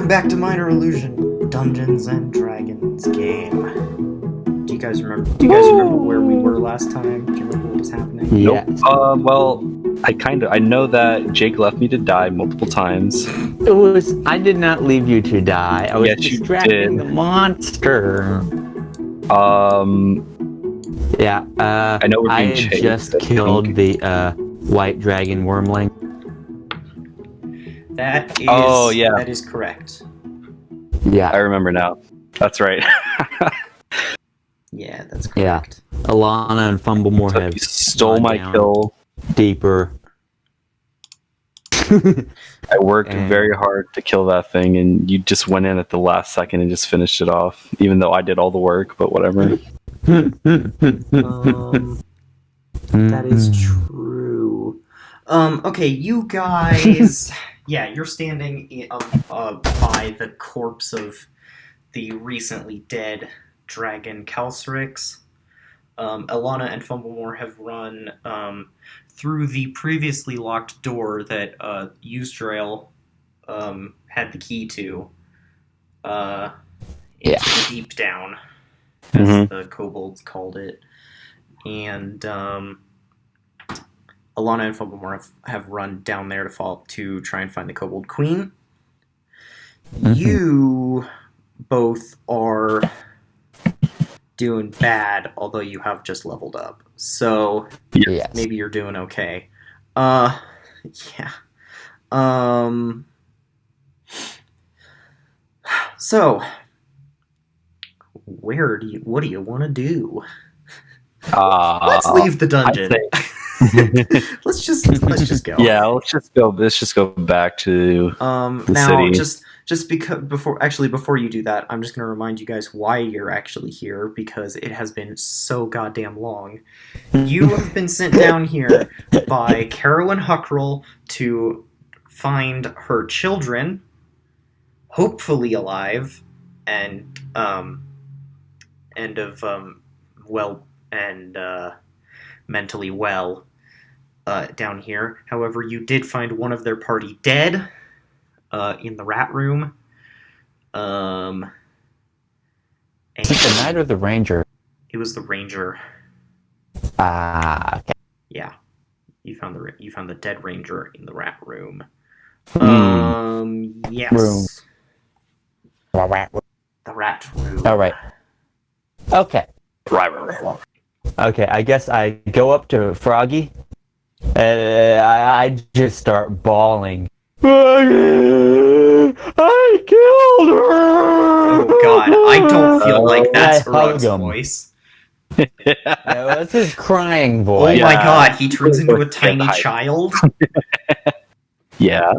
Welcome back to Minor Illusion Dungeons and Dragons game. Do you guys remember where we were last time? Do you remember what was happening? Yeah. Nope. Well, I know that Jake left me to die multiple times. I did not leave you to die. I was Yes, you distracting did. the monster. Yeah. I know we're being I chased, just I killed think. the white dragon wormling. That is. Oh, yeah. That is correct. Yeah. I remember now. That's right. Yeah, that's Yeah. correct. Alana and Fumblemore So have you stole gone my down kill. deeper. I worked And- very hard to kill that thing, and you just went in at the last second and just finished it off. Even though I did all the work, but whatever. That is true. Okay, you guys. Yeah, you're standing by the corpse of the recently dead dragon Calcryx. Alana and Fumblemore have run through the previously locked door that Eustrail had the key to into the deep down, as the kobolds called it. And Alana and Fumblemore have run down there to try and find the kobold queen. You both are doing bad, although you have just leveled up. So Yes. maybe you're doing okay. Yeah. So what do you want to do? Let's leave the dungeon. let's just go. Yeah, let's just go back to the now city. just because before you do that, I'm just going to remind you guys why you're actually here, because it has been so goddamn long. You have been sent down here by Carolyn Huckroll to find her children, hopefully alive and mentally well down here. However, you did find one of their party dead in the rat room. Is it the knight or the ranger? It was the ranger. Okay. Yeah, you found the dead ranger in the rat room. Yes. Room. The rat room. All right. Okay. Right. Okay, I guess I go up to Froggy. I just start bawling. Froggy! I killed her! Oh god, I don't feel like that's I hug Urag's him. voice. Yeah, that's his crying Oh voice. my Yeah. god, he turns into a Yeah, tiny the child. Yeah,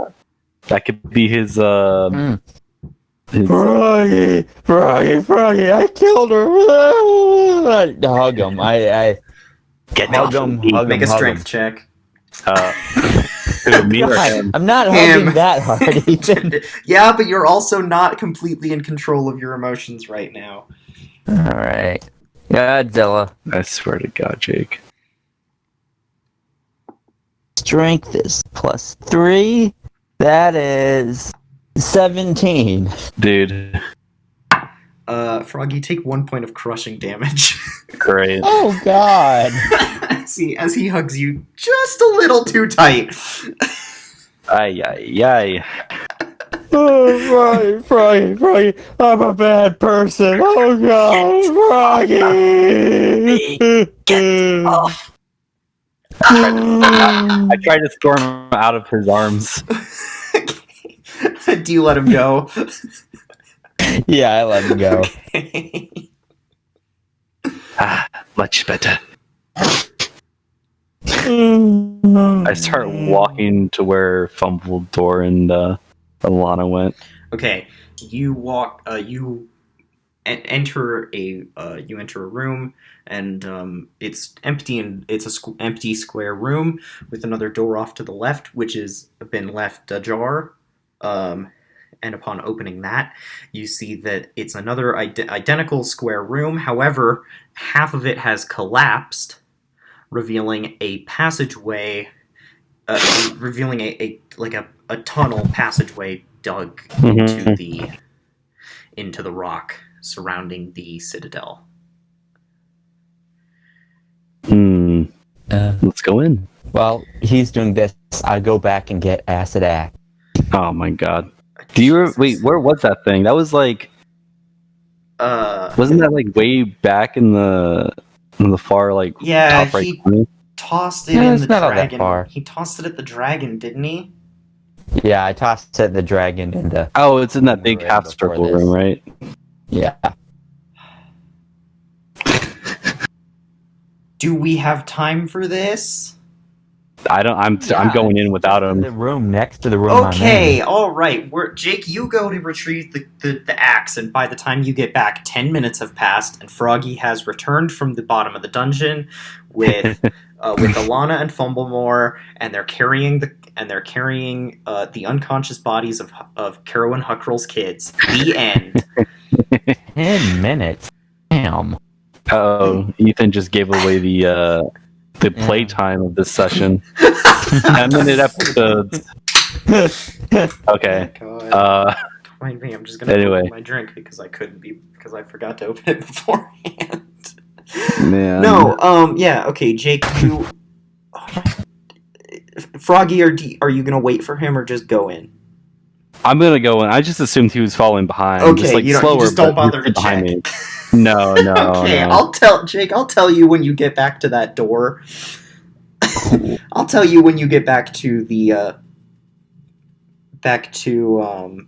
that could be his. His Froggy, I killed her! Hug him. I get hug off him. of me. Hug Make him. a hug strength him. check. Who, me or God, him? I'm not Him. hugging that hard. Ethan. Yeah, but you're also not completely in control of your emotions right now. All right, Godzilla. I swear to God, Jake. Strength is +3. That is 17. Dude, Froggy, take 1 point of crushing damage. great. Oh God. as he hugs you just a little too tight. Ay. Oh, Froggy, I'm a bad person. Oh God, Froggy. Get off. I tried to storm him out of his arms. Do you let him go? Yeah, I let him go. Okay. Much better. I start walking to where Fumbledore and Alana went. Okay, you walk. You enter a room, and it's empty, and it's a empty square room with another door off to the left, which has been left ajar. And upon opening that, you see that it's another identical square room. However, half of it has collapsed, revealing a passageway, revealing a tunnel passageway dug Mhm. into the rock surrounding the citadel. Let's go in. While he's doing this, I go back and get acid axe. Oh my god. Wait, where was that thing? That was like, wasn't that like way back in the far like Yeah, top right he corner? tossed it Yeah, in it's the not all that dragon. far. He tossed it at the dragon, didn't he? Yeah, I tossed it the dragon in the. Oh, it's in that big Right half before circle this. room, right? Yeah. Do we have time for this? I'm going in without The him. room next to the room Okay, I'm all right. Jake, you go to retrieve the axe, and by the time you get back, 10 minutes have passed, and Froggy has returned from the bottom of the dungeon with Alana and Fumblemore, and they're carrying the unconscious bodies of Caro and Huckrell's kids. The end. in. 10 minutes. Damn. Oh, Ethan just gave away the playtime of this session. 10-minute episodes. Okay. Oh my God. Mind me, I'm just gonna Anyway. open my drink because I forgot to open it beforehand. Man. No, yeah, okay, Jake, you Froggy, are you gonna wait for him or just go in? I'm gonna go in. I just assumed he was falling behind. Okay, just like you slower, just don't but bother to behind check. me. No. Okay, no. I'll tell you when you get back to that door. I'll tell you when you get back to the back to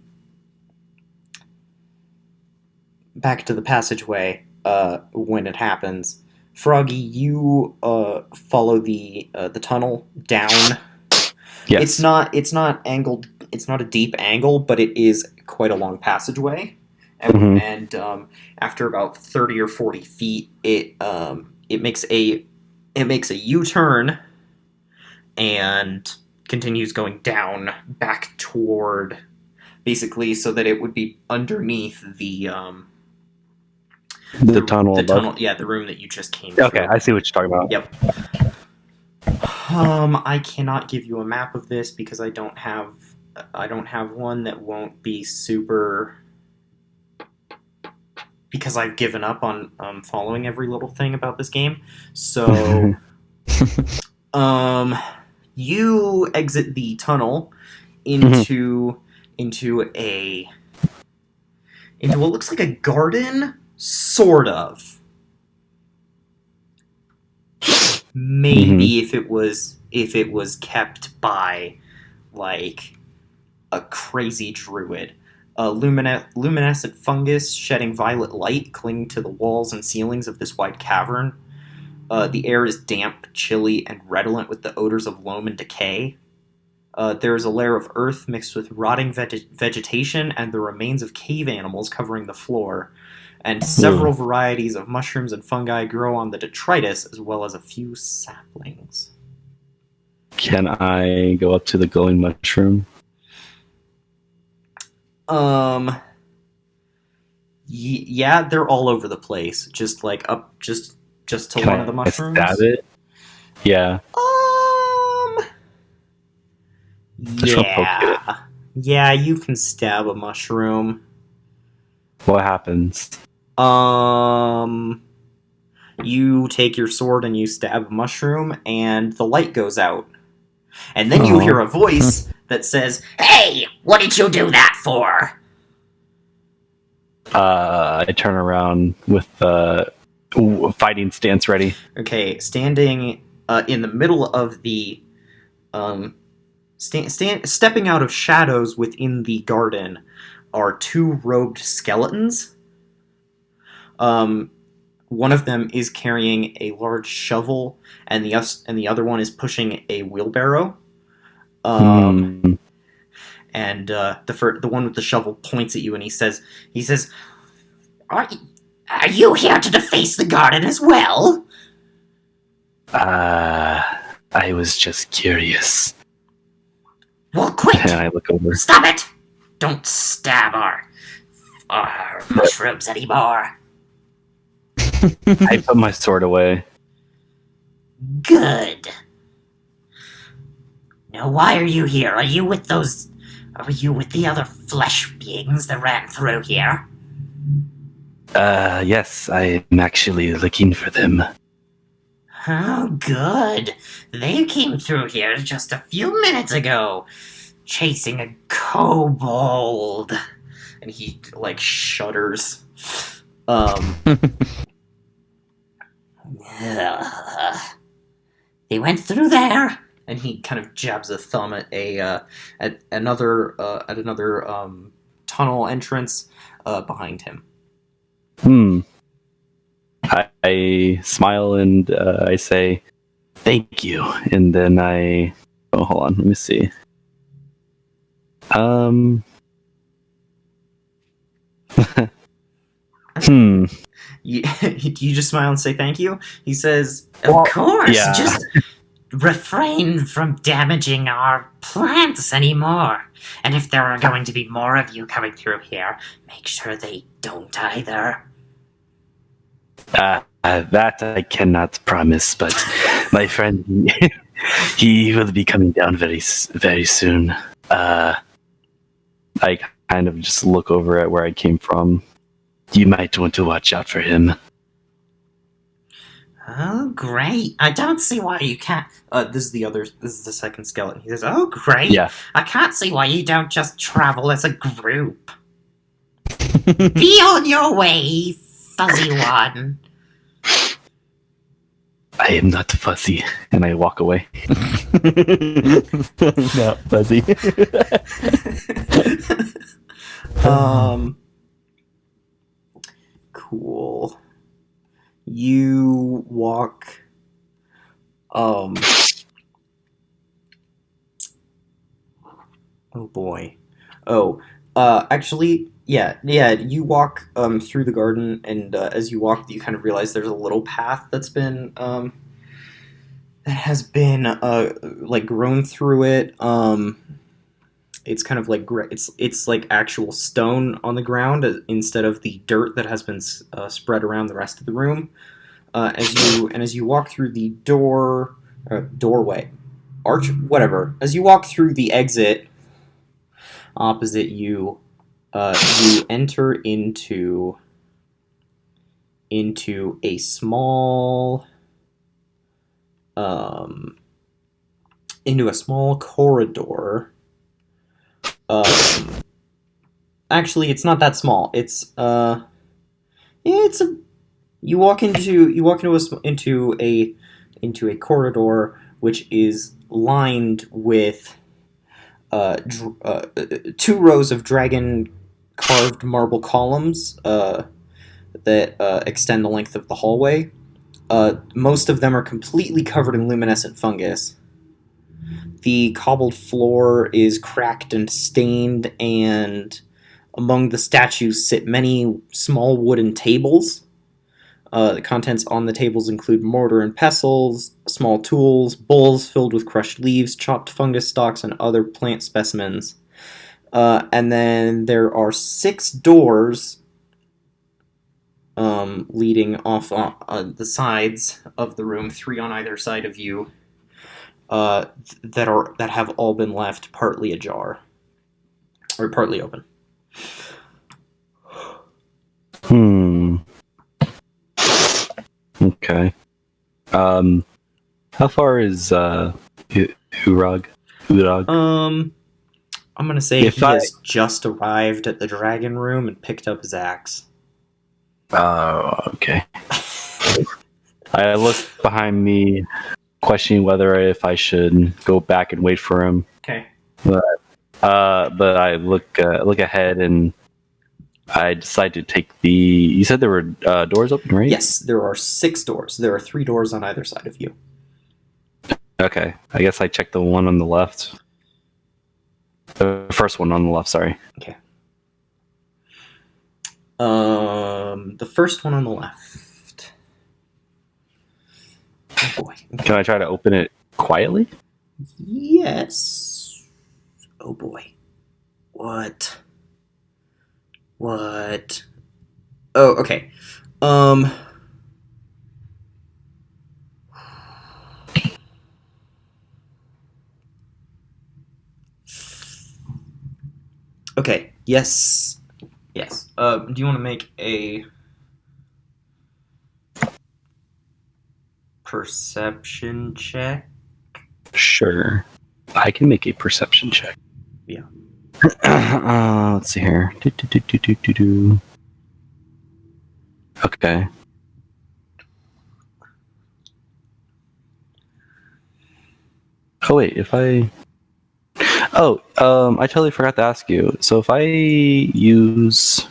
the passageway when it happens. Froggy, you follow the tunnel down. Yes. It's not angled. It's not a deep angle, but it is quite a long passageway. And after about 30 or 40 feet, it makes a U-turn and continues going down back toward, basically, so that it would be underneath the tunnel above. tunnel. Yeah, the room that you just came through. Okay, I see what you're talking about. Yep. I cannot give you a map of this because I don't have one that won't be super, because I've given up on following every little thing about this game. So you exit the tunnel into what looks like a garden, sort of. Maybe if it was kept by like a crazy druid. Luminescent fungus shedding violet light cling to the walls and ceilings of this wide cavern. The air is damp, chilly, and redolent with the odors of loam and decay. There is a layer of earth mixed with rotting vegetation and the remains of cave animals covering the floor. And several varieties of mushrooms and fungi grow on the detritus, as well as a few saplings. Can I go up to the glowing mushroom? Yeah, they're all over the place. Just like up, just to Can one I of the mushrooms. stab it? Yeah. Just wanna poke Yeah. Yeah, you can stab a mushroom. What happens? You take your sword and you stab a mushroom, and the light goes out. And then you hear a voice that says, "Hey, what did you do that for?" I turn around with fighting stance ready. Okay, standing in the middle of the stepping out of shadows within the garden are two robed skeletons. One of them is carrying a large shovel, and the other one is pushing a wheelbarrow. And the one with the shovel points at you, and he says, "Are you here to deface the garden as well?" I was just curious. Well, quit! And I look over. Stop it! Don't stab our mushrooms anymore. I put my sword away. Good. Now, why are you here? Are you with those Are you with the other flesh beings that ran through here? Yes, I'm actually looking for them. Oh, good. They came through here just a few minutes ago, chasing a kobold. And he like shudders. They went through there. And he kind of jabs a thumb at another tunnel entrance behind him. I smile and I say, "Thank you," and then oh, hold on, let me see. You just smile and say thank you. He says, Of course, yeah. just refrain from damaging our plants anymore. And if there are going to be more of you coming through here, make sure they don't either. That I cannot promise, but my friend, he will be coming down very soon. I kind of just look over at where I came from. You might want to watch out for him. Oh, great. I don't see why you can't... This is the second skeleton. He says, Oh, great. Yeah. I can't see why you don't just travel as a group. Be on your way, fuzzy one. I am not fuzzy, and I walk away. Not fuzzy. Cool. You walk. Oh boy. Actually, yeah. You walk through the garden, and as you walk, you kind of realize there's a little path that has been like grown through it. It's kind of like it's like actual stone on the ground instead of the dirt that has been spread around the rest of the room. As you walk through the doorway, arch, whatever. As you walk through the exit opposite you, you enter into a small corridor. Actually, it's not that small. You walk into a corridor which is lined with two rows of dragon carved marble columns that extend the length of the hallway. Most of them are completely covered in luminescent fungus. The cobbled floor is cracked and stained, and among the statues sit many small wooden tables. The contents on the tables include mortar and pestles, small tools, bowls filled with crushed leaves, chopped fungus stalks, and other plant specimens. And then there are 6 doors leading off on the sides of the room, 3 on either side of you, that have all been left partly ajar or partly open. Okay. How far is Urag? I'm gonna say he has just arrived at the dragon room and picked up his axe. Oh, okay. I look behind me, questioning whether if I should go back and wait for him. Okay. But I look ahead and I decide to take the. You said there were doors open, right? Yes, there are 6 doors. There are 3 doors on either side of you. Okay, I guess I checked the one on the left. The first one on the left. Sorry. Okay. The first one on the left. Oh boy. Okay. Can I try to open it quietly? Yes. Oh boy. What? Oh, okay. Okay. Yes. Yes. Do you want to make a perception check? Sure. I can make a perception check. Yeah. Let's see here. Do. Okay. Oh wait, if I. Oh, I totally forgot to ask you. So if I use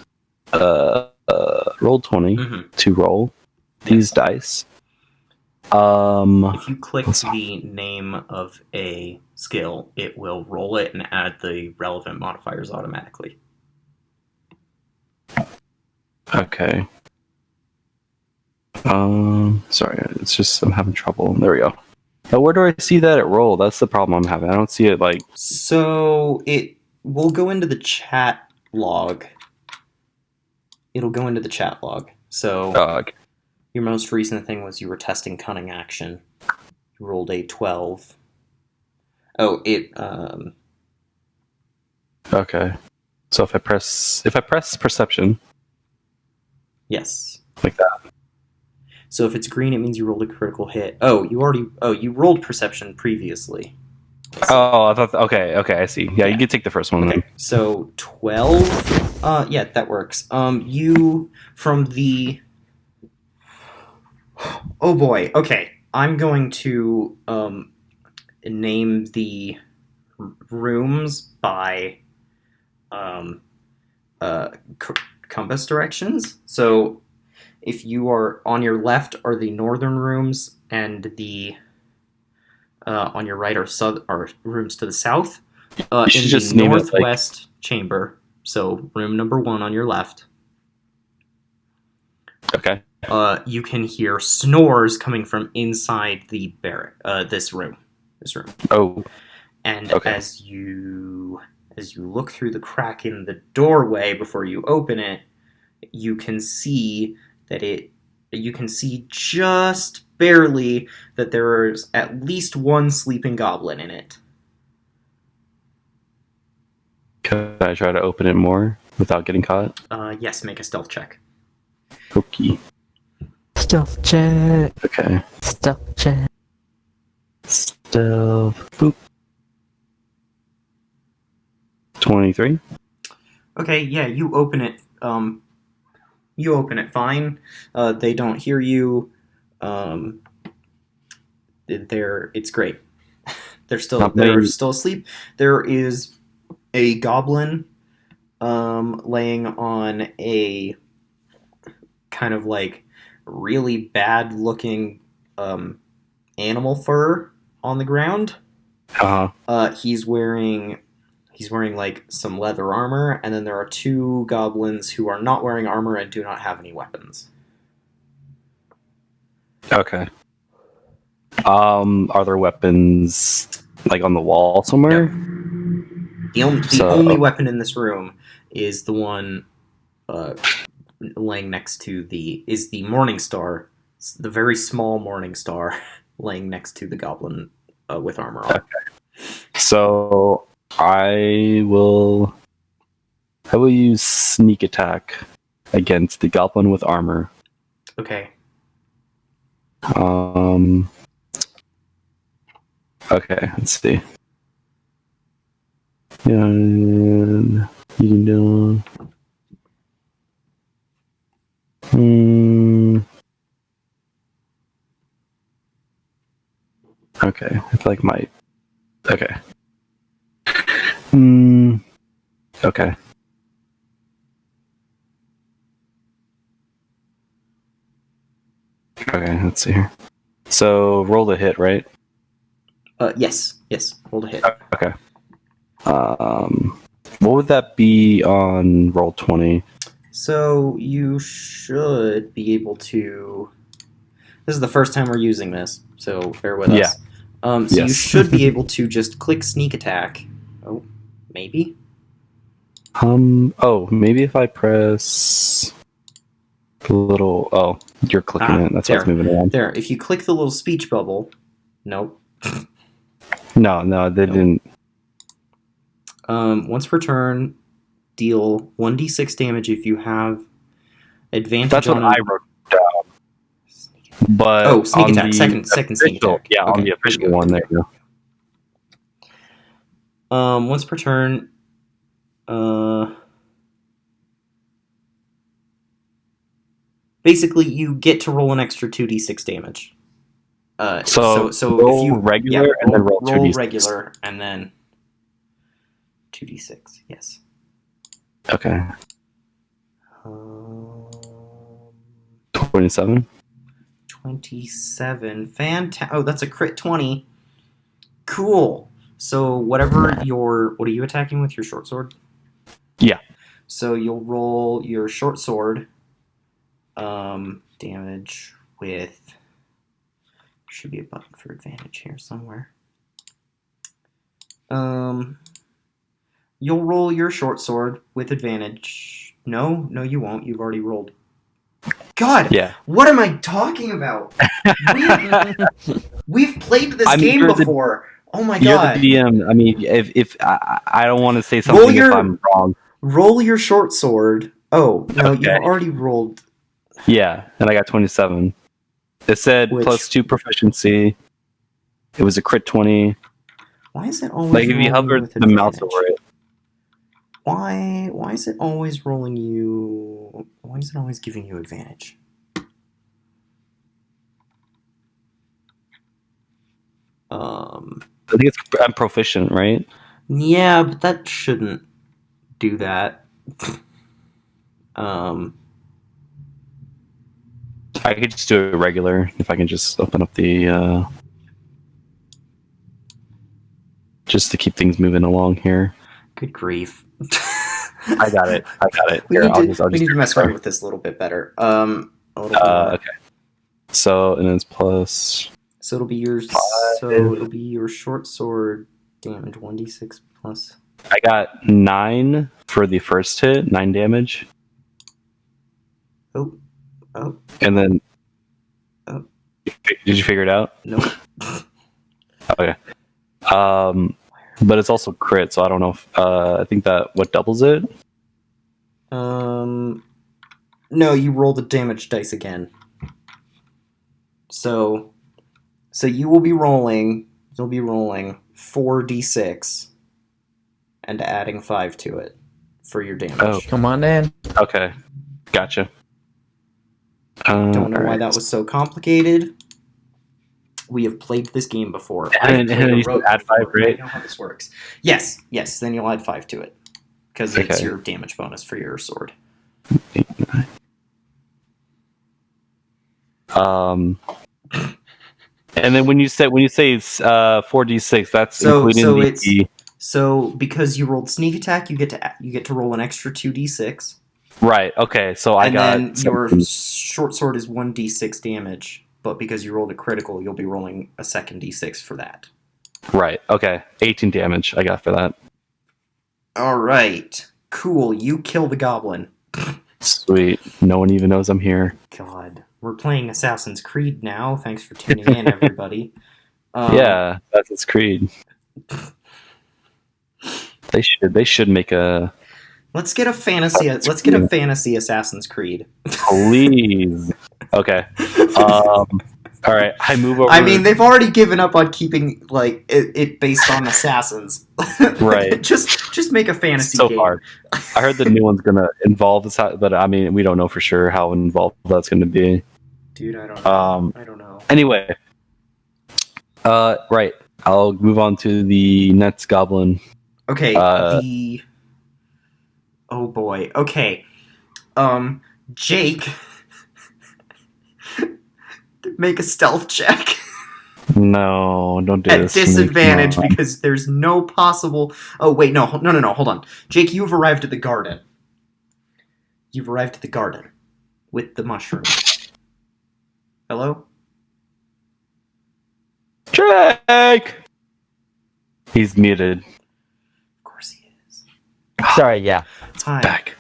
roll 20 Mm-hmm. to roll these dice, If you click let's- the name of a skill, it will roll it and add the relevant modifiers automatically. okay. Sorry, it's just I'm having trouble. There we go. Now, where do I see that at roll? That's the problem I'm having. I don't see it like. So it will go into the chat log. It'll go into the chat log. So Okay. your most recent thing was you were testing cunning action. You rolled a 12. Oh, Okay. So if I press perception yes. like that. So if it's green, it means you rolled a critical hit. You rolled perception previously. Oh, I thought. Okay, I see. Yeah, Yeah. you can take the first one. Okay, Then. so 12. Yeah, that works. You from the. Oh boy. Okay, I'm going to name the rooms by compass directions. So if you are on your left are the northern rooms, and the on your right are rooms to the south. You should In just the name it, like- northwest chamber, so room number 1 on your left, Okay. you can hear snores coming from inside the barrack. This room. Oh. And Okay. as you look through the crack in the doorway before you open it, you can see just barely that there is at least one sleeping goblin in it. Can I try to open it more without getting caught? Yes, make a stealth check. Okay. Stealth check. Okay. Stealth check. Stealth. Boop. 23. Okay, yeah, you open it. You open it fine. They don't hear you. It's great. They're still asleep. There is a goblin laying on a kind of like really bad looking animal fur on the ground. He's wearing like some leather armor, and then there are 2 goblins who are not wearing armor and do not have any weapons. Okay. Are there weapons like on the wall somewhere? The So- only weapon in this room is the one laying next to the Morning Star, the very small Morning Star, laying next to the goblin with armor on. So I will use sneak attack against the goblin with armor. Okay. Okay, let's see. Yeah, you can do. Okay, I feel like my. Okay. Okay. Okay, let's see here. So roll the hit, right? Yes. Roll a hit. Okay. What would that be on roll 20? So you should be able to. This is the first time we're using this, so bear with Yeah. us. So you Yes. should be able to just click sneak attack. Oh, maybe. Oh, maybe if I press the little. Oh, you're clicking it. That's why it's there. moving around. There. If you click the little speech bubble. Nope. No, they didn't. Once per turn, deal 1d6 damage if you have advantage That's what on... I wrote down. But Oh, sneak on attack. the Second sneak official- attack. Yeah, on Okay, the official good, one, good, there you go. Once per turn, basically you get to roll an extra 2d6 damage. So roll if you regular and then roll 2d6. regular and then 2d6. Yes. Okay. Um, 27. 27. Fantastic. Oh, that's a crit 20. Cool. So whatever what are you attacking with, your short sword? Yeah. So you'll roll your short sword damage with, should be a button for advantage here somewhere. You'll roll your short sword with advantage. No, you won't. You've already rolled. God, Yeah. what am I talking about? We've played this game before. Oh my god. You're the DM. I mean, if I don't want to say something if I'm wrong. Roll your short sword. Oh, no, Okay. you've already rolled. Yeah, and I got 27. It said +2 proficiency. It was a crit 20. Why is it always Like if you rolling hover with the mouse advantage? over it. Why is it always rolling you... Why is it always giving you advantage? I think I'm proficient, right? Yeah, but that shouldn't do that. I could just do it regular if I can just open up the just to keep things moving along here. Good grief. I got it. We Here, need to mess around with this a little bit better. A little bit more. Okay. So and then it's plus. So it'll be your short sword damage 1d6 plus. I got 9 for the first hit, 9 damage. Oh. And then. Oh. Did you figure it out? Nope. Okay. But it's also crit, so I don't know if I think that what doubles it. No, you roll the damage dice again. So you'll be rolling 4d6 and adding 5 to it for your damage. Oh. Come on in. Okay, gotcha. Don't know why that was so complicated. We have played this game before. And you said add 5, right? I know how this works. Yes. Then you'll add 5 to it because it's your damage bonus for your sword. 8, 9. And then when you say it's 4d6, that's including So because you rolled sneak attack, you get to roll an extra 2d6. Right. Okay. So and then your short sword is 1d6 damage, but because you rolled a critical, you'll be rolling a second d6 for that. Right. Okay. 18 damage I got for that. All right. Cool. You kill the goblin. Sweet. No one even knows I'm here. God. We're playing Assassin's Creed now. Thanks for tuning in, everybody. Yeah, Assassin's Creed. They should make a. Let's get a fantasy. Let's get a fantasy Assassin's Creed. Please. Okay. All right. I move over. I mean, they've already given up on keeping it based on assassins. Right. just make a fantasy so game. Far. I heard the new one's gonna involve this, but I mean, we don't know for sure how involved that's gonna be. Dude, I don't know. I don't know. Anyway. Right. I'll move on to the next goblin. Okay. Oh boy. Okay. Jake. Make a stealth check. No, don't do At this. disadvantage because there's no possible. Oh wait, no, hold on. Jake, you've arrived at the garden. You've arrived at the garden with the mushroom. Hello? Drake! He's muted. Of course he is. Sorry, yeah. Hi. Back.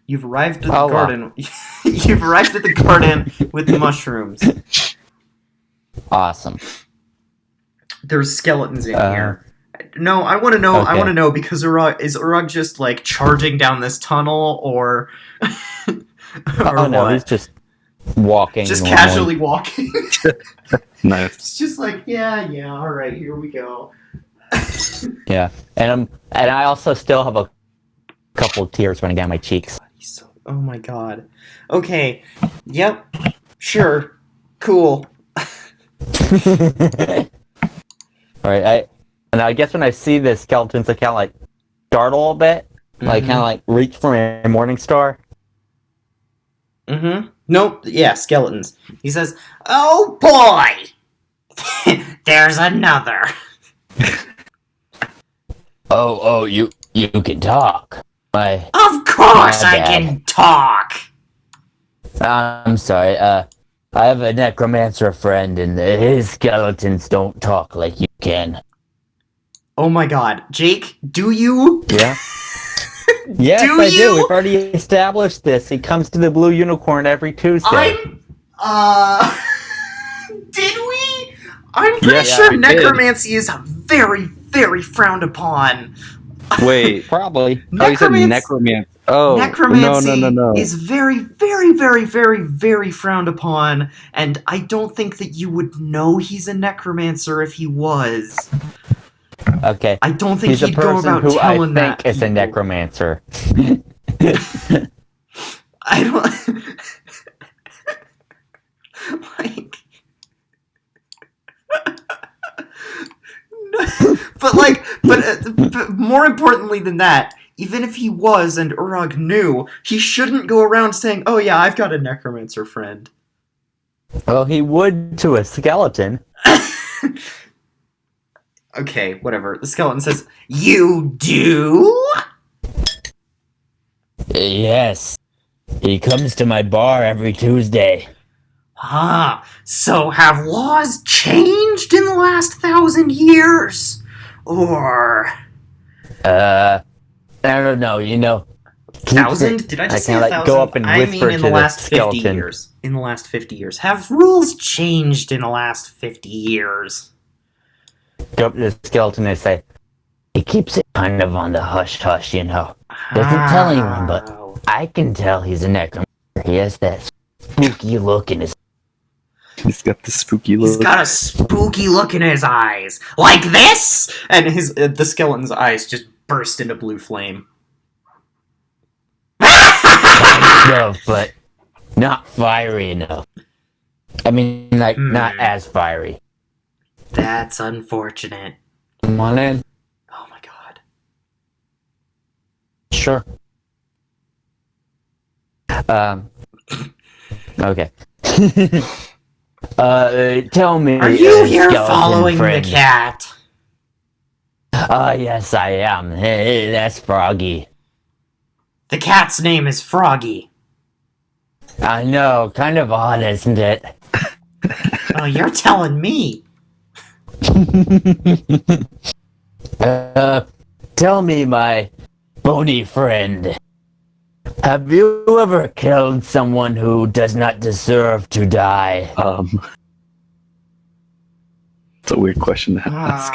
You've arrived at the garden. You've arrived at the garden with the mushrooms. Awesome. There's skeletons in here, No, I want to know. I Okay. want to know because is Urag just like charging down this tunnel, or or Oh no, what? he's just walking. Just normally. casually walking. Nice. It's just like, yeah, all right, here we go. Yeah, and I also still have a couple of tears running down my cheeks. Oh my god. Okay. Yep. Sure. Cool. All right, I guess when I see the skeletons, I kind of like startle a bit, like kind of like reach for my morning star. Mm-hmm. Nope. Yeah, skeletons. He says, "Oh boy, There's another. Oh, you can talk. Of course My I bad. can talk. I'm sorry. I have a necromancer friend, and his skeletons don't talk like you can. oh my god, Jake, do you? Yeah. Yes, Do I you? do. We've already established this. He comes to the Blue Unicorn every Tuesday. Did we? I'm pretty Yes, sure we did. necromancy is very, very frowned upon. Wait. Probably. Oh, you said Necromancy- necromancy. Oh, Necromancy no. is very, very, very, very, very frowned upon, and I don't think that you would know he's a necromancer if he was. Okay. I don't think He's a he'd go person about who I telling that. think is a people. necromancer. I don't like. But more importantly than that, even if he was and Urag knew, he shouldn't go around saying, "Oh yeah, I've got a necromancer friend." Well, he would to a skeleton. Okay, whatever. The skeleton says, "You do?" Yes. He comes to my bar every Tuesday. Huh. So have laws changed in the last 1,000 years? Or... I don't know, Thousand? Did I just say kinda 1,000? go up and I whisper mean, in to the last 50 skeleton. years. In the last 50 years. Have rules changed in the last 50 years? Go up to the skeleton and say, he keeps it kind of on the hush-hush, Doesn't tell anyone, but I can tell he's a necromancer. He has that spooky look in his... He's got the spooky He's look. got a spooky look in his eyes. Like this? And the skeleton's eyes just burst into blue flame. stuff, but not fiery enough. I mean, like, not as fiery. That's unfortunate. Come on in. Oh my god. Sure. Okay. Tell me. Are you here skeleton following friend. the cat? Yes, I am. Hey, that's Froggy. The cat's name is Froggy. I know, kind of odd, isn't it? Oh, you're telling me. Tell me, my bony friend. Have you ever killed someone who does not deserve to die? It's a weird question to ask.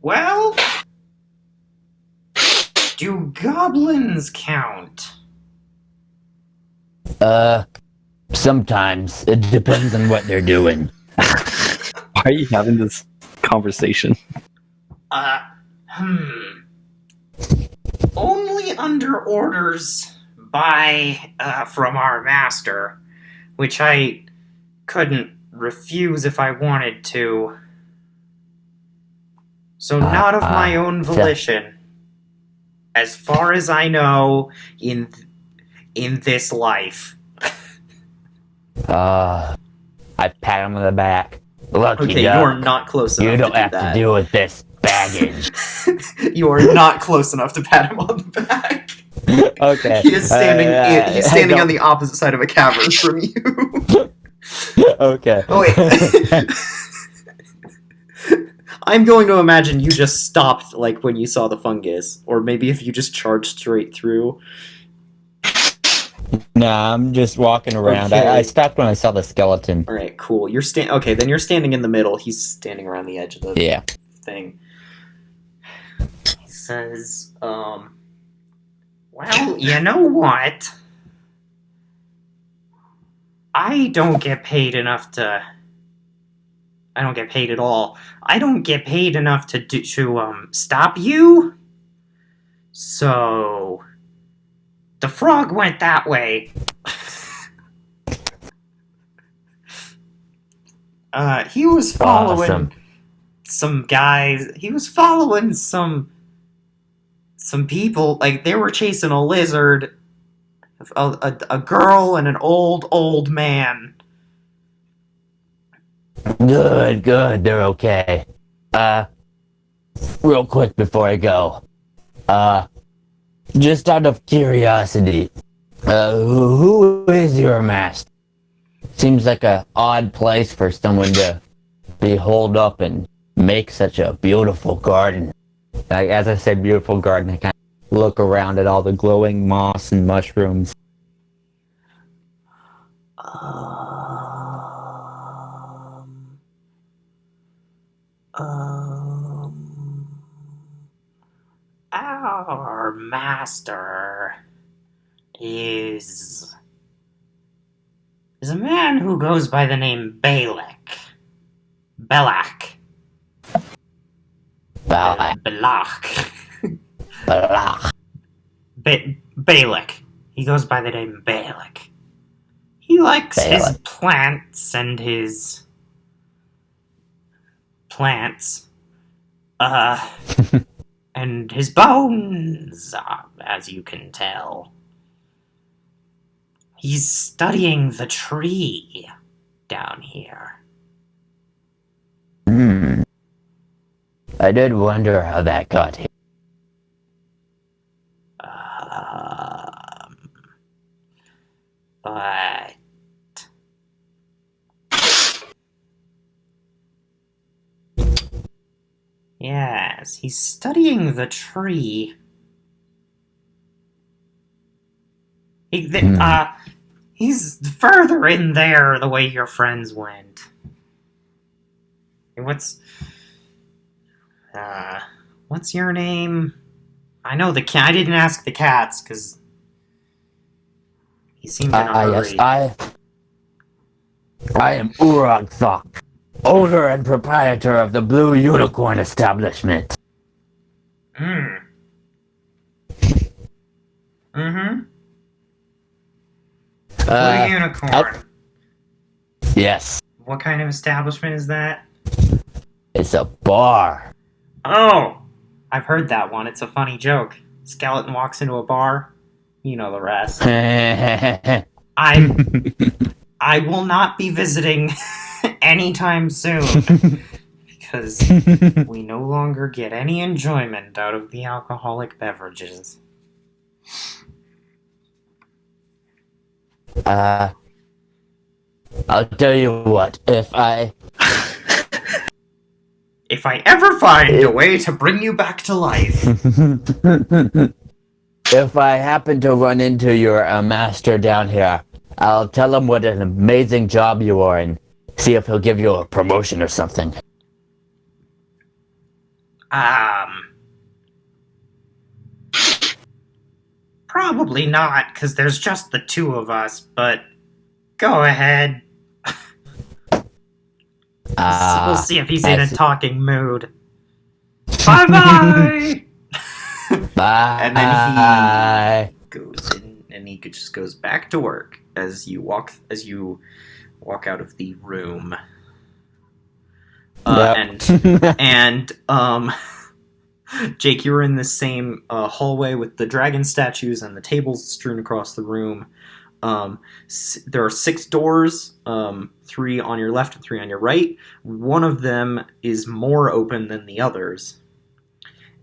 Well, do goblins count? Sometimes. It depends on what they're doing. Why are you having this conversation? Only under orders from our master, which I couldn't refuse if I wanted to. So not of my own volition. As far as I know, in this life. I pat him on the back. Lucky Okay, duck. you're not close enough You don't to do have that. to deal with this baggage. You are not close enough to pat him on the back. Okay. He is standing. He's standing I on the opposite side of a cavern from you. Okay. Oh wait. I'm going to imagine you just stopped, like when you saw the fungus, or maybe if you just charged straight through. Nah, I'm just walking around. Okay. I stopped when I saw the skeleton. All right, cool. Okay, then you're standing in the middle. He's standing around the edge of the Yeah. thing. He says, well, You know what? I don't get paid enough to. I don't get paid at all. I don't get paid enough to stop you. So the frog went that way. He was following Awesome. some guys. He was following some people. Like they were chasing a lizard, a girl, and an old man. Good, they're okay. Real quick before I go. Just out of curiosity, who is your master? Seems like a odd place for someone to be holed up and make such a beautiful garden. Like, as I said, beautiful garden, I kind of look around at all the glowing moss and mushrooms. Our master is a man who goes by the name Balak. Balak. Balak. He goes by the name Balak. He likes his Balak. plants and his plants. And his bones, as you can tell. He's studying the tree down here. I did wonder how that got here. But yes, he's studying the tree. He's further in there the way your friends went. What's your name? I know the cat. I didn't ask the cats because he seemed in a hurry. Yes, I am Urag'Thak, owner and proprietor of the Blue Unicorn establishment. Blue Unicorn. Yes, What kind of establishment is that? it's a bar. Oh! I've heard that one. It's a funny joke. Skeleton walks into a bar. You know the rest. I will not be visiting anytime soon. Because we no longer get any enjoyment out of the alcoholic beverages. I'll tell you what, if I ever find a way to bring you back to life. if I happen to run into your master down here, I'll tell him what an amazing job you are and see if he'll give you a promotion or something. Probably not, because there's just the two of us, but go ahead. We'll see if he's in a talking mood. Bye-bye! Bye. And then he goes in, and he just goes back to work as you walk out of the room. Yep. And Jake, you were in the same hallway with the dragon statues and the tables strewn across the room. There are 6 doors, 3 on your left and 3 on your right. One of them is more open than the others.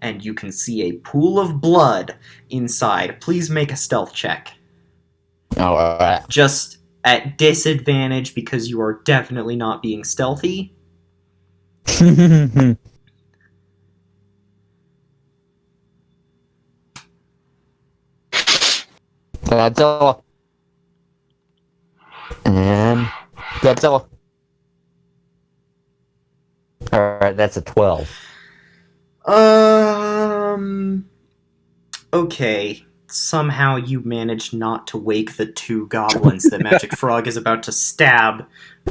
And you can see a pool of blood inside. Please make a stealth check. Alright. Just at disadvantage because you are definitely not being stealthy. That's all. And Godzilla. Alright, that's a 12. Okay. Somehow you managed not to wake the 2 goblins that Magic Frog is about to stab.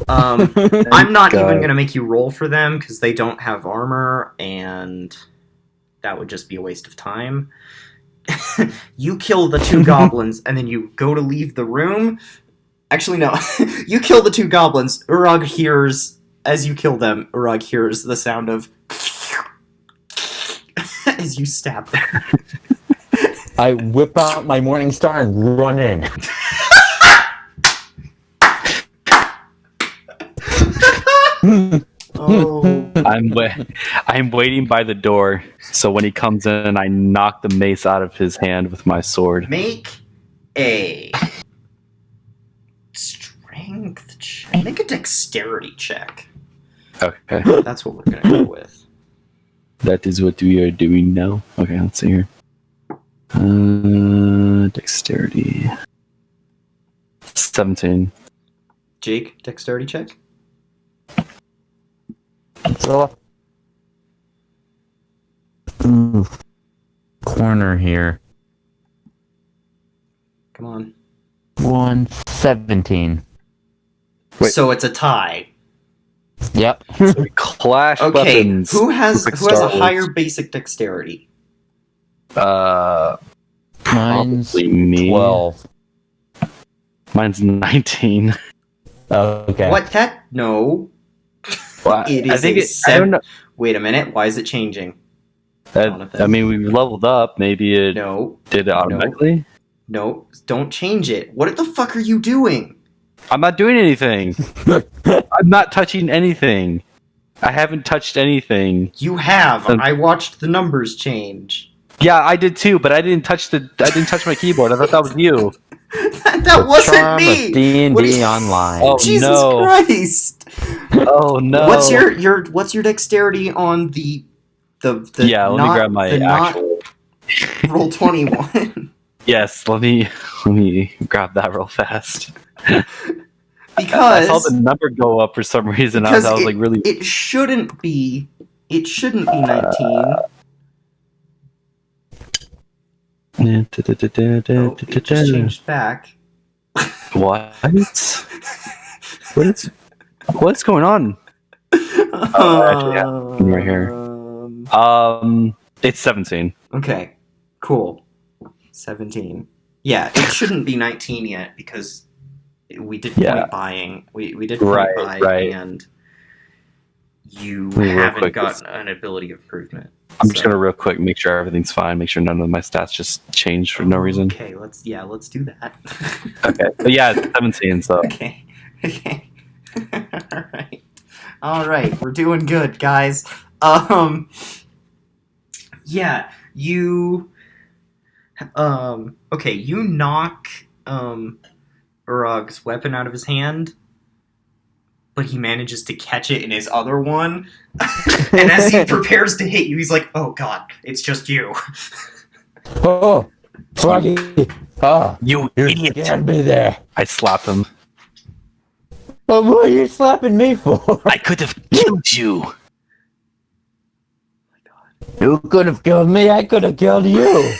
I'm not even going to make you roll for them because they don't have armor, and that would just be a waste of time. You kill the 2 goblins, and then you go to leave the room. Actually, no. You kill the 2 goblins. Urag hears, as you kill them, Urag hears the sound of as you stab them. I whip out my Morning Star and run in. Oh. I'm waiting by the door, so when he comes in, I knock the mace out of his hand with my sword. Make a strength check. Make a dexterity check. Okay, That's what we're gonna go with. that is what we are doing now. Okay, let's see here. Dexterity. 17. Jake, dexterity check. Godzilla. Ooh. Corner here. Come on. 117. Wait. So it's a tie. Yep. So we clash Okay, weapons. who has Quick a Star higher Wars. basic dexterity? Mine's Probably me. 12. Mine's 19. Okay. What? That no. Well, It is I think a I seven. don't know. Wait a minute. Why is it changing? I mean, we leveled up. Maybe it No, did it automatically. no. Don't change it. What the fuck are you doing? I'm not doing anything. I'm not touching anything. I haven't touched anything. You have. Um, I watched the numbers change. Yeah, I did too, but I didn't touch my keyboard. I thought that was you. that wasn't Charm me. of D&D What do you- Online. Oh, Jesus no. Christ! Oh no. What's your dexterity on the Yeah, let me grab my the not actual. roll 21? Yes, let me grab that real fast. Because I saw the number go up for some reason. I was like really. it shouldn't be 19. Oh, it just changed back. What? What's going on? Actually, yeah, right here. It's 17. Okay, cool. 17. Yeah, it shouldn't be 19 yet because we did Yeah. point buying. We did point Right, buy, right. and you Real haven't quick, gotten an ability improvement. I'm just gonna real quick make sure everything's fine. Make sure none of my stats just changed for no reason. Okay, let's do that. Okay, but yeah, it's 17. So Okay. Okay. All right. We're doing good, guys. Yeah, you okay, you knock Urag's weapon out of his hand, but he manages to catch it in his other one. And as he prepares to hit you, he's like, "Oh god, it's just you." Oh, Froggy. Oh, you you idiot! scared me there. I slap him. Oh, what are you slapping me for? I could have killed you. You could have killed me, I could have killed you.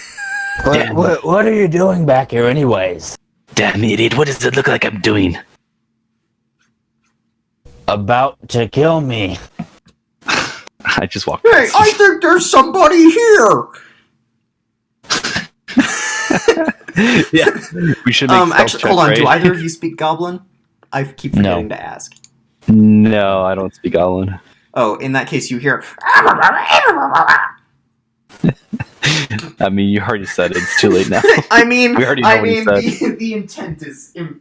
Damn. What are you doing back here anyways? Damn idiot! What does it look like I'm doing? About to kill me. I just walked. Hey, I think there's somebody here. Yeah, we should make stealth Actually, hold check, on. Do right? either of you speak Goblin? I keep forgetting to ask. No, I don't speak Goblin. Oh, in that case, you hear. I mean, you already said it. It's too late now. I mean, We already know what he the intent is the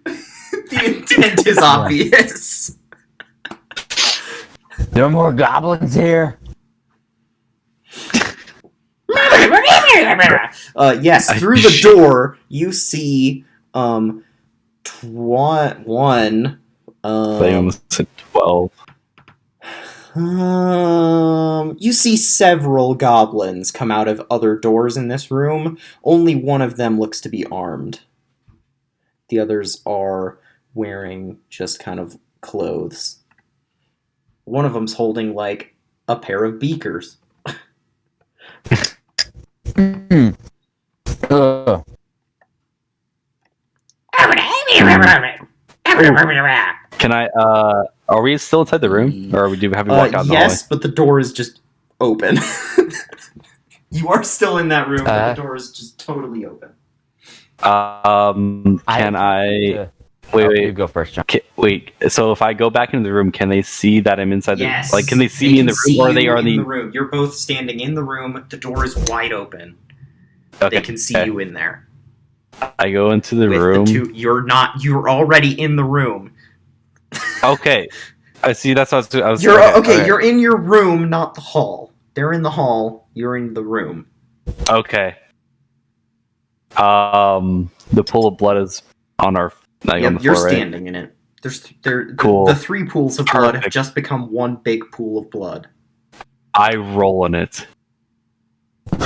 intent is obvious. There are more goblins here? Yes, through the door you see one. They almost said 12. You see several goblins come out of other doors in this room. Only one of them looks to be armed. The others are wearing just kind of clothes. One of them's holding like a pair of beakers. Mm. Ugh. Can I? Are we still inside the room, or have we walked out the yes, but the door is just open. You are still in that room, but the door is just totally open. hallway? Can I? Wait. You go first, John. Wait. So if I go back into the room, can they see that I'm inside? Yes. Like, can they see me in the room, or are they in already the room? You're both standing in the room. The door is wide open. Okay. They can see you in there. I go into the With room. the two, you're already in the room. Okay. I see. That's what I was. You're okay. Okay. You're in your room, not the hall. They're in the hall. You're in the room. Okay. The pool of blood is on our. Like, on the You're floor, right? standing in it. Cool. The three pools of blood have Perfect. just become one big pool of blood. I roll in it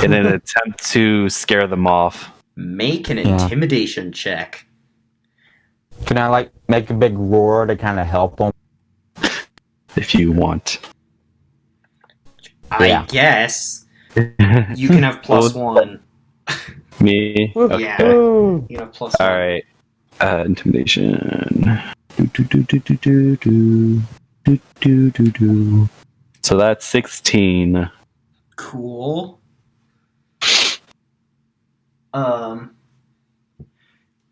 in an attempt to scare them off. Make an Yeah. intimidation check. Can I like make a big roar to kind of help them? If you want. I Yeah. guess you can have +1. Me? Okay. Yeah. You can have +1. All right. Intimidation. So that's 16. Cool.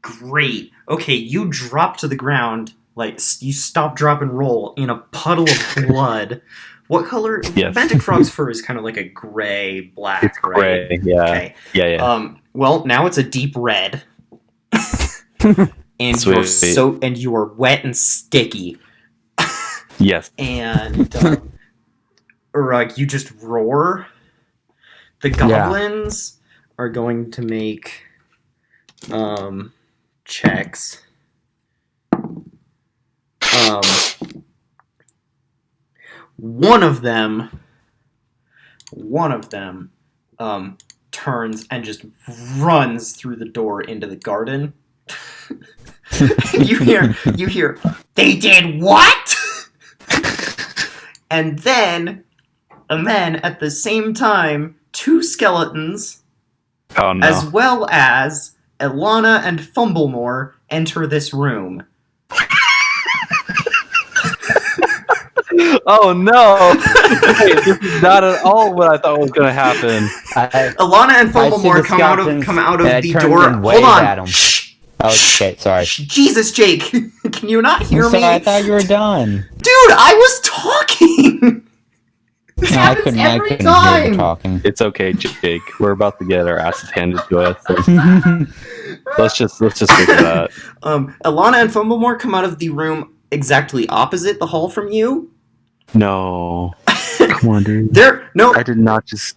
Great. Okay, you drop to the ground, like, you stop, drop, and roll in a puddle of blood. What color? Yes. Mantic Frog's fur is kind of like a gray, black, It's right? gray. Yeah. Okay. Yeah. Well, now it's a deep red. And Sweet. you are wet and sticky. Yes. And Urag, you just roar. The goblins are going to make checks. One of them turns and just runs through the door into the garden. you hear, they did what? And then at the same time, two skeletons, Oh no. as well as Ilana and Fumblemore, enter this room. Oh no! Wait, this is not at all what I thought was going to happen. Ilana and I see Fumblemore the come out of skeletons, and I the turn door. and Hold wave on. at 'em. Shh. Oh, okay, sorry. Jesus, Jake, can you not hear Sorry, me? I thought you were done. Dude, I was talking. This No, I happens couldn't every hear time. you talking. It's okay, Jake. We're about to get our asses handed to us. So let's just figure that. Ilana and Fumblemore come out of the room exactly opposite the hall from you. No. Come on, dude. No. I did not just.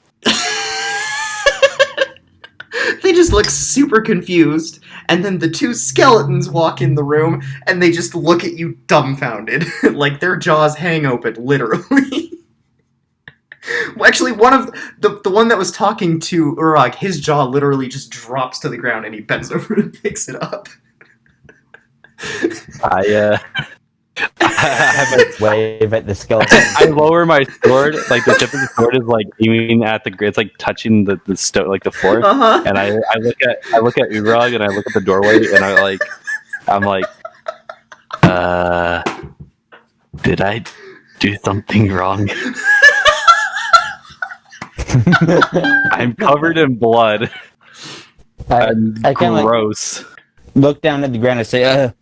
They just look super confused, and then the two skeletons walk in the room, and they just look at you dumbfounded, like their jaws hang open, literally. Well, actually, one of the one that was talking to Urag, his jaw literally just drops to the ground, and he bends over and picks it up. I Wave at the skeleton. I lower my sword, like the tip of the sword is like aiming at the. It's like touching the like the floor, and I look at Urag and I look at the doorway and I'm like, did I do something wrong? I'm covered in blood. And I kinda, like, gross. look down at the ground and say,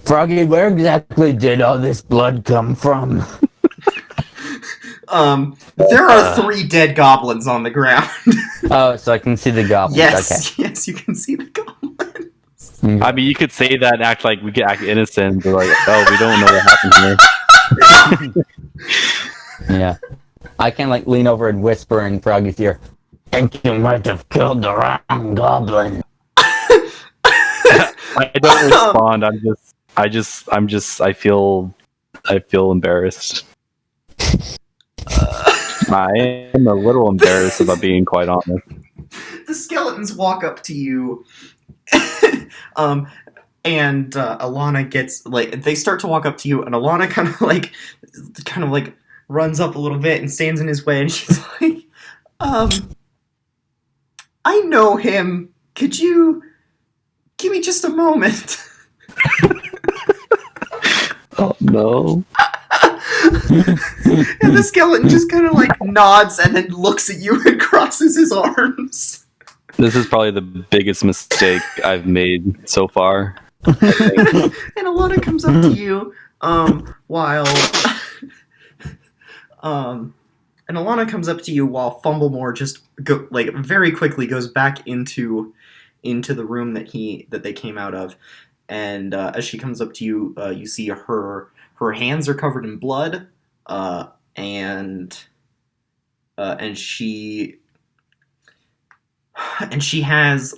Froggy, where exactly did all this blood come from? There are 3 dead goblins on the ground. Oh, so I can see the goblins. Yes, you can see the goblins. Okay. I mean, you could say that and act like we could act innocent, but like, oh, we don't know what happened here. Yeah. I can like lean over and whisper in Froggy's ear, think you might have killed the wrong goblin. I don't respond. I feel embarrassed. I am a little embarrassed, if I'm being quite honest. The skeletons walk up to you, Alana gets like they start to walk up to you, and Alana kind of like runs up a little bit and stands in his way, and she's like, I know him. Could you give me just a moment? Oh no. And the skeleton just kind of like nods and then looks at you and crosses his arms. This is probably the biggest mistake I've made so far. And Alana comes up to you, while Fumblemore just very quickly goes back into the room that they came out of, and as she comes up to you, you see her hands are covered in blood, and she has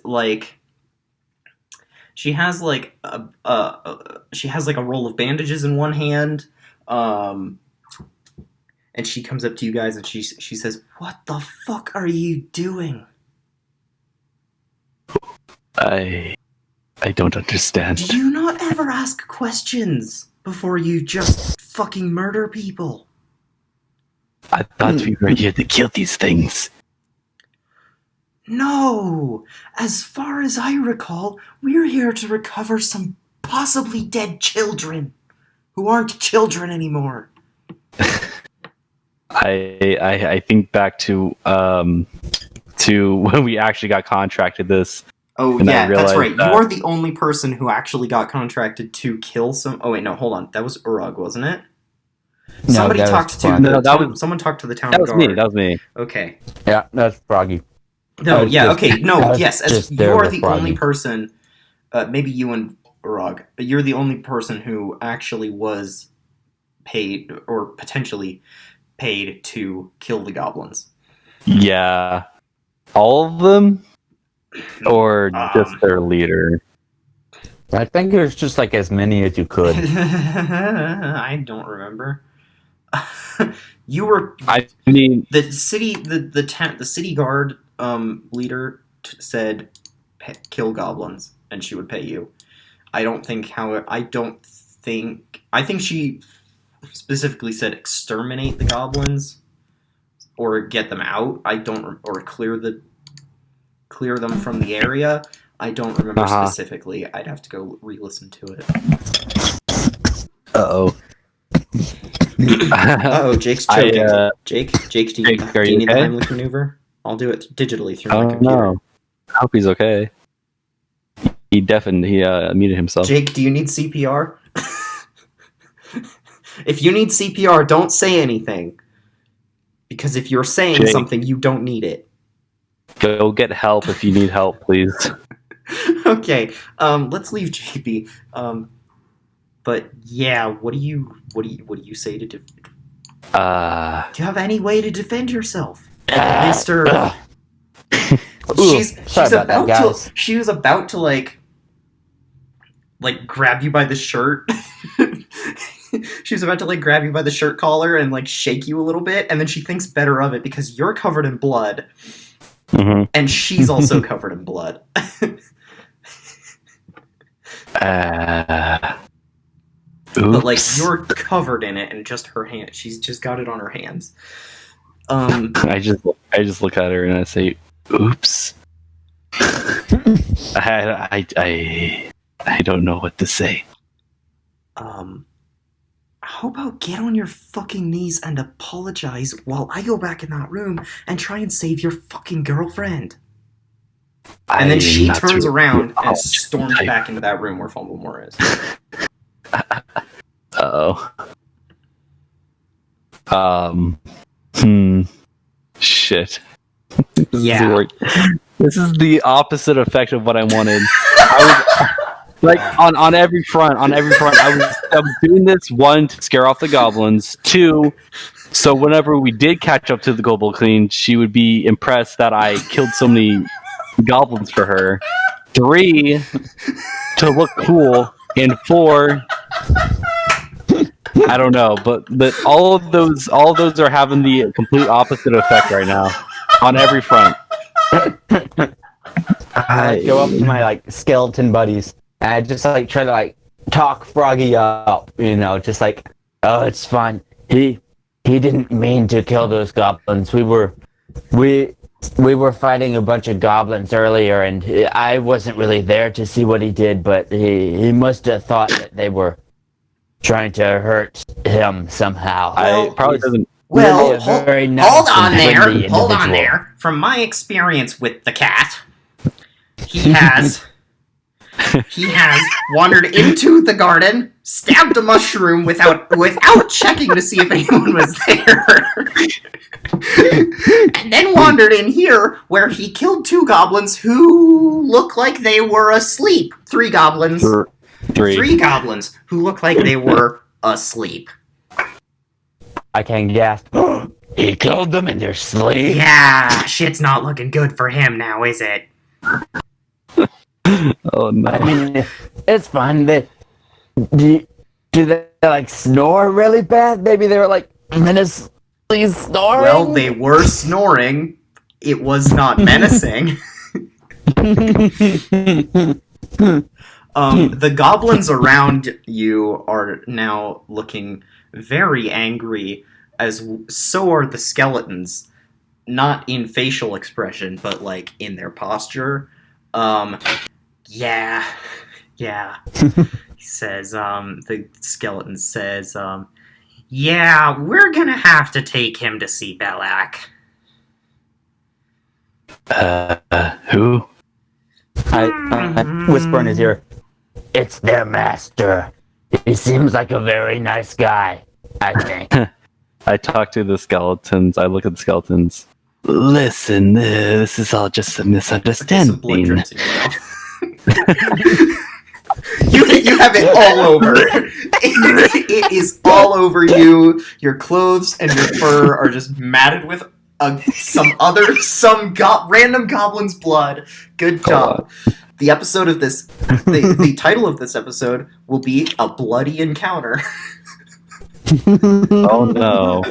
a roll of bandages in one hand, and she comes up to you guys and she says, "What the fuck are you doing?" I don't understand. Do you not ever ask questions before you just fucking murder people? I thought we were here to kill these things. No! As far as I recall, we're here to recover some possibly dead children who aren't children anymore. I think back to when we actually got contracted this. Oh, yeah, that's right. You're the only person who actually got contracted to kill some... Oh, wait, no, hold on. That was Urag, wasn't it? No, Someone talked to the town guard. That was me. Okay. Yeah, that's Froggy. No, yeah, okay. No, yes, as you're the only person... maybe you and Urag, but you're the only person who actually was paid, or potentially paid, to kill the goblins. Yeah. All of them? Or just their leader? I think it was just like as many as you could. I don't remember. You were. I mean, the city guard leader said kill goblins, and she would pay you. I think she specifically said exterminate the goblins or get them out. Or clear them from the area. I don't remember specifically. I'd have to go re-listen to it. Uh-oh. Uh-oh, Jake's choking. Jake, do you need the okay? Heimlich maneuver? I'll do it digitally through my computer. No. I hope he's okay. He muted himself. Jake, do you need CPR? If you need CPR, don't say anything. Because if you're saying something, you don't need it. Go get help if you need help, please. Okay, let's leave JP. But yeah, what do you say to do you have any way to defend yourself, Mr. She was about to like grab you by the shirt. She was about to like grab you by the shirt collar and like shake you a little bit, and then she thinks better of it because you're covered in blood. Mm-hmm. And she's also covered in blood. But like you're covered in it, and just her hand. She's just got it on her hands. I just look at her and I say, "Oops." I don't know what to say. How about get on your fucking knees and apologize while I go back in that room and try and save your fucking girlfriend? And then she turns around and storms back into that room where Fumblemore is. Uh-oh. Shit. Yeah. This is the opposite effect of what I wanted. On every front, I was doing this, one, to scare off the goblins, two, so whenever we did catch up to the Goblin Queen, she would be impressed that I killed so many goblins for her, three, to look cool, and four, I don't know, but all of those are having the complete opposite effect right now, on every front. I go up to my skeleton buddies. And I just like try to like talk Froggy up, just like, oh, it's fine. He didn't mean to kill those goblins. We were fighting a bunch of goblins earlier, and I wasn't really there to see what he did, but he must have thought that they were trying to hurt him somehow. I probably doesn't. Well, Really a very nice hold on and there. friendly Hold on individual. there. From my experience with the cat, he has wandered into the garden, stabbed a mushroom without checking to see if anyone was there, and then wandered in here where he killed 2 goblins who look like they were asleep. 3 goblins. 3 goblins who look like they were asleep. I can gasp. He killed them in their sleep. Yeah, shit's not looking good for him now, is it? Oh no! I mean, it's fine. Do they like snore really bad? Maybe they were like menacingly snoring. Well, they were snoring. It was not menacing. The goblins around you are now looking very angry, so are the skeletons. Not in facial expression, but like in their posture. Yeah. He says, the skeleton says, yeah, we're gonna have to take him to see Belak. Who? I whisper in his ear. It's their master. He seems like a very nice guy, I think. I talk to the skeletons. I look at the skeletons. Listen, this is all just a misunderstanding. Blood drips in your mouth. you have it all over. It is all over you. Your clothes and your fur are just matted with random goblin's blood. Good job. The episode of this, the title of this episode will be A Bloody Encounter. Oh no.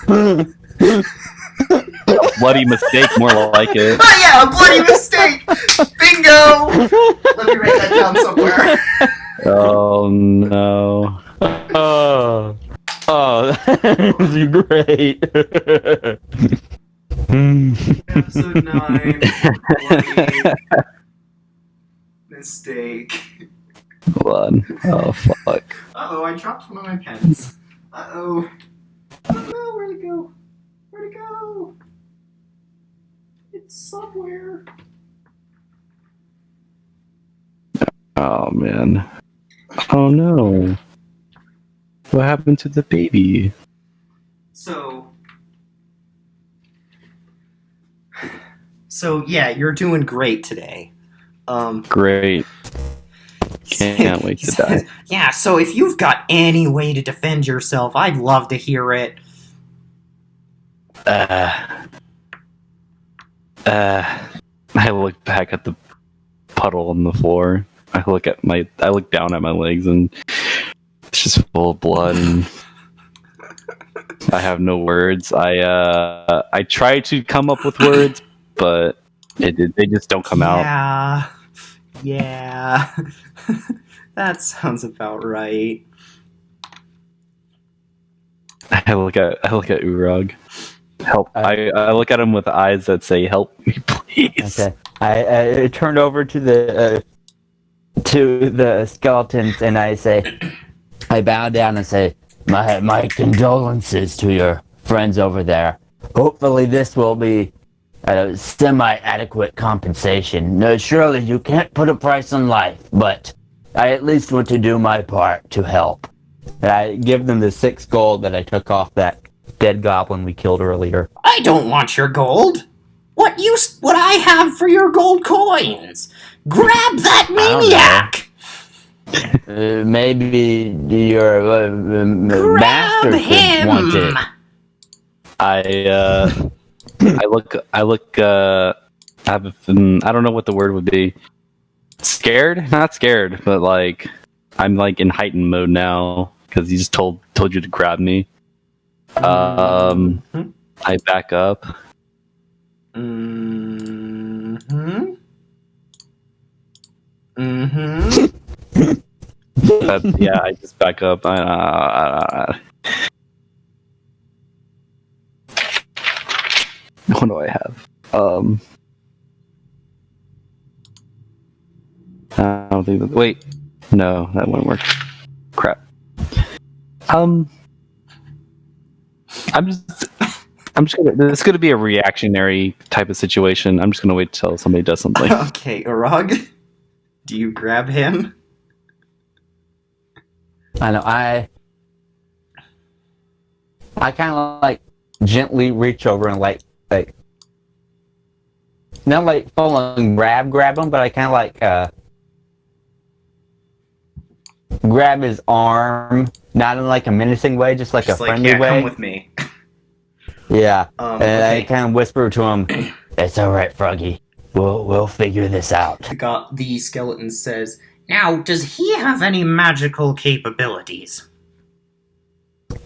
A bloody mistake, more like it. Oh yeah, a bloody mistake! Bingo! Let me write that down somewhere. Oh no. Oh, that's great. Episode 9, bloody mistake. Hold on. Oh fuck. Uh-oh, I dropped one of my pens. Uh-oh. Oh no, where'd it go? Where'd it go? It's somewhere. Oh man. Oh no. What happened to the baby? So yeah, you're doing great today. Great. Can't wait to die. Yeah, so if you've got any way to defend yourself, I'd love to hear it. I look back at the puddle on the floor. I look down at my legs and it's just full of blood and I have no words. I try to come up with words, but they just don't come out. Yeah. That sounds about right. I look at Urag. Help! I look at him with eyes that say, "Help me, please." Okay. I turned over to the skeletons and I bow down and say, my condolences to your friends over there. Hopefully this will be semi-adequate compensation. No, surely you can't put a price on life, but I at least want to do my part to help. And I give them the 6 gold that I took off that dead goblin we killed earlier. I don't want your gold. What use would I have for your gold coins? Grab that maniac! Maybe your master could want it. I look I don't know what the word would be. Scared? Not scared, but like I'm like in heightened mode now because he just told you to grab me. I back up. Yeah, I just back up. What do I have? I don't think that. Wait, no, that wouldn't work. Crap. I'm just gonna. This is gonna be a reactionary type of situation. I'm just gonna wait till somebody does something. Okay, Urag, do you grab him? I know. I kind of like gently reach over and like not like full on grab him, but I kind of like grab his arm, not in like a menacing way, just like Just a like, friendly yeah, way. come with me. Yeah, and I Okay. kind of whisper to him, "It's all right, Froggy. We'll figure this out." The skeleton says, Now, does he have any magical capabilities?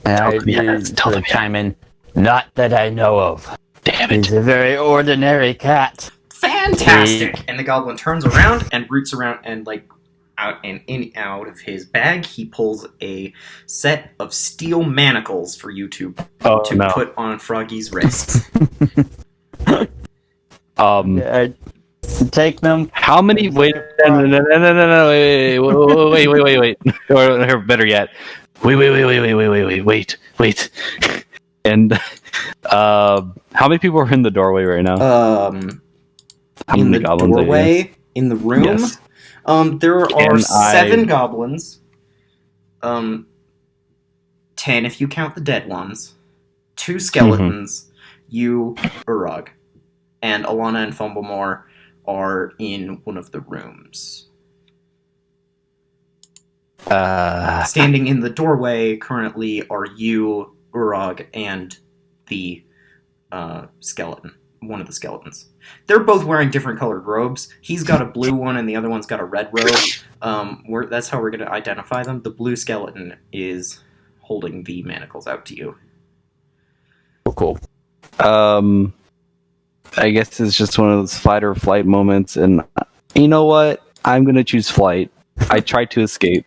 And I Tell them, yeah. chime in, "Not that I know of. Damn it! He's a very ordinary cat." Fantastic! and the goblin turns around and roots around and like out of his bag, he pulls a set of steel manacles for you to No. put on Froggy's wrists. Take them. How many? Wait, no, wait. Or better yet, wait. And how many people are in the doorway right now? How In many the goblins? doorway, in the room, Yes. there are Can 7 goblins. 10 if you count the dead ones. 2 skeletons. You, Urag, and Alana and Fumblemore are in one of the rooms. Standing in the doorway currently are you, Urag, and the skeleton. One of the skeletons. They're both wearing different colored robes. He's got a blue one and the other one's got a red robe. That's how we're going to identify them. The blue skeleton is holding the manacles out to you. Cool. I guess it's just one of those fight or flight moments, and you know what? I'm gonna choose flight. I tried to escape.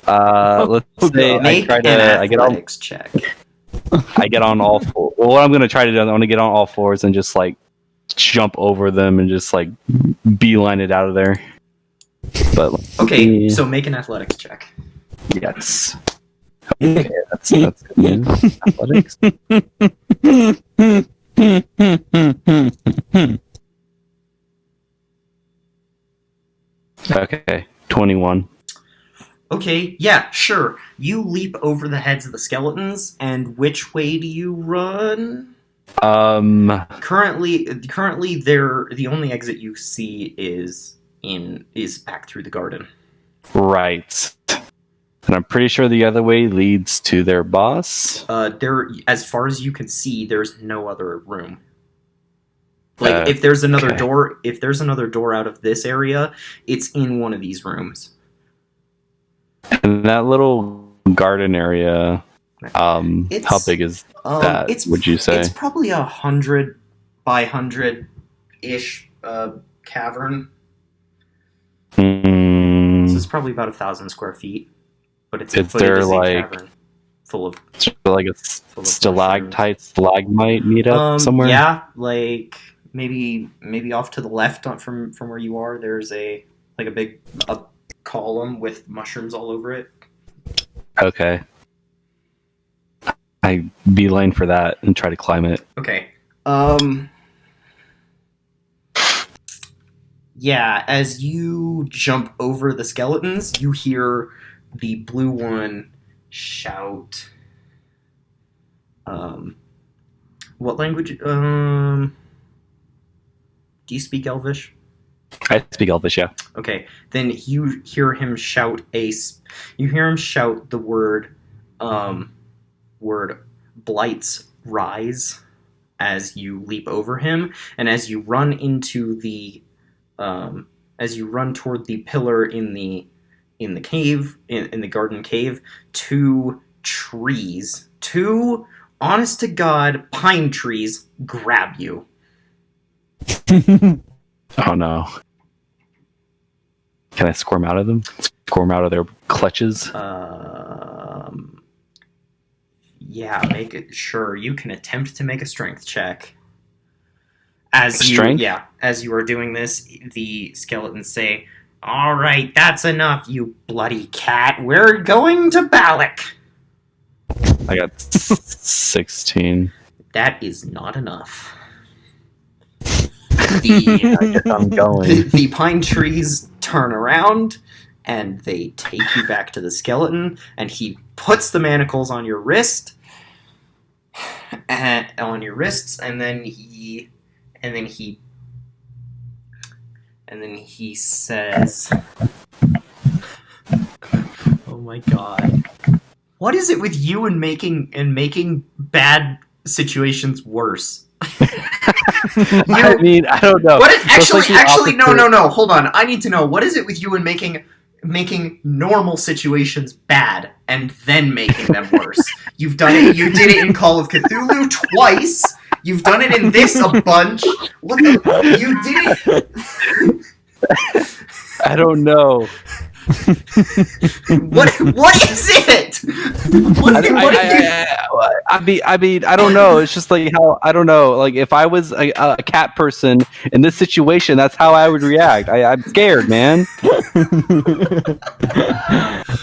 Let's say Make I an get on. athletics check. I get on all fours. Well, what I'm gonna try to do, I'm gonna get on all fours and just like jump over them and just like beeline it out of there. But Okay, so make an athletics check. yes. Okay, that's good news. Athletics. Okay, 21. Okay, yeah, sure. You leap over the heads of the skeletons, and which way do you run? Currently, the only exit you see is back through the garden. Right. And I'm pretty sure the other way leads to their boss. As far as you can see, there's no other room. Like if there's another door out of this area, it's in one of these rooms. And that little garden area, how big is that? Would you say it's probably 100 by 100-ish cavern? So it's probably about 1,000 square feet. But it's there a like cavern full of like a stalactite, stalagmite meetup somewhere? Yeah, like maybe off to the left from where you are. There's a big column with mushrooms all over it. Okay. I beeline for that and try to climb it. Okay. Yeah, as you jump over the skeletons, you hear the blue one shout. What language? Do you speak Elvish? I speak Elvish, yeah. Okay, then you hear him shout the word Blight's Rise as you leap over him, and as you run into the as you run toward the pillar in the cave, in the garden cave, 2 honest to God pine trees grab you. Oh no. Can I squirm out of them? squirm out of their clutches. Yeah, make it. Sure, you can attempt to make a strength check. As Strength? as you are doing this, the skeletons say, "All right, that's enough, you bloody cat. We're going to Balak." I got 16. That is not enough. I guess I'm going. The pine trees turn around and they take you back to the skeleton, and he puts the manacles on your wrists, and then he says, "Oh my god, what is it with you and making bad situations worse?" I mean, I don't know. What is, So it's actually, like the no. Hold on. I need to know, what is it with you and making normal situations bad and then making them worse? You've done it. You did it in Call of Cthulhu twice. You've done it in this a bunch. What the? You did it. I don't know. What is it? I mean, I don't know. It's just like how I don't know. Like if I was a cat person in this situation, that's how I would react. I'm scared, man.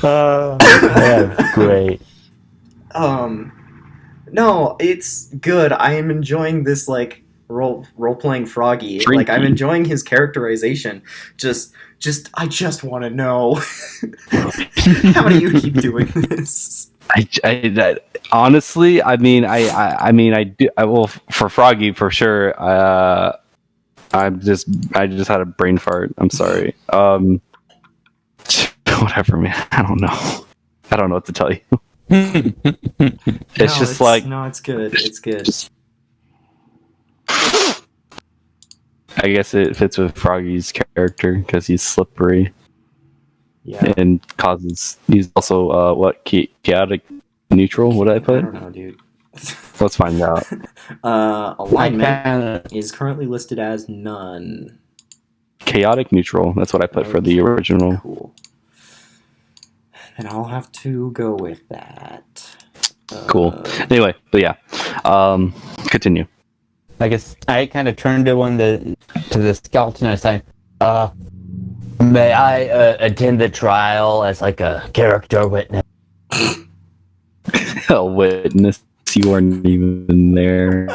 That's great. No, it's good. I am enjoying this like role playing Froggy. Freaky. Like I'm enjoying his characterization. I just want to know, how do you keep doing this? I honestly, I mean, I do. I will for Froggy for sure. I just had a brain fart. I'm sorry. Whatever, man. I don't know. I don't know what to tell you. It's good. It's good. I guess it fits with Froggy's character because he's slippery. Yeah. And causes. He's also chaotic neutral. What did I I put? don't know, dude. Let's find out. Alignment is currently listed as none. Chaotic neutral. That's what I put for the original. Cool. And I'll have to go with that. Cool. Anyway, but yeah. Continue. I guess I kind of turned to the skeleton and said, may I attend the trial as like a character witness? A witness. You weren't even there.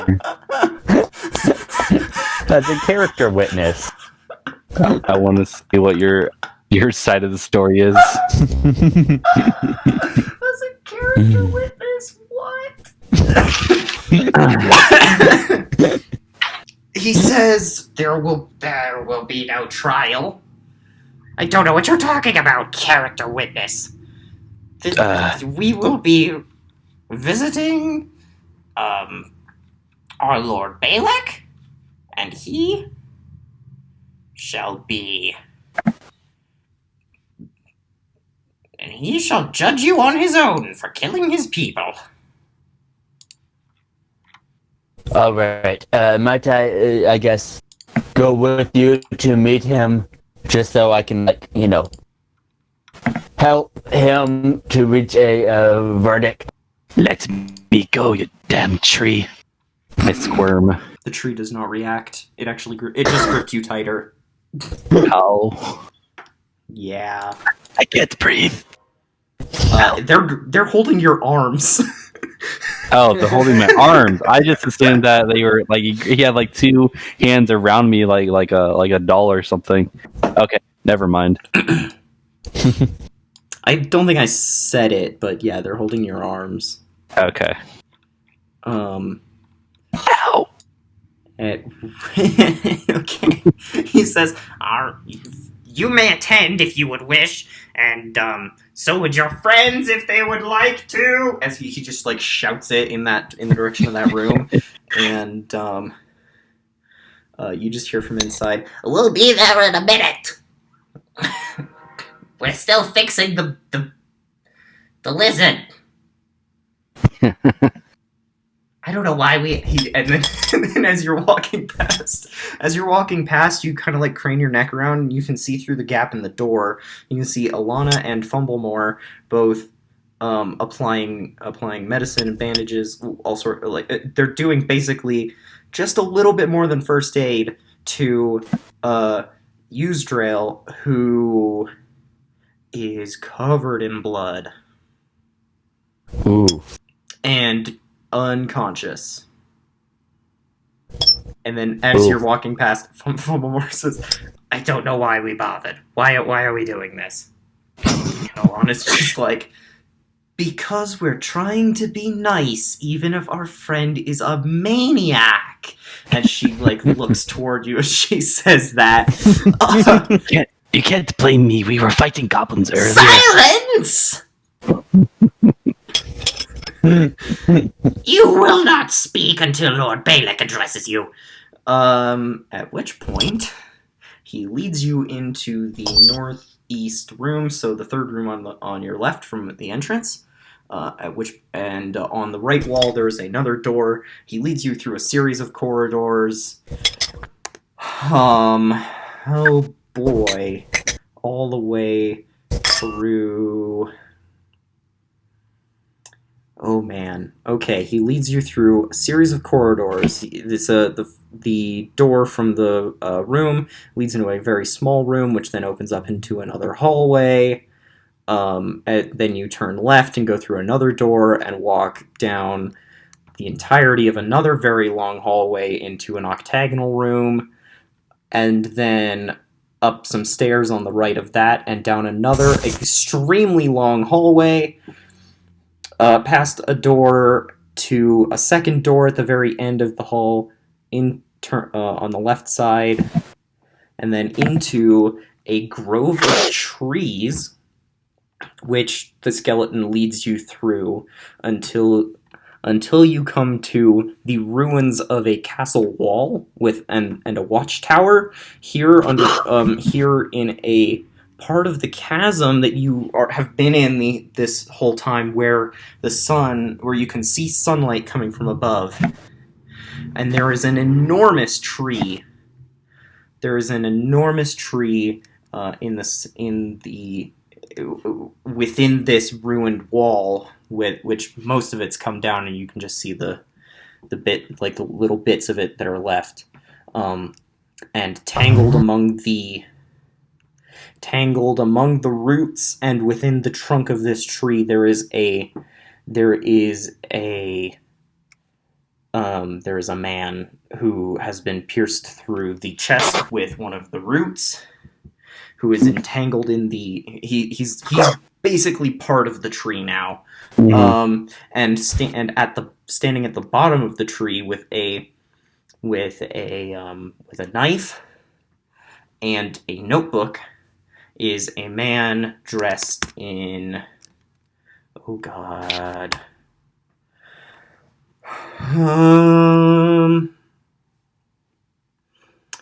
As a character witness. I want to see what your side of the story is. As a character witness, what? He says there will be no trial. I don't know what you're talking about, character witness. We will be visiting Our Lord Balak, and he shall be... And he shall judge you on his own for killing his people. All right. Might I guess, go with you to meet him, just so I can, like, help him to reach a verdict? Let me go, you damn tree. I squirm. The tree does not react. It actually it just gripped you tighter. How? Yeah. I can't breathe. They're holding your arms. Oh, they're holding my arms. I just assumed that they were like he had like two hands around me, like a doll or something. Okay, never mind. I don't think I said it, but yeah, they're holding your arms. Okay. Ow. Okay. He says, you may attend if you would wish, and so would your friends if they would like to. As he just like shouts it in the direction of that room, and you just hear from inside, We'll be there in a minute. We're still fixing the lizard. I don't know why and then, and then as you're walking past, you kind of like crane your neck around, and you can see through the gap in the door. You can see Alana and Fumblemore both applying medicine and bandages, all sort of like they're doing basically just a little bit more than first aid to Yuzdrael, who is covered in blood Ooh. and unconscious. And then as you're walking past, Fumblemore says, I don't know why we bothered. Why are we doing this? and Alana's just like, because we're trying to be nice, even if our friend is a maniac. And she like looks toward you as she says that. You can't blame me. We were fighting goblins earlier. Silence! You will not speak until Lord Balak addresses you. At which point, he leads you into the northeast room, so the third room on your left from the entrance. On the right wall there's another door. He leads you through a series of corridors. Oh boy, all the way through. Oh man. Okay, he leads you through a series of corridors. The door from the room leads into a very small room, which then opens up into another hallway. Then you turn left and go through another door and walk down the entirety of another very long hallway into an octagonal room, and then up some stairs on the right of that and down another extremely long hallway, past a door to a second door at the very end of the hall on the left side, and then into a grove of trees, which the skeleton leads you through until you come to the ruins of a castle wall and a watchtower here here in a part of the chasm that you have been in this whole time, where you can see sunlight coming from above, and there is an enormous tree. There is an enormous tree within this ruined wall, which most of it's come down, and you can just see the little bits of it that are left. And tangled among the roots and within the trunk of this tree, there is a man who has been pierced through the chest with one of the roots, who is entangled in he's basically part of the tree now. Mm-hmm. Standing at the bottom of the tree with a knife and a notebook is a man dressed in, oh god,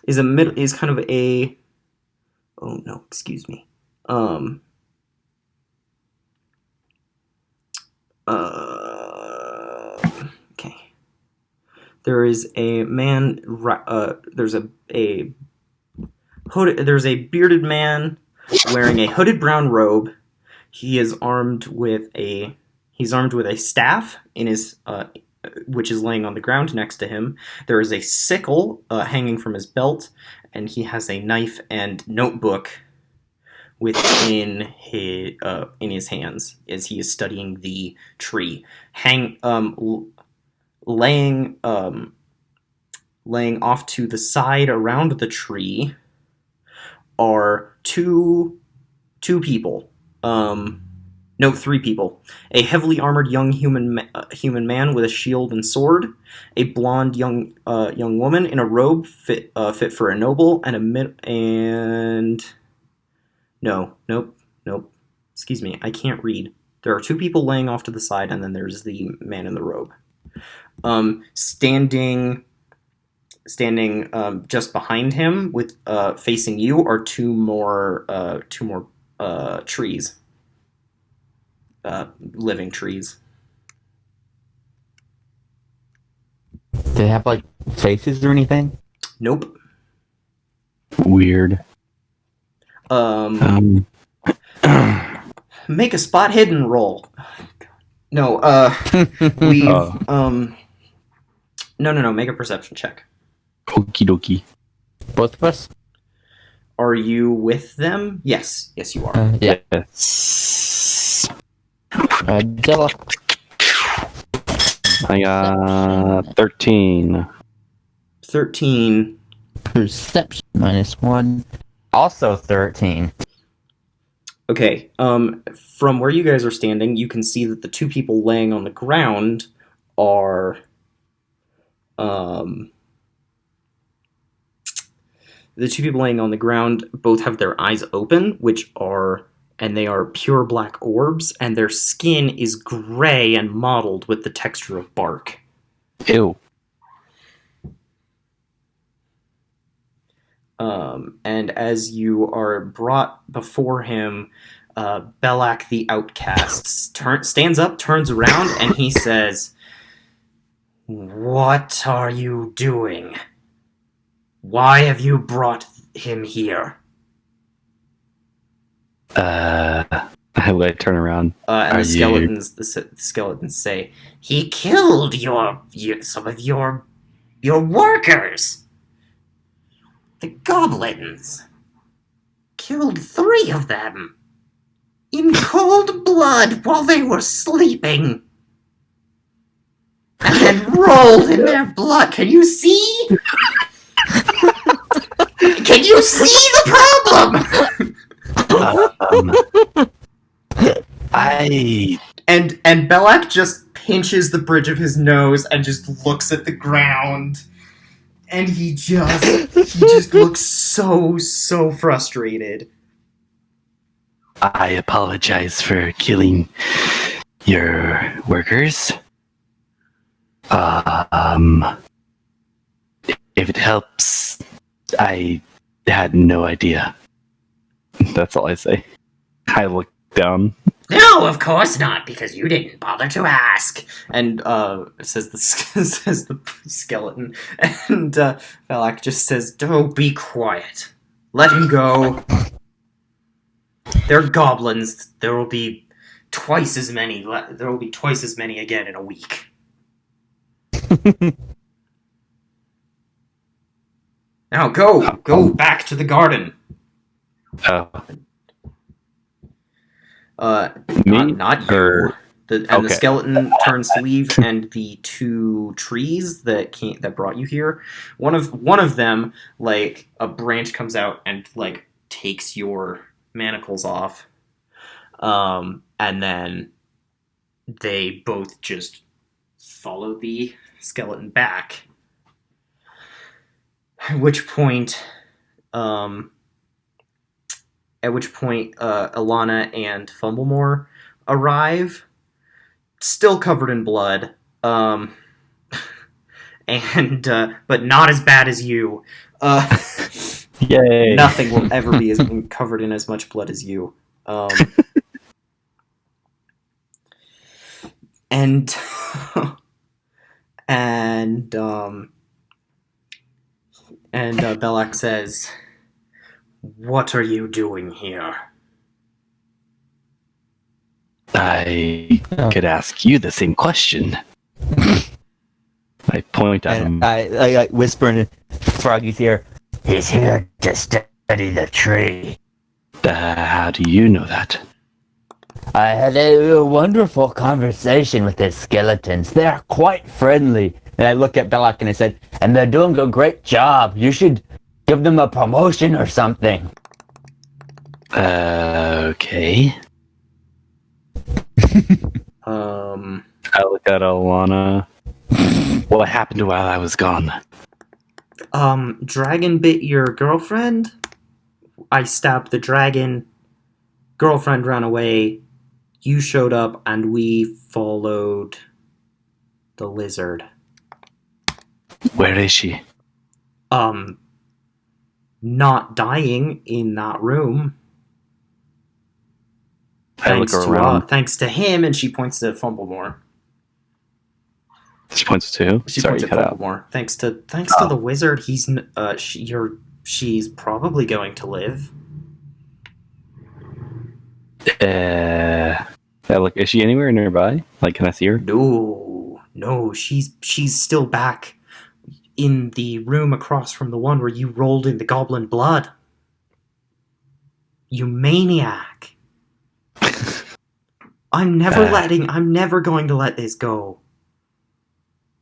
is kind of a, oh no, excuse me, okay. There is a man. There's a bearded man wearing a hooded brown robe. He is armed with a staff in his which is laying on the ground next to him. There is a sickle hanging from his belt, and he has a knife and notebook within his hands as he is studying the tree. Laying off to the side around the tree are two people. No, three people. A heavily armored young human man with a shield and sword, a blonde young woman in a robe fit for a noble, nope. Excuse me, I can't read. There are two people laying off to the side, and then there's the man in the robe. Standing just behind him, with facing you, are two more trees. Living trees. Do they have like faces or anything? Nope. Weird. Make a spot hidden roll. No, we've No, make a perception check. Okie dokie. Both of us? Are you with them? Yes, you are. Yeah. Yes. Della. I got 13. 13. Perception -1. Also 13. Okay, from where you guys are standing, you can see that the two people laying on the ground are, the two people laying on the ground both have their eyes open, and they are pure black orbs, and their skin is gray and mottled with the texture of bark. Ew. And as you are brought before him, Belak the Outcast stands up, turns around, and he says, "What are you doing? Why have you brought him here?" How would I turn around? And the skeletons say, He killed some of your workers. The goblins. Killed 3 of them. In cold blood while they were sleeping. And then rolled in their blood. Can you see? Can you see the problem? And Belak just pinches the bridge of his nose and just looks at the ground. And he just looks so frustrated. I apologize for killing your workers. If it helps, I had no idea. That's all I say. I look down. No, of course not, because you didn't bother to ask. And says the skeleton, and Valak just says, "Don't be quiet. Let him go. They're goblins. There will be twice as many. There will be twice as many again in a week." Now go back to the garden. Not you. The skeleton turns to leave, and the 2 trees that brought you here, one of them, like, a branch comes out and, like, takes your manacles off, and then they both just follow the skeleton back. At which point, Alana and Fumblemore arrive, still covered in blood, and but not as bad as you. Yay! Nothing will ever be covered in as much blood as you. And Belak says, "What are you doing here?" I could ask you the same question. I point at him. I whisper in Froggy's ear, "He's here to study the tree." How do you know that? I had a wonderful conversation with the skeletons. They're quite friendly. And I look at Belak and I said, "And they're doing a great job. You should give them a promotion or something." Okay. I look at Alana. What happened while I was gone? Dragon bit your girlfriend. I stabbed the dragon. Girlfriend ran away. You showed up, and we followed the lizard. Where is she? Not dying in that room. I look around. Thanks to him, and she points to Fumblemore. She points to who? She Sorry, points you at cut out. Voldemort. Thanks to the wizard, she's probably going to live. Like, is she anywhere nearby? Like, can I see her? No, she's still back in the room across from the one where you rolled in the goblin blood. You maniac. I'm never going to let this go.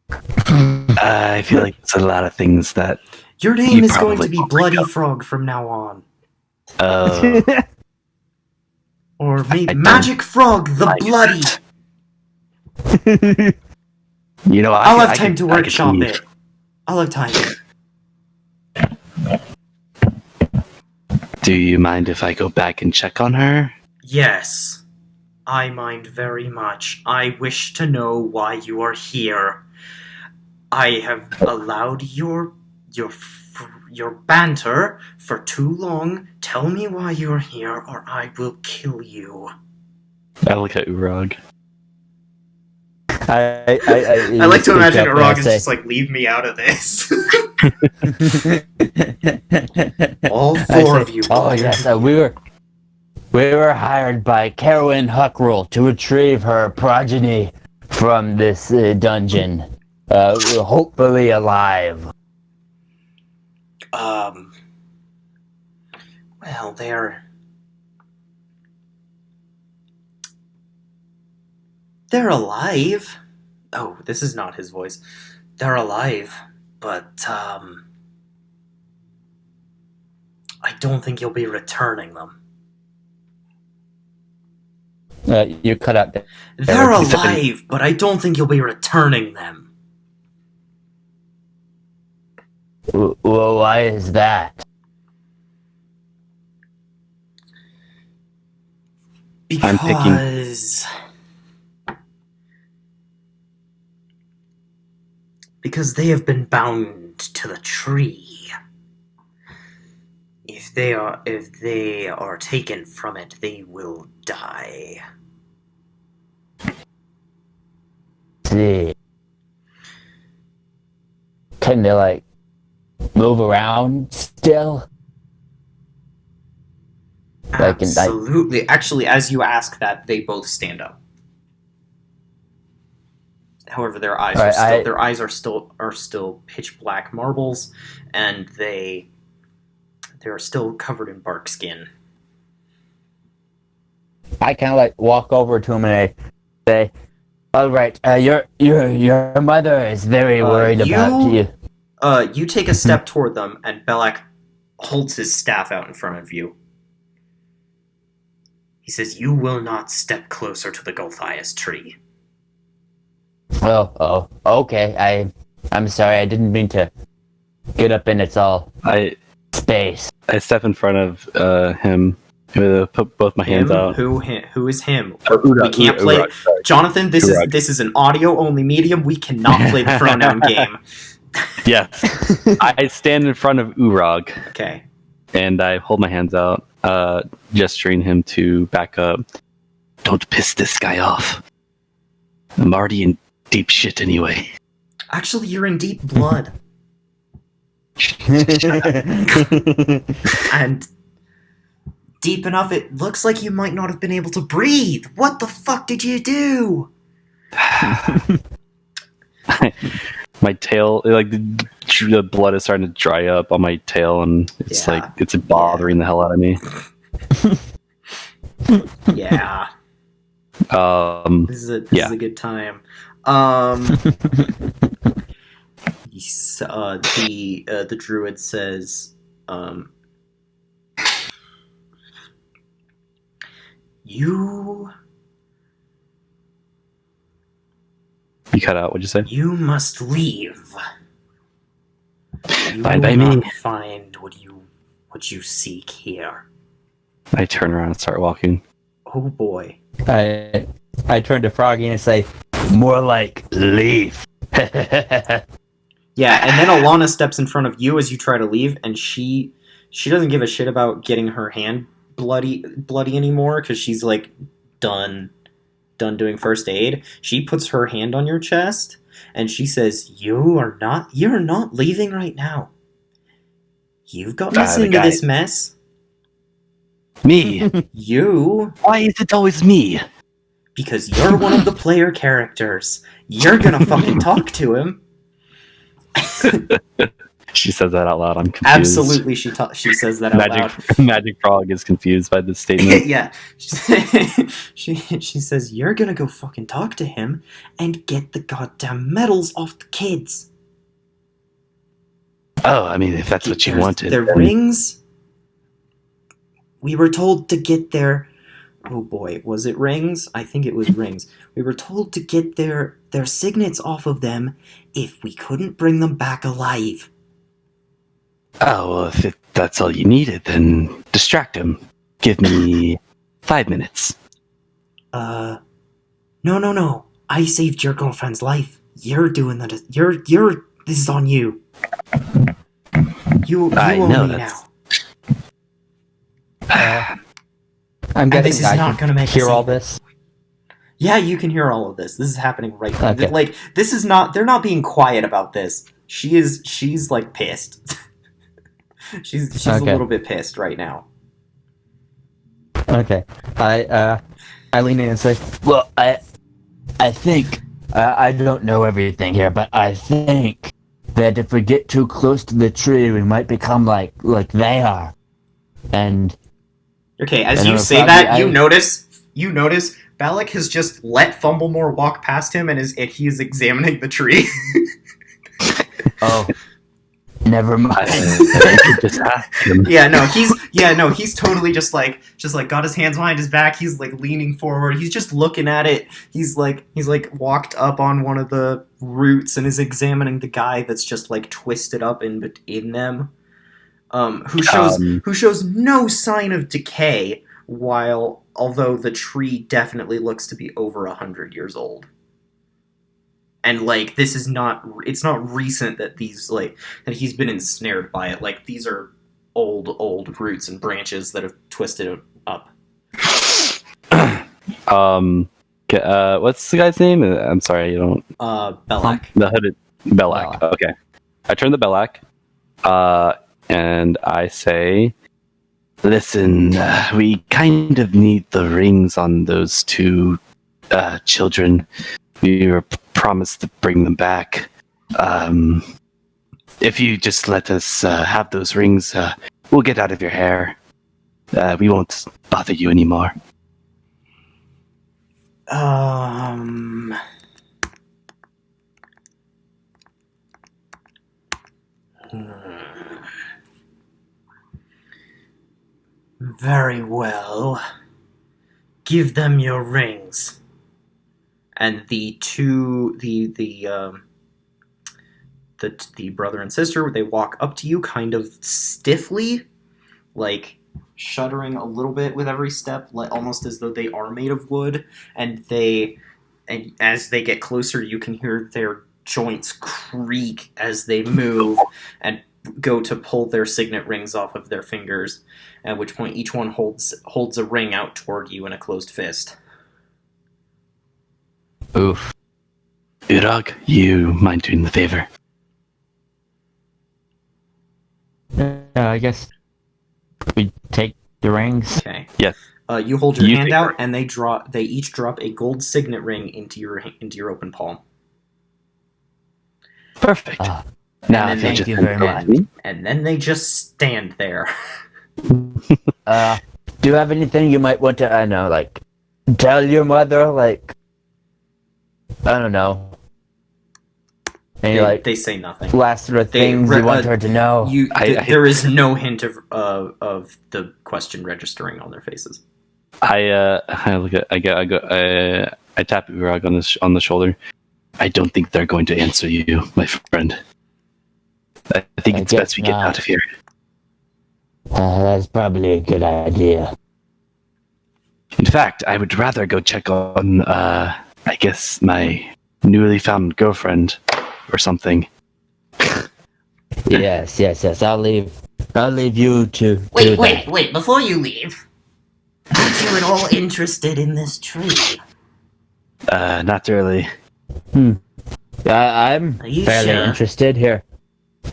I feel like it's a lot of things that. Your name You is going to probably be won't Bloody wake up. Frog from now on. Or maybe don't Magic Frog the like Bloody. You know, I'll have time to workshop it. I'll have time. Do you mind if I go back and check on her? Yes, I mind very much. I wish to know why you are here. I have allowed your banter for too long. Tell me why you are here, or I will kill you. I look at Urag. I like to imagine Urag is just like, leave me out of this. All four of you. Oh yes, we were hired by Carolyn Huckroll to retrieve her progeny from this dungeon. Hopefully alive. Well, they're alive. Oh, this is not his voice. They're alive, but I don't think you'll be returning them. You cut out. They're alive, but I don't think you'll be returning them. Well, why is that? Because they have been bound to the tree. If they are taken from it, they will die. See. Can they like move around still? Absolutely. Actually, as you ask that, they both stand up. However, their eyes are still pitch black marbles, and they are still covered in bark skin. I kind of like walk over to him and I say, "All right, your mother is very worried about you." You take a step toward them, and Belak holds his staff out in front of you. He says, "You will not step closer to the Golthias tree." Oh, okay. I'm sorry. I didn't mean to get up in its all space. I step in front of him. Put both my hands out. Who is him? Urag, we can't play. Urag, sorry. Jonathan, this Urag. is an audio only medium. We cannot play the pronoun game. Yes. I stand in front of Urag. Okay. And I hold my hands out, gesturing him to back up. Don't piss this guy off. I'm already in deep shit anyway. Actually, you're in deep blood. And deep enough, it looks like you might not have been able to breathe. What the fuck did you do? My tail, like the blood is starting to dry up on my tail, and it's it's bothering the hell out of me. Yeah. This is a good time. The druid says, You cut out. What'd you say? You must leave. You Fine by will me. not find what you seek here. I turn around and start walking. Oh boy. I turn to Froggy and say, "More like leaf." Yeah, and then Alana steps in front of you as you try to leave, and she doesn't give a shit about getting her hand bloody anymore because she's like done doing first aid. She puts her hand on your chest And she says, you're not leaving right now. You've gotten us The into guy. this mess. Me? You, Why is it always me? because you're one of the player characters. You're gonna fucking talk to him. She says that out loud. I'm confused. Absolutely, she says that out loud. Magic Frog is confused by this statement. Yeah. She says, you're gonna go fucking talk to him and get the goddamn medals off the kids. Oh, I mean, if that's what you wanted. Their then- rings. We were told to get their... Oh boy, was it rings? I think it was rings. We were told to get their signets off of them if we couldn't bring them back alive. Oh, well, if that's all you needed, then distract him. Give me 5 minutes. No. I saved your girlfriend's life. You're doing that. This is on you. You I owe know me that's- now. I'm And guessing this is I not can gonna make hear us all even- this. Yeah, you can hear all of this. This is happening right now. Okay. Like, this is not... They're not being quiet about this. She's like, pissed. she's a Okay. little bit pissed right now. Okay. I lean in and say, well, I think, I don't know everything here, but I think that if we get too close to the tree, we might become like they are. And Okay, as And you then say Froggy, that, I- you notice Balak has just let Fumblemore walk past him and he is examining the tree. oh, never mind. I could just ask him. he's totally just like got his hands behind his back. He's like leaning forward. He's just looking at it. He's like walked up on one of the roots and is examining the guy that's just like twisted up in them. Who shows no sign of decay, although the tree definitely looks to be over 100 years old. And like it's not recent that that he's been ensnared by it. Like these are old roots and branches that have twisted up. What's the guy's name? I'm sorry, you don't. Belak. The hooded Belak. Belak. Okay. I turn to Belak, and I say, "Listen, we kind of need the rings on those two children. We were promised to bring them back. If you just let us have those rings, we'll get out of your hair. We won't bother you anymore." Very well. Give them your rings. And the brother and sister, they walk up to you kind of stiffly, like shuddering a little bit with every step, like almost as though they are made of wood. And as they get closer, you can hear their joints creak as they move and go to pull their signet rings off of their fingers. At which point, each one holds a ring out toward you in a closed fist. Oof. Urag, you mind doing the favor? I guess we take the rings. Okay. Yes. You hold your You hand take out, and they each drop a gold signet ring into your open palm. Perfect. Ah, Now, and if then you thank just you hand very it over much. to me. And then they just stand there. Do you have anything you might want to, I know, like, tell your mother, like, I don't know. Any, They say nothing. last sort of they- things you want her to know? There is no hint of the question registering on their faces. I look at I tap Urag on the shoulder. I don't think they're going to answer you, my friend. I think I it's guess best we get not. out of here. That's probably a good idea. In fact, I would rather go check on, I guess, my newly found girlfriend or something. Yes. I'll leave you to do that. Wait, before you leave. Aren't you at all interested in this tree? Not really. I'm Are you fairly sure? interested here.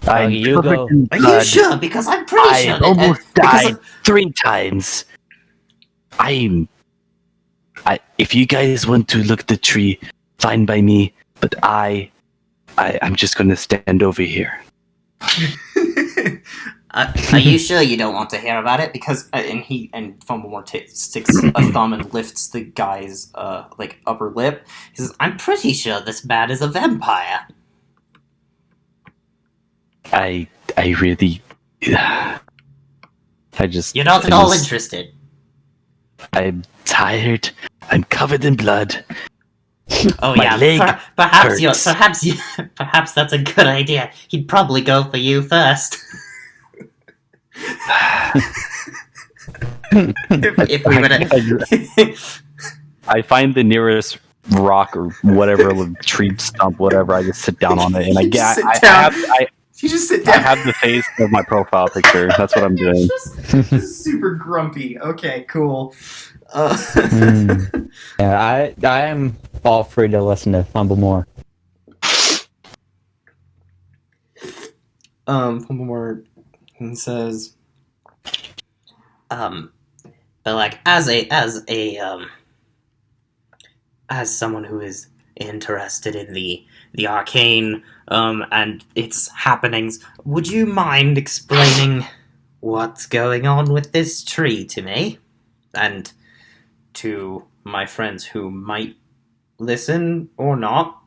I'm you go. perfect in Are you blood. sure? Because I'm pretty sure I've that almost because died 3 times. If you guys want to look at the tree, fine by me. But I'm just gonna stand over here. Are you sure you don't want to hear about it? Because and Fumblemore sticks a thumb and lifts the guy's like upper lip. He says, "I'm pretty sure this man is a vampire." I really. you're not at all interested. I'm tired. I'm covered in blood. Oh My yeah, leg hurts. perhaps that's a good idea. He'd probably go for you first. if we would I find the nearest rock or whatever, tree stump, whatever. I just sit down on it, and You just sit down. You just sit I down. have the face of my profile picture. That's what I'm doing. just super grumpy. Okay, cool. Yeah, I am all free to listen to Fumblemore. Fumblemore says, but like as someone who is interested in the arcane and its happenings, would you mind explaining what's going on with this tree to me and to my friends who might listen or not?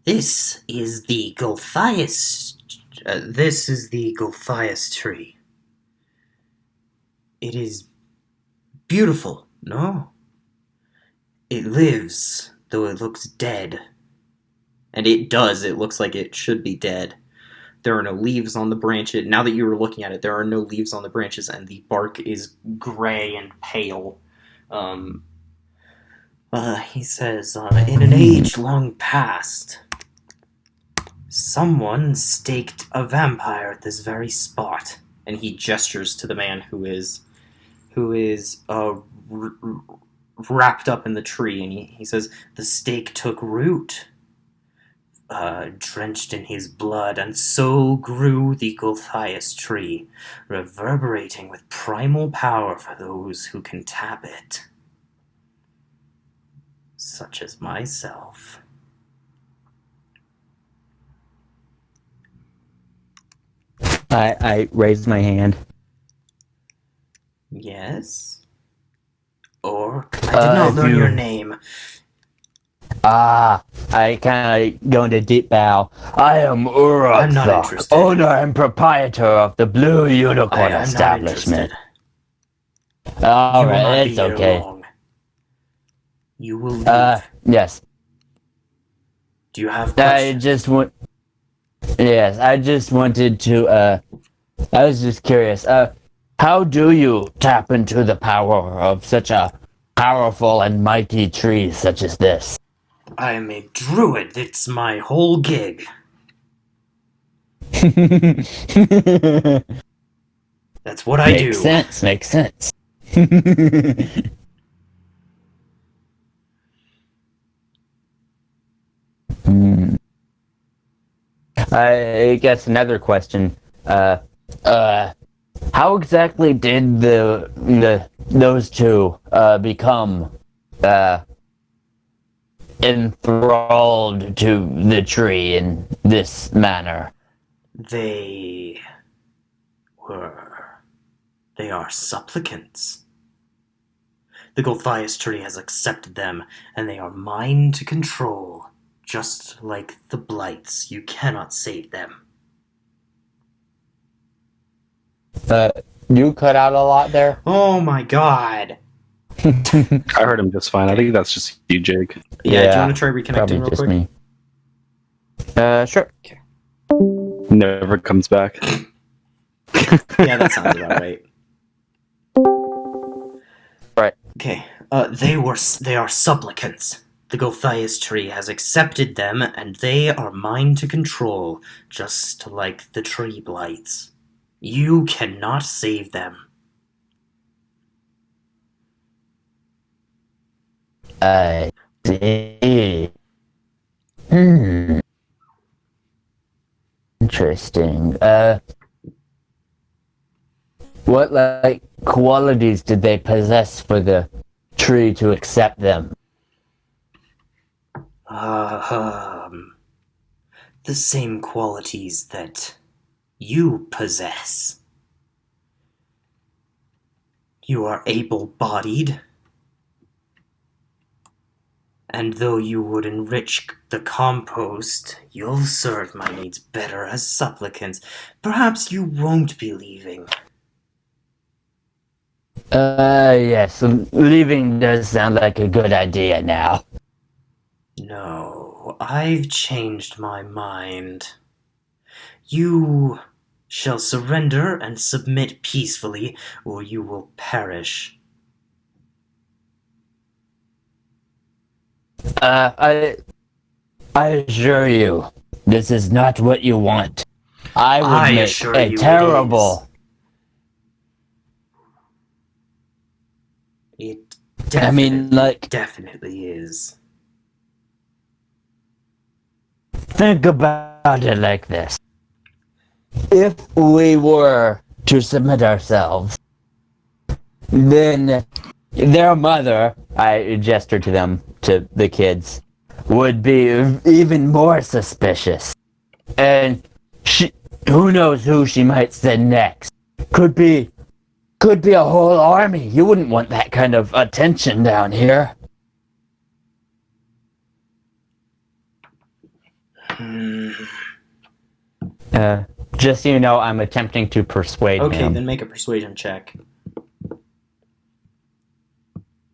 This is the Golthias. This is the Golthias tree. It is beautiful, no? It lives, though it looks dead. And it does. It looks like it should be dead. There are no leaves on the branches. Now that you were looking at it, there are no leaves on the branches, and the bark is gray and pale. He says, in an age long past, someone staked a vampire at this very spot. And he gestures to the man who is wrapped up in the tree, and he says, the stake took root, drenched in his blood, and so grew the Golthias tree, reverberating with primal power for those who can tap it. Such as myself. I raised my hand. Yes? Or, I did not learn your name. I kind of go into deep bow. I am I'm not Urag'Thak, interested. owner and proprietor of the Blue Unicorn I'm establishment. not All you will not right, be it's here okay. long. You will leave. Yes. Do you have I questions? just want. Yes, I just wanted to. I was just curious. How do you tap into the power of such a powerful and mighty tree such as this? I am a druid. It's my whole gig. That's what I do. Makes sense. Makes sense. I guess another question. How exactly did those two become enthralled to the tree in this manner? They are supplicants. The Golthias tree has accepted them, and they are mine to control. Just like the blights, you cannot save them. You cut out a lot there. "Oh my god!" I heard him just fine. I think that's just you, Jake. Yeah. Do you want to try reconnecting Probably real just quick? me. Sure. Never comes back. Yeah, that sounds about right. Right. Okay. They are supplicants. The Golthias tree has accepted them, and they are mine to control, just like the tree blights. You cannot save them. I see. Hmm. Interesting. What, like, qualities did they possess for the tree to accept them? The same qualities that you possess. You are able-bodied, and though you would enrich the compost, you'll serve my needs better as supplicants. Perhaps you won't be leaving. Yes, leaving does sound like a good idea now. No, I've changed my mind. You shall surrender and submit peacefully, or you will perish. I assure you, this is not what you want. I would I make assure a you it terrible. It I mean, like, definitely is. think about it like this. If we were to submit ourselves, then their mother, I gesture to them, to the kids, would be even more suspicious. And who knows who she might send next? Could be a whole army. You wouldn't want that kind of attention down here. Just so you know, I'm attempting to persuade Okay, him. then make a persuasion check.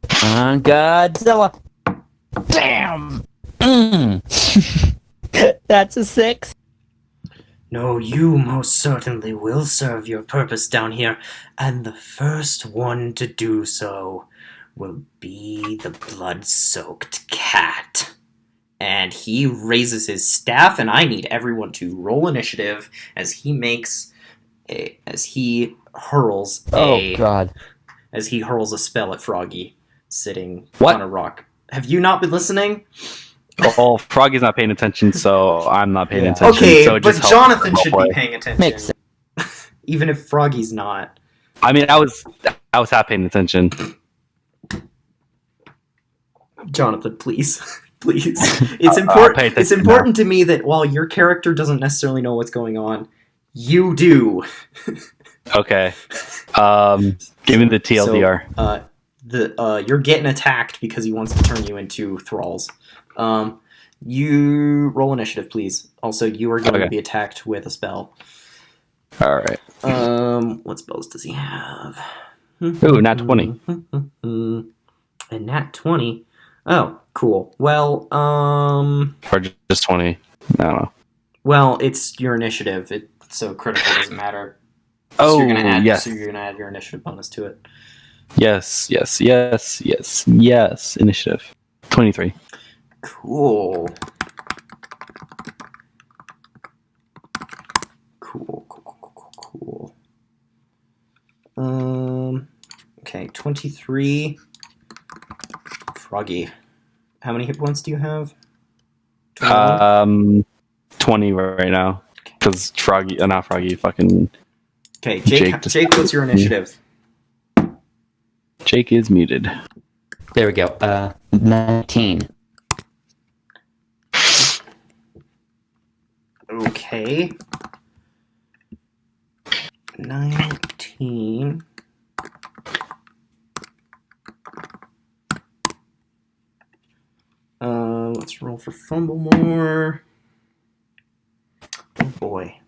Godzilla. Damn. That's a 6. No, you most certainly will serve your purpose down here, and the first one to do so will be the blood-soaked cat. And he raises his staff, and I need everyone to roll initiative as he makes as he hurls God. as he hurls a spell at Froggy sitting What? on a rock. Have you not been listening? Oh, Froggy's not paying attention, so I'm not paying Yeah. attention. Okay, so it but just helps Jonathan the should be roleplay. paying attention. Makes sense. Even if Froggy's not. I mean, I was half paying attention. Jonathan, please. Please. It's important it's important to me that while your character doesn't necessarily know what's going on, you do. Okay. Give me the TLDR. So, you're getting attacked because he wants to turn you into thralls. You roll initiative, please. Also, you are going to be attacked with a spell. All right. What spells does he have? Ooh, nat 20. A nat 20. Oh, cool. Well, Or just 20. I don't know. well, it's your initiative, so critical doesn't matter. Oh, so you're gonna add, yes. So you're gonna add your initiative bonus to it. Yes. Initiative. 23. Cool. Okay, 23. Froggy. How many hit points do you have? 21? 20 right now. Because Froggy, not Froggy, fucking... Okay, Jake, what's your initiative? Jake is muted. There we go. 19. Okay. 19. Let's roll for fumble more. Oh boy.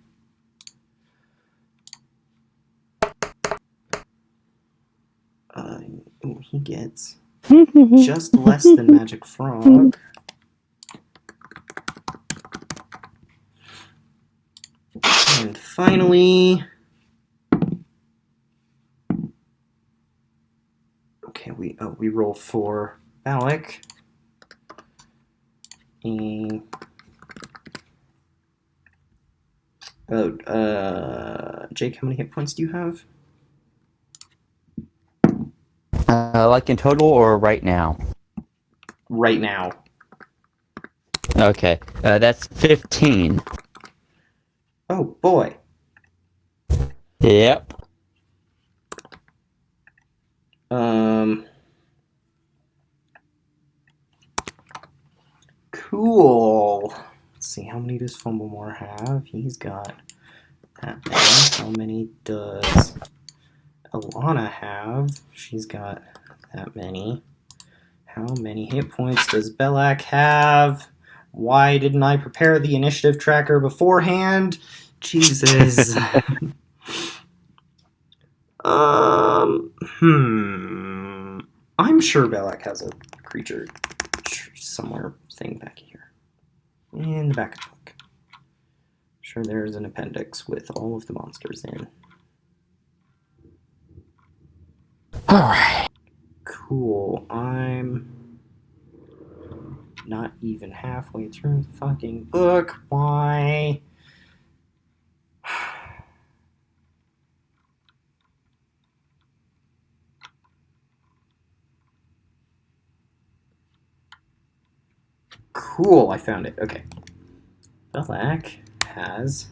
He gets just less than Magic Frog. And finally, okay, we roll for Alec. And Jake, how many hit points do you have? Like in total or right now? Right now. Okay, that's 15. Oh boy. Yep. Cool. Let's see, how many does Fumblemore have? He's got that many. How many does Alana have? She's got that many. How many hit points does Belak have? Why didn't I prepare the initiative tracker beforehand? Jesus. I'm sure Belak has a creature somewhere thing back here. In the back of the book. Sure, there's an appendix with all of the monsters in. Alright. Cool. I'm not even halfway through the fucking book. Why? Cool, I found it. Okay. Belak has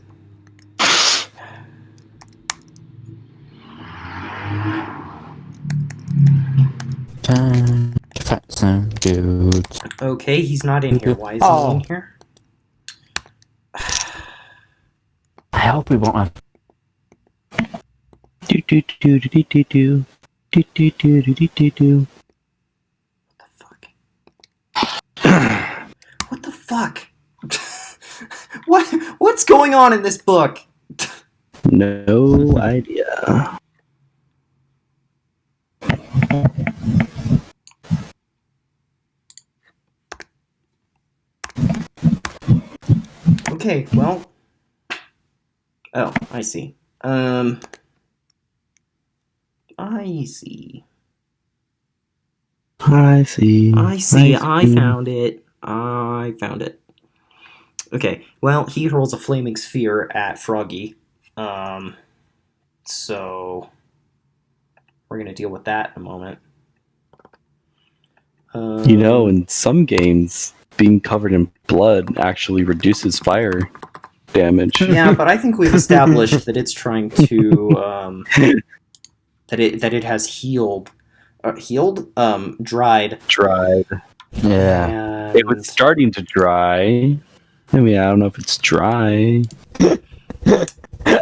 Time to fight some dudes. okay, he's not in here. Why is he in here? I hope we won't have. Do do do do do do do do do do do do do. What the fuck? What's going on in this book? No idea. Okay, well. Oh, I see. I see. I see. I found it. I found it. Okay, well, he hurls a flaming sphere at Froggy. So we're gonna deal with that in a moment. You know, in some games, being covered in blood actually reduces fire damage. Yeah, but I think we've established that it's trying to that it has healed, dried. Dried. Yeah. And It was starting to dry. I mean, I don't know if it's dry.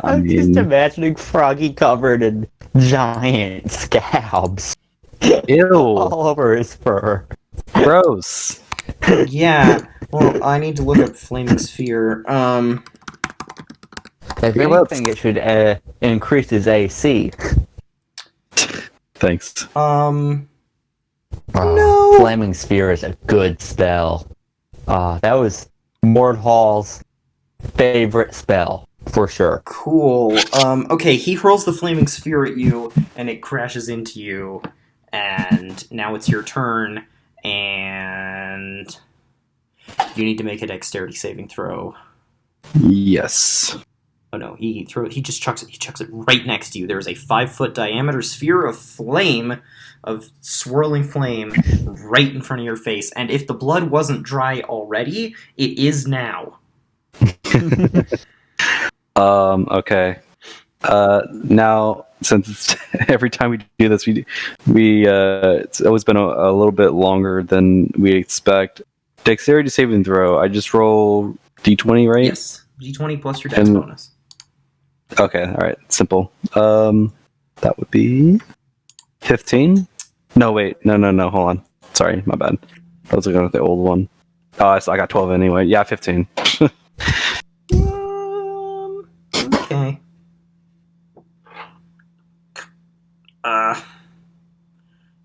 I'm just imagining Froggy covered in giant scabs Ew. all over his fur. Gross. Yeah. Well, I need to look up flaming sphere. If anything, it should increase his AC. Thanks. No. Flaming Sphere is a good spell. That was Mort Hall's favorite spell, for sure. Cool. Okay, he hurls the flaming sphere at you, and it crashes into you, and now it's your turn, and you need to make a dexterity saving throw. Yes. Oh no, he just chucks it right next to you. There's a 5-foot diameter sphere of flame, of swirling flame, right in front of your face, and if the blood wasn't dry already, it is now. Okay. Now, since it's, every time we do this, we it's always been a little bit longer than we expect. Dexterity saving throw. I just roll d20, right? Yes, d20 plus your dex bonus. Okay, all right, simple. That would be 15. No, wait, no, hold on. Sorry, my bad. I was looking at the old one. Oh, I got 12 anyway. Yeah, 15. Okay.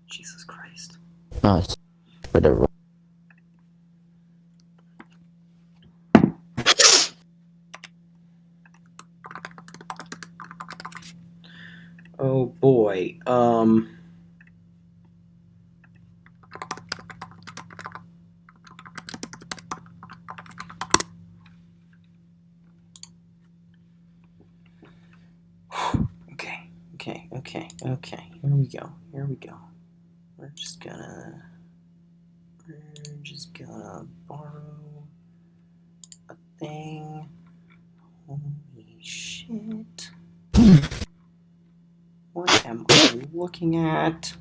Jesus Christ. Nice. Whatever. Oh boy. Okay. Here we go. We're just gonna borrow a thing. Holy shit. What am I looking at?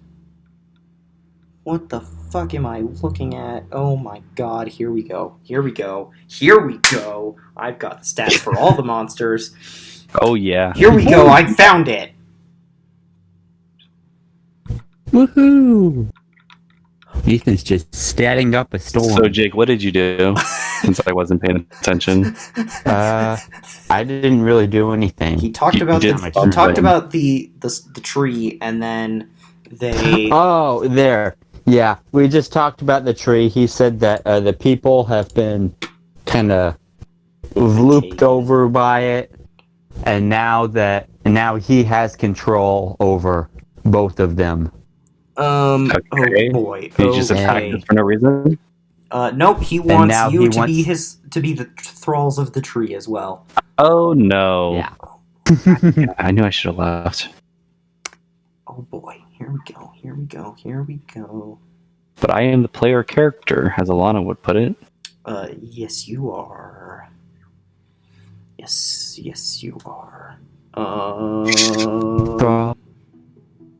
What the fuck am I looking at? Oh my god, here we go. I've got the stats for all the monsters. Oh yeah. Here we go, I found it! Woohoo! Ethan's just statting up a storm. So Jake, what did you do? Since I wasn't paying attention. I didn't really do anything. He talked about the tree, and then they. Oh, there. Yeah, we just talked about the tree. He said that the people have been kind of looped over by it, and now he has control over both of them. Okay. Oh boy. He just attacked us for no reason. Nope. He wants you to wants... be the thralls of the tree as well. Oh no. Yeah. Yeah, I knew I should have left. Oh boy. Here we go. But I am the player character, as Alana would put it. Yes, you are. Yes, you are. Thrall.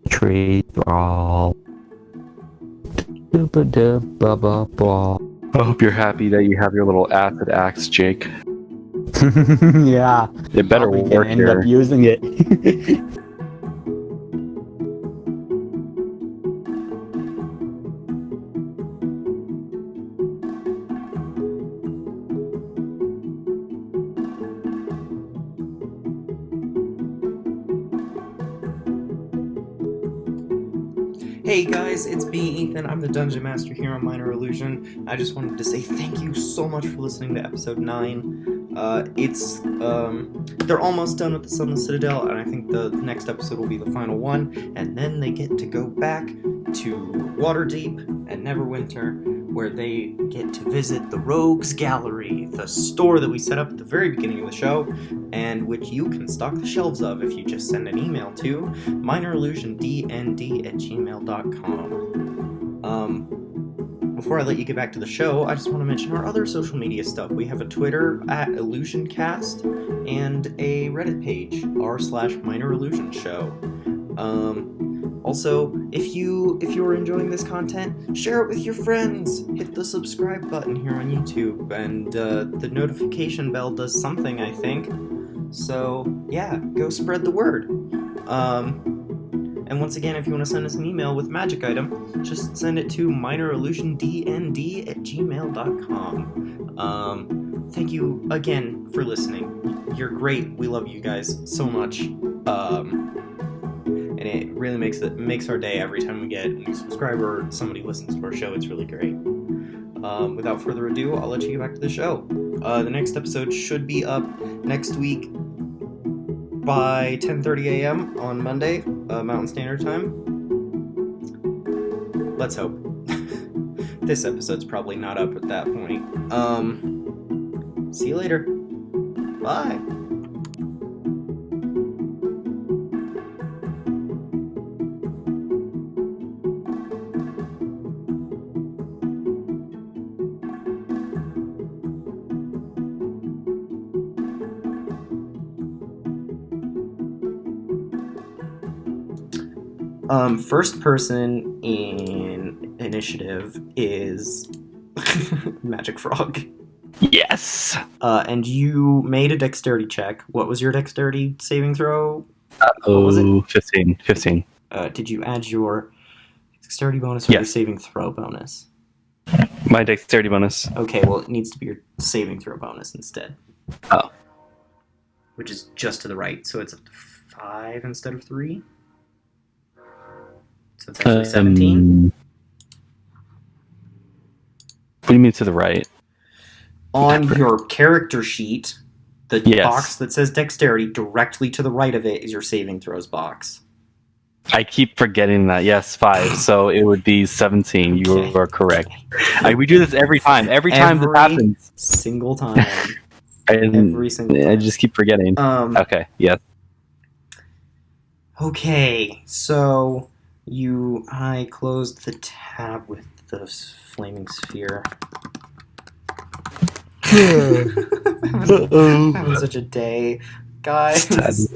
Tree thrall. Dooba-dooba-ba-ba. I hope you're happy that you have your little acid axe, Jake. Yeah. It better Probably work gonna end up here. using it. Hey guys, it's me, Ethan. I'm the Dungeon Master here on Minor Illusion. I just wanted to say thank you so much for listening to episode 9. They're almost done with the Sunless Citadel, and I think the next episode will be the final one, and then they get to go back to Waterdeep and Neverwinter, where they get to visit the Rogues Gallery, the store that we set up at the very beginning of the show, and which you can stock the shelves of if you just send an email to MinorIllusionDND@gmail.com. Before I let you get back to the show, I just want to mention our other social media stuff. We have a Twitter @IllusionCast and a Reddit page r/MinorIllusionShow. Also, if you are enjoying this content, share it with your friends. Hit the subscribe button here on YouTube, and the notification bell does something, I think. So yeah, go spread the word. And once again, if you want to send us an email with magic item, just send it to MinorIllusionDND@gmail.com. Thank you again for listening. You're great. We love you guys so much. And it really makes our day every time we get a new subscriber or somebody listens to our show. It's really great. Without further ado, I'll let you get back to the show. The next episode should be up next week by 10:30 a.m. on Monday, Mountain Standard Time. Let's hope. This episode's probably not up at that point. See you later. Bye. First person in initiative is Magic Frog. Yes. And you made a dexterity check. What was your dexterity saving throw? What was it? 15. Did you add your dexterity bonus or your saving throw bonus? My dexterity bonus. Okay, well, it needs to be your saving throw bonus instead. Oh. Which is just to the right, so it's 5 instead of 3. So it's actually 17. What do you mean to the right? On your character sheet, the box that says dexterity, directly to the right of it is your saving throws box. I keep forgetting that. Yes, 5. So it would be 17. You are correct. We do this every time. Every time this happens. Single time. I just keep forgetting. Okay, yes. Okay, so I closed the tab with the flaming sphere. Having such a day, guys. Guys.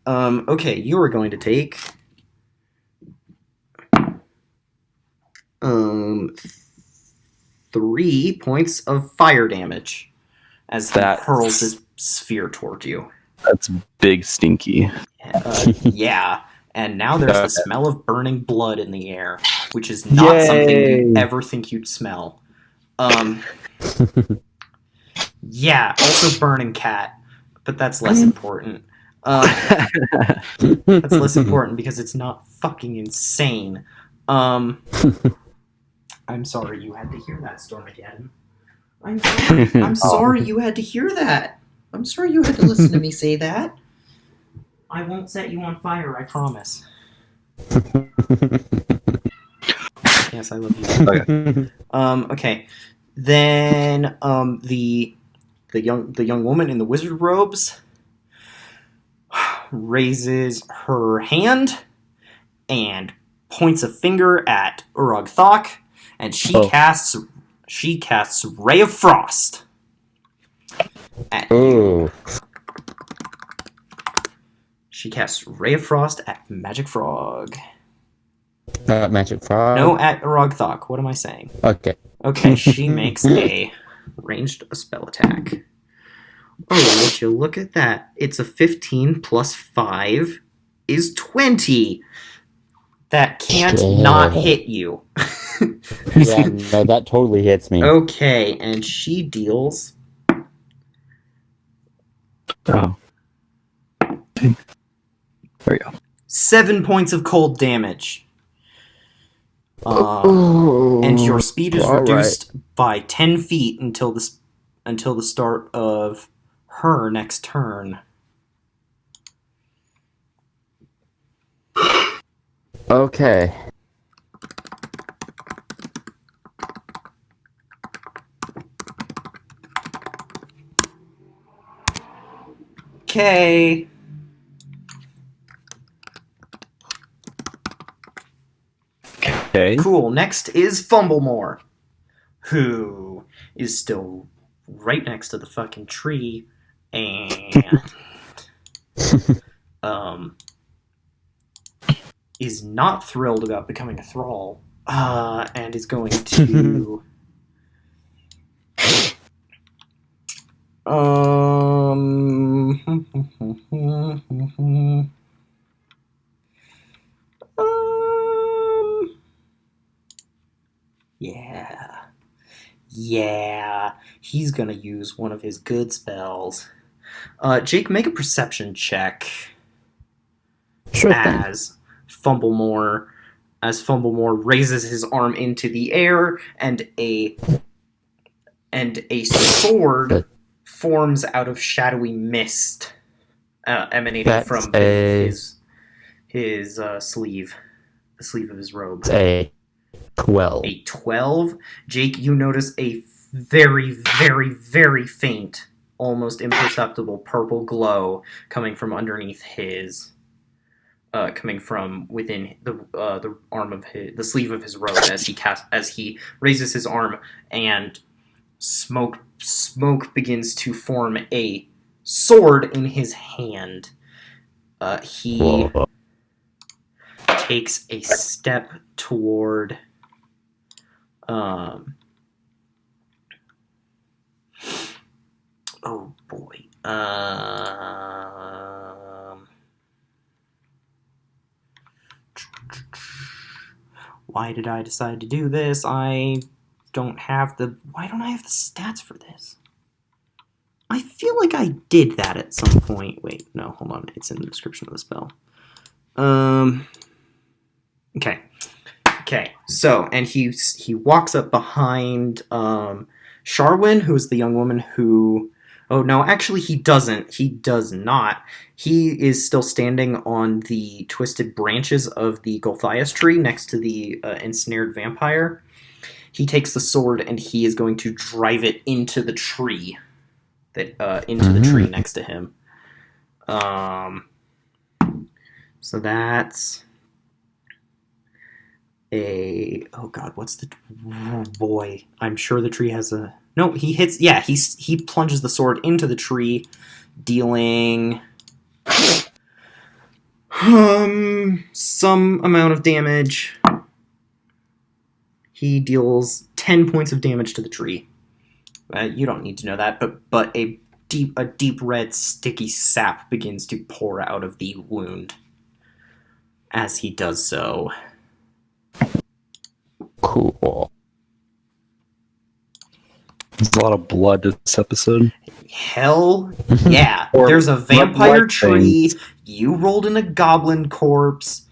Okay, you are going to take 3 points of fire damage as he hurls his sphere toward you. That's big stinky. Yeah, and now there's the smell of burning blood in the air, which is not something you'd ever think you'd smell. Yeah, also burning cat, but that's less important. That's less important because it's not fucking insane. I'm sorry you had to hear that, Stormageddon. I'm sorry you had to hear that. I'm sorry you had to listen to me say that. I won't set you on fire, I promise. Yes, I love you. Okay. Okay. Then the young woman in the wizard robes raises her hand and points a finger at Urag'Thak, and she casts Ray of Frost at you. She casts Ray of Frost at Magic Frog. Magic Frog? No, at Urag'Thak. What am I saying? Okay. Okay, she makes a ranged spell attack. Oh, would you look at that? It's a 15 plus 5 is 20. That can't not hit you. Yeah, no, that totally hits me. Okay, and she deals... Oh. There we go. 7 points of cold damage. And your speed is reduced by 10 feet until the start of her next turn. Okay. Okay. Okay. Cool. Next is Fumblemore, who is still right next to the fucking tree, and is not thrilled about becoming a thrall, and is going to yeah, he's gonna use one of his good spells. Jake, make a perception check. Sure as Fumblemore raises his arm into the air, and a sword forms out of shadowy mist, emanating from his sleeve, the sleeve of his robe. A 12. A 12. Jake, you notice a very, very, very faint, almost imperceptible purple glow coming from underneath his. Coming from within the arm of the sleeve of his robe as he raises his arm, and smoke begins to form a sword in his hand. He takes a step toward. Oh boy. Why did I decide to do this? Why don't I have the stats for this? I feel like I did that at some point. Wait, no, hold on. It's in the description of the spell. Okay. So, and he walks up behind Sharwin, who is the young woman who... Oh, no, actually he doesn't. He does not. He is still standing on the twisted branches of the Golthias tree next to the ensnared vampire. He takes the sword and he is going to drive it into the tree. Into the tree next to him. So that's a... Oh god, what's the... Oh boy. I'm sure the tree has a... No, he hits... Yeah, he plunges the sword into the tree, dealing... some amount of damage. He deals 10 points of damage to the tree. You don't need to know that, but a deep red sticky sap begins to pour out of the wound as he does so. Cool. There's a lot of blood this episode. Hell yeah. Or There's a vampire blood tree. You rolled in a goblin corpse.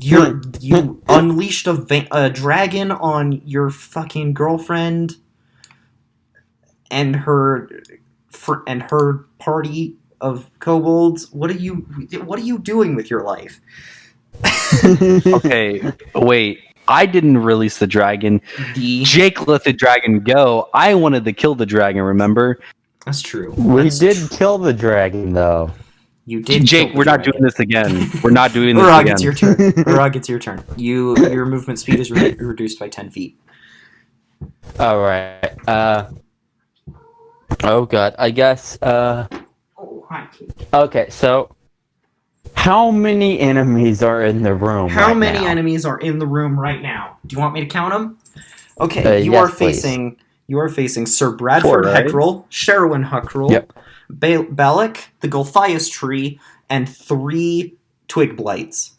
You unleashed a dragon on your fucking girlfriend and her party of kobolds. What are you doing with your life? Okay, wait. I didn't release the dragon. Jake let the dragon go. I wanted to kill the dragon, remember? That's true. We did kill the dragon, though. You did. Jake, we're not doing this again. We're not doing this Urag, again. it's your turn. Urag, it's your turn. Your movement speed is reduced by 10 feet. Alright. Oh god, I guess, Oh, hi. Okay, so... How many enemies are in the room How many now? enemies are in the room right now? Do you want me to count them? Okay, you are facing Sir Bradford 4, right? Heckrell, Sherwin Huckrell, Yep. Balak, the Golthias tree, and 3 twig blights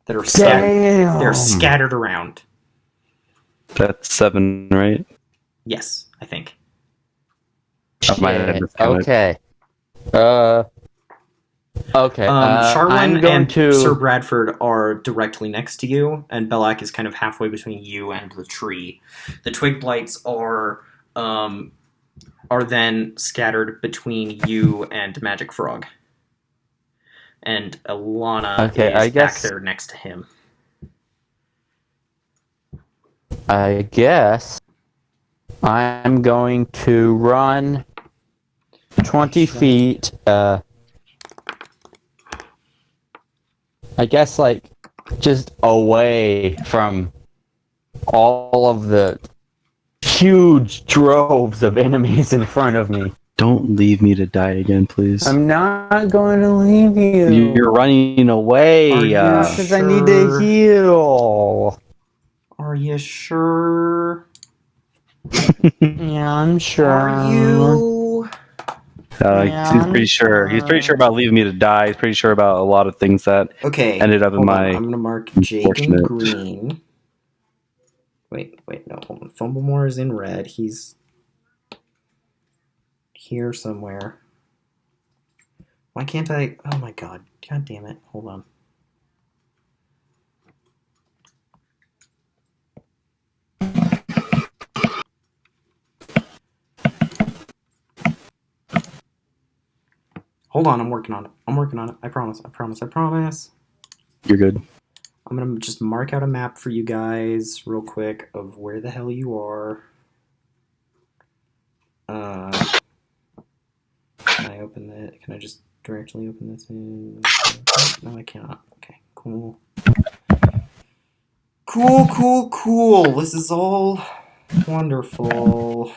that are scattered. Damn! They're scattered around. That's 7, right? Yes, I think. I might have Shit. miscounted. Okay. Okay. Sharwin I'm going and to... Sir Bradford are directly next to you, and Belak is kind of halfway between you and the tree. The twig blights are then scattered between you and Magic Frog. And Alana is back there next to him. I guess I'm going to run 20 feet, I guess, like, just away from all of the huge droves of enemies in front of me. Don't leave me to die again, please. I'm not going to leave you. You're running away. Are you Because I need to heal. Are you sure? Yeah, I'm sure. Are you? Yeah, He's pretty sure. He's pretty sure about leaving me to die. He's pretty sure about a lot of things that Okay. ended up in hold on. my... I'm going to mark Jake in unfortunate- green. Wait, no, hold on. Fumblemore is in red. He's here somewhere. Why can't I? Oh my god. God damn it. Hold on. Hold on, I'm working on it. I promise. You're good. I'm gonna just mark out a map for you guys real quick of where the hell you are. Can I open it? Can I just directly open this in? No, I cannot. Okay, cool. Cool. This is all wonderful.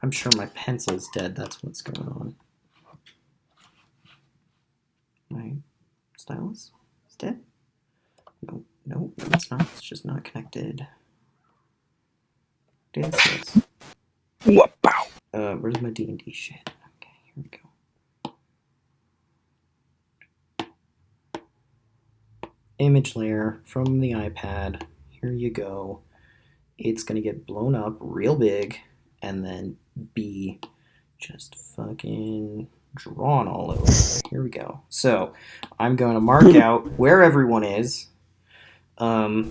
I'm sure my pencil's dead. That's what's going on. My stylus is dead? No, it's not. It's just not connected. Dance this. Where's my D&D shit? Okay, here we go. Image layer from the iPad. Here you go. It's gonna get blown up real big and then be just fucking drawn all over. Here we go. So I'm going to mark out where everyone is. Oh,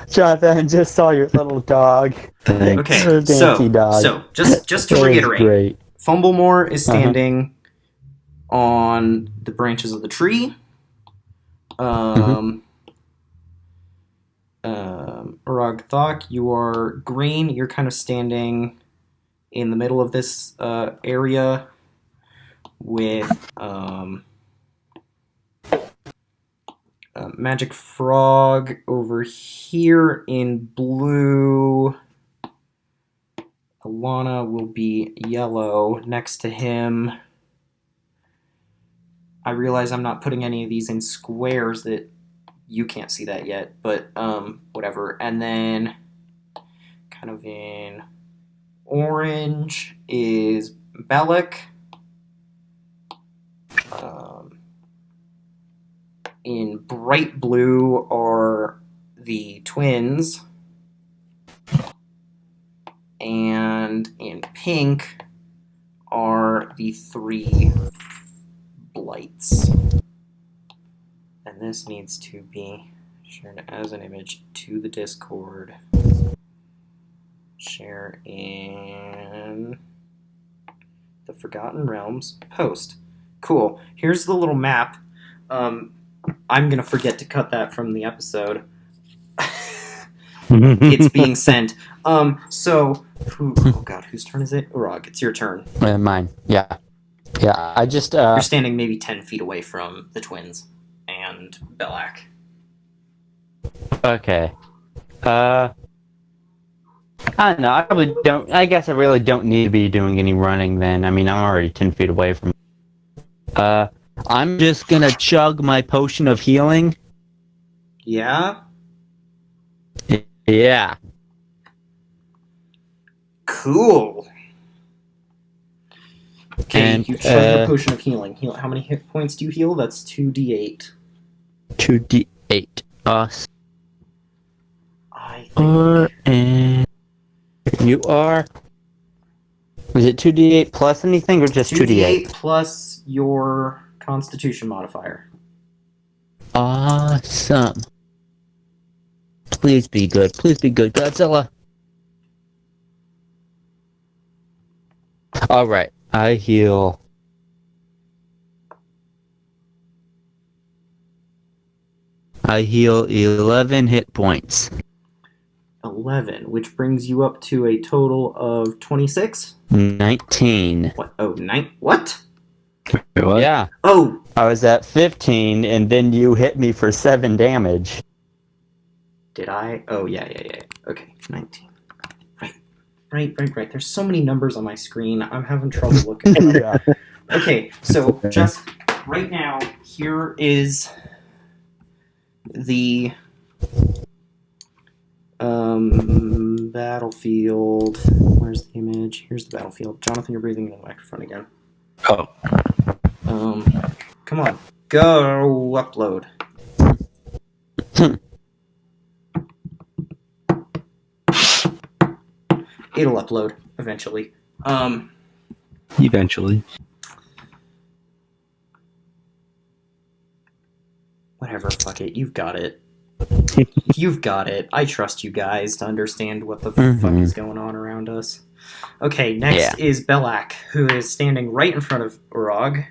Jonathan, I just saw your little dog. Thanks. Okay, Her dainty dog. so just to That was reiterate, great. Fumblemore is standing on the branches of the tree. Urag'Thak, you are green. You're kind of standing in the middle of this area with Magic Frog over here in blue. Alana will be yellow next to him. I realize I'm not putting any of these in squares that you can't see that yet, but whatever. And then kind of in orange is Bellic. In bright blue are the twins. And in pink are the 3 blights. And this needs to be shared as an image to the Discord. Share in the Forgotten Realms post. Cool. Here's the little map. I'm going to forget to cut that from the episode. It's being sent. Oh god, whose turn is it? Urag, it's your turn. Mine. Yeah. I just You're standing maybe 10 feet away from the twins and Belak. Okay. I don't know. I guess I really don't need to be doing any running then. I mean, I'm already 10 feet away from. I'm just gonna chug my potion of healing. Yeah? Yeah. Cool. Okay, And, you chug the potion of healing. How many hit points do you heal? That's 2d8. 2d8. I think... And you are. Was it 2d8 plus anything or just 2d8? 2d8 plus your Constitution modifier. Awesome. Please be good. Please be good, Godzilla. Alright, I heal. I heal 11 hit points. 11, which brings you up to a total of 26? 19. What? Oh, what? Wait, what? Yeah. Oh! I was at 15, and then you hit me for 7 damage. Did I? Oh, yeah. Okay, 19. Right. There's so many numbers on my screen. I'm having trouble looking at it. Yeah. Okay, so just right now, here is the battlefield. Where's the image? Here's the battlefield. Jonathan, you're breathing in the microphone again. Oh. Come on. Go upload. It'll upload eventually. Eventually. Whatever, fuck it. You've got it. You've got it. I trust you guys to understand what the fuck is going on around us. Okay, next is Belak, who is standing right in front of Urag,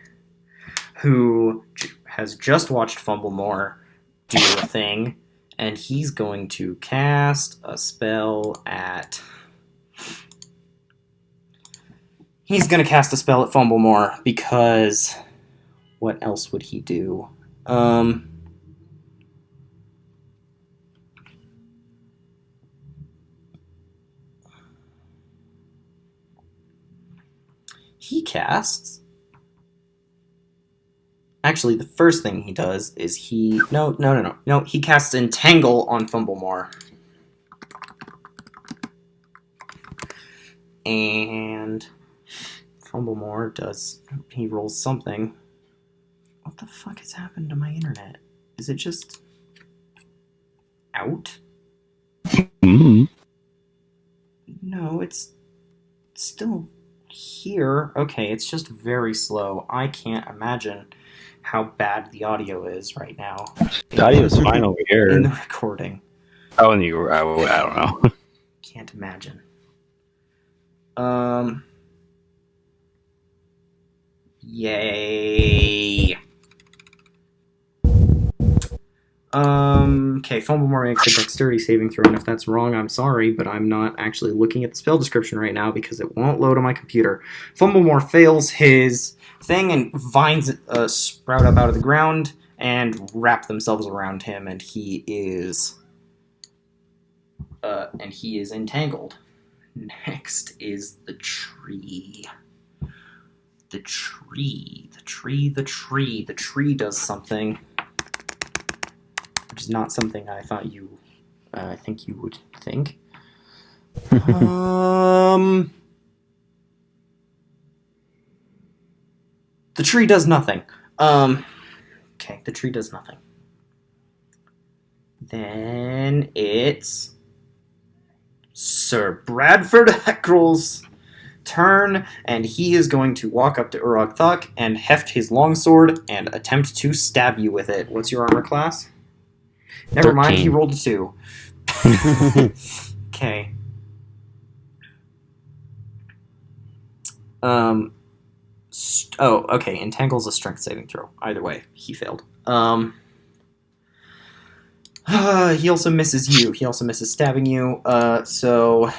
who has just watched Fumblemore do a thing, and he's going to cast a spell at... He's going to cast a spell at Fumblemore, because what else would he do? He casts... Actually, the first thing he does is he... No. He casts Entangle on Fumblemore. And Fumblemore does... He rolls something. What the fuck has happened to my internet? Is it just... out? Mm-hmm. No, it's still here. Okay, it's just very slow. I can't imagine how bad the audio is right now. The audio is fine over here. In the recording. Oh, and you, I don't know. Can't imagine. Yay. Okay, Fumblemore makes a dexterity saving throw, and if that's wrong, I'm sorry, but I'm not actually looking at the spell description right now because it won't load on my computer. Fumblemore fails his thing, and vines sprout up out of the ground and wrap themselves around him, and he is entangled. Next is the tree. The tree does something, which is not something I thought I think you would think. The tree does nothing. Okay, the tree does nothing. Then it's Sir Bradford Heckrell's turn, and he is going to walk up to Urag'Thak and heft his longsword and attempt to stab you with it. What's your armor class? Never mind, he 13. rolled a 2. Okay. Okay. Entangle's a strength saving throw. Either way, he failed. He also misses you. He also misses stabbing you. So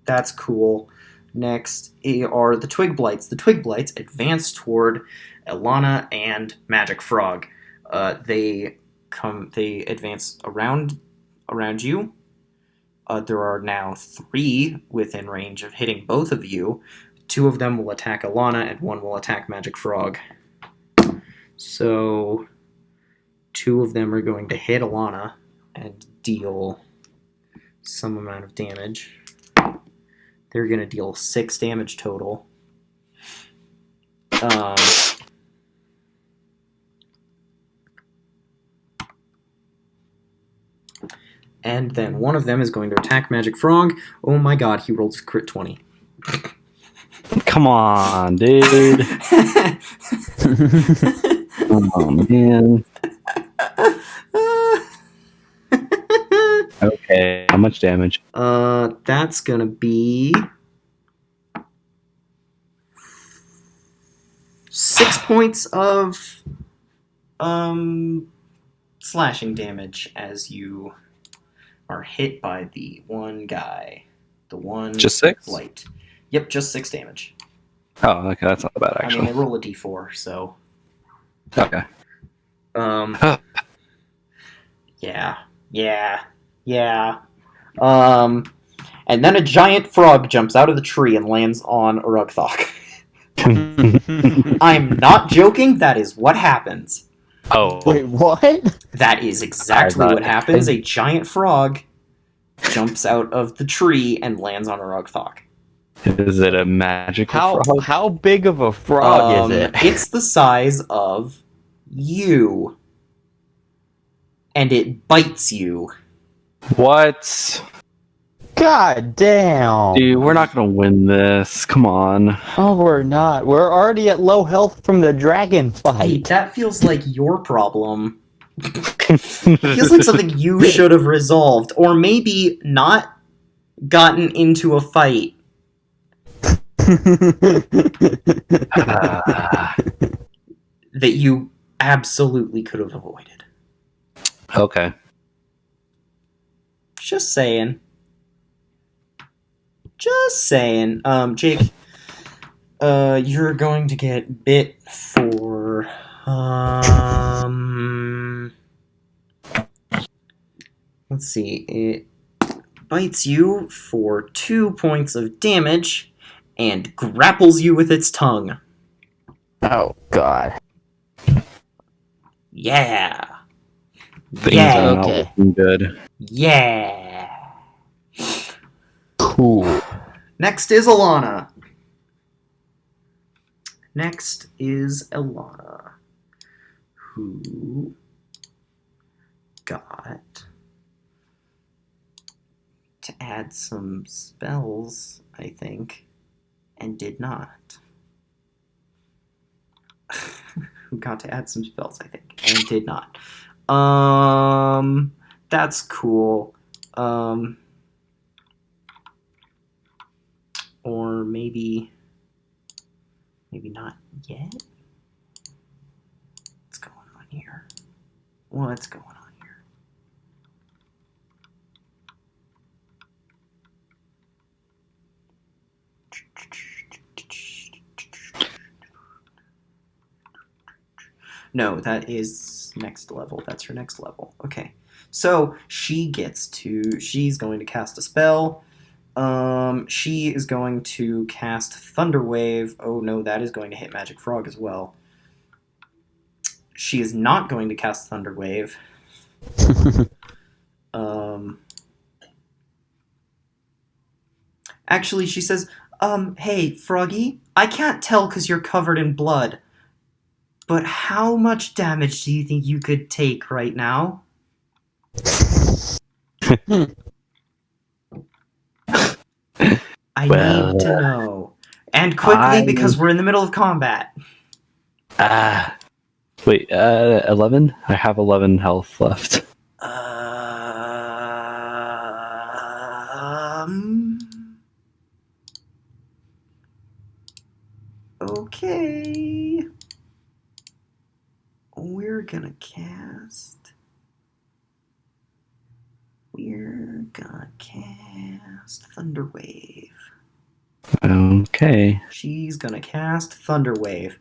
that's cool. Next are the Twig Blights. The Twig Blights advance toward Ilana and Magic Frog. They advance around you. There are now 3 within range of hitting both of you. 2 of them will attack Ilana, and 1 will attack Magic Frog. So 2 of them are going to hit Ilana and deal some amount of damage. They're going to deal 6 damage total. And then one of them is going to attack Magic Frog. Oh my god, he rolled a crit 20. Come on, dude. Oh, man. Okay, how much damage? That's gonna be 6 points of slashing damage as you are hit by the one guy. The one Just 6? blight. Yep, just 6 damage. Oh, okay, that's not bad, I actually. mean, they roll a d4, so. Okay. Yeah. And then a giant frog jumps out of the tree and lands on Urag'Thak. I'm not joking, that is what happens. Oh. Wait, what? That is exactly what happens. A giant frog jumps out of the tree and lands on Urag'Thak. Is it a magical frog? How big of a frog is it? It's the size of you. And it bites you. What? God damn. Dude, we're not gonna win this. Come on. Oh, we're not. We're already at low health from the dragon Hey, fight. that feels like your problem. Feels like something you should have resolved. Or maybe not gotten into a fight. That you absolutely could have avoided. Okay. Just saying. Jake, you're going to get bit for, let's see, it bites you for 2 points of damage and grapples you with its tongue. Oh, God. Yeah. Things Yeah. are not Okay. looking good. Yeah. Cool. Next is Ilana. Who got to add some spells, I think, and did not. Who got to add some spells, I think, and did not. That's cool. Or maybe not yet? What's going on here? No, that is next level. That's her next level. Okay. So she's going to cast a spell. She is going to cast Thunder Wave. Oh no, that is going to hit Magic Frog as well. She is not going to cast Thunder Wave. Actually, she says, hey, Froggy, I can't tell because you're covered in blood, but how much damage do you think you could take right now? I need to know. And quickly, because we're in the middle of combat. Wait, 11? I have 11 health left. Okay. We're gonna cast Thunder Wave. Okay. She's gonna cast Thunder Wave.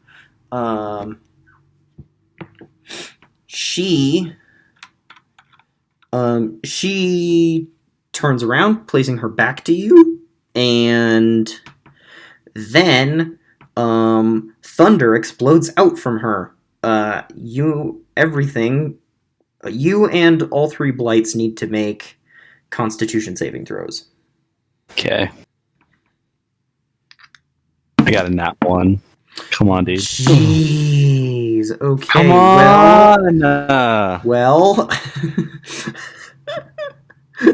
She turns around, placing her back to you, and then thunder explodes out from her. You and all three blights need to make Constitution saving throws. Okay. I got a nat 1. Come on, dude. Jeez. Okay. Come on. Well.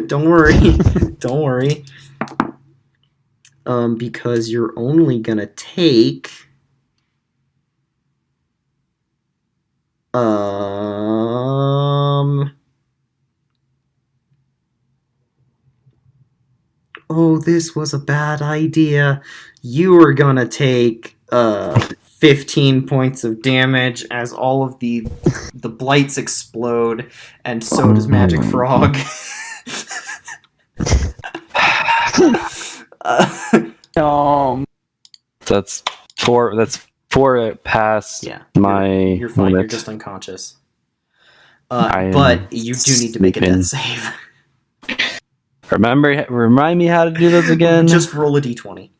Don't worry. Because you're only gonna take. Oh, this was a bad idea. You are gonna take 15 points of damage as all of the blights explode, and so does Magic Frog. That's 4. That's 4 past my You're fine. limit. You're just unconscious. But you do need to make a death save. Remind me how to do those again. Just roll a d20. You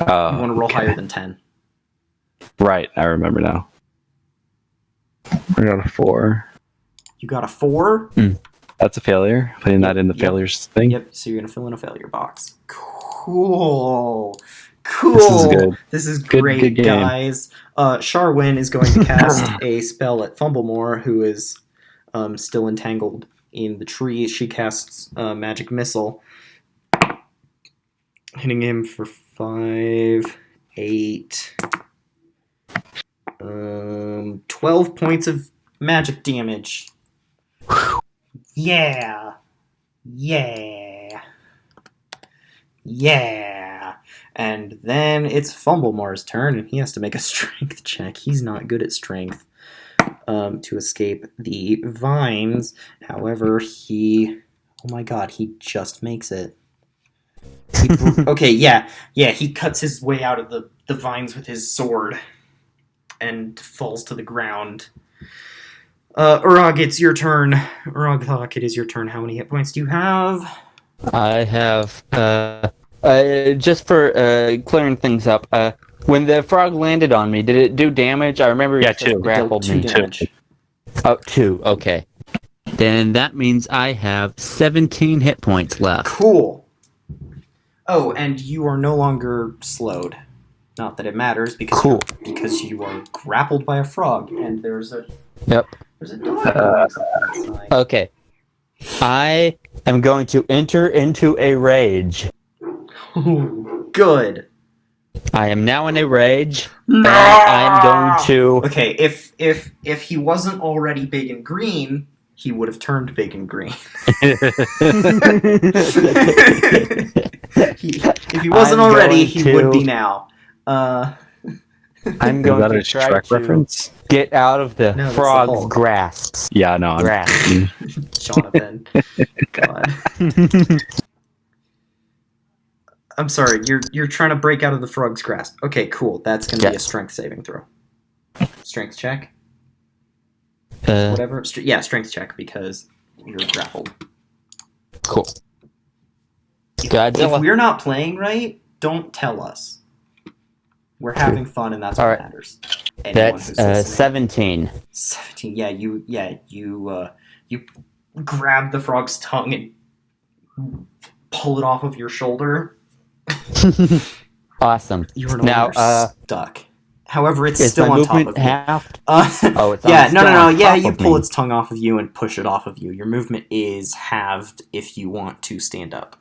Oh, want to roll okay. higher than 10. Right, I remember now. I got a 4. You got a 4? That's a failure. Putting that in the failures thing. Yep, so you're going to fill in a failure box. Cool. This is great, good game. guys. Sharwin is going to cast a spell at Fumblemore, who is still entangled in the tree. She casts Magic Missile, hitting him for 5, 8, 12 points of magic damage. Yeah. And then it's Fumblemore's turn, and he has to make a strength check. He's not good at strength to escape the vines. However, he just makes it. He cuts his way out of the vines with his sword and falls to the ground. Urag, it's your turn. Urag'Thak, it is your turn. How many hit points do you have? I have, just for clearing things up, when the frog landed on me, did it do damage? I remember it 2. grappled me. 2 damage. Oh, 2, okay. Then that means I have 17 hit points left. Cool. Oh, and you are no longer slowed. Not that it matters, because because you are grappled by a frog, and there's a dog outside. Okay. I am going to enter into a rage. Good. I am now in a rage. And I'm going to... Okay, if he wasn't already big and green, he would have turned big and green. If he wasn't already, he would be now. I'm going to try to reference? get out of the No, frog's that's the grasps. Yeah, no, Jonathan. God. I'm sorry, you're trying to break out of the frog's grasp. Okay, cool. That's going to be a strength saving throw. Strength check. whatever. Strength check because you're grappled. Cool. If Godzilla. we're not playing right, don't tell us. We're having fun, and that's what Alright. matters. Anyone who's listening. That's 17. 17. Yeah, you grab the frog's tongue and pull it off of your shoulder. Awesome. You're no Now, longer stuck. However, it's is still my on top movement of you. halved? Oh, it's yeah, on- no. still on Yeah, top you of pull me. its tongue off of you and push it off of you. Your movement is halved if you want to stand up.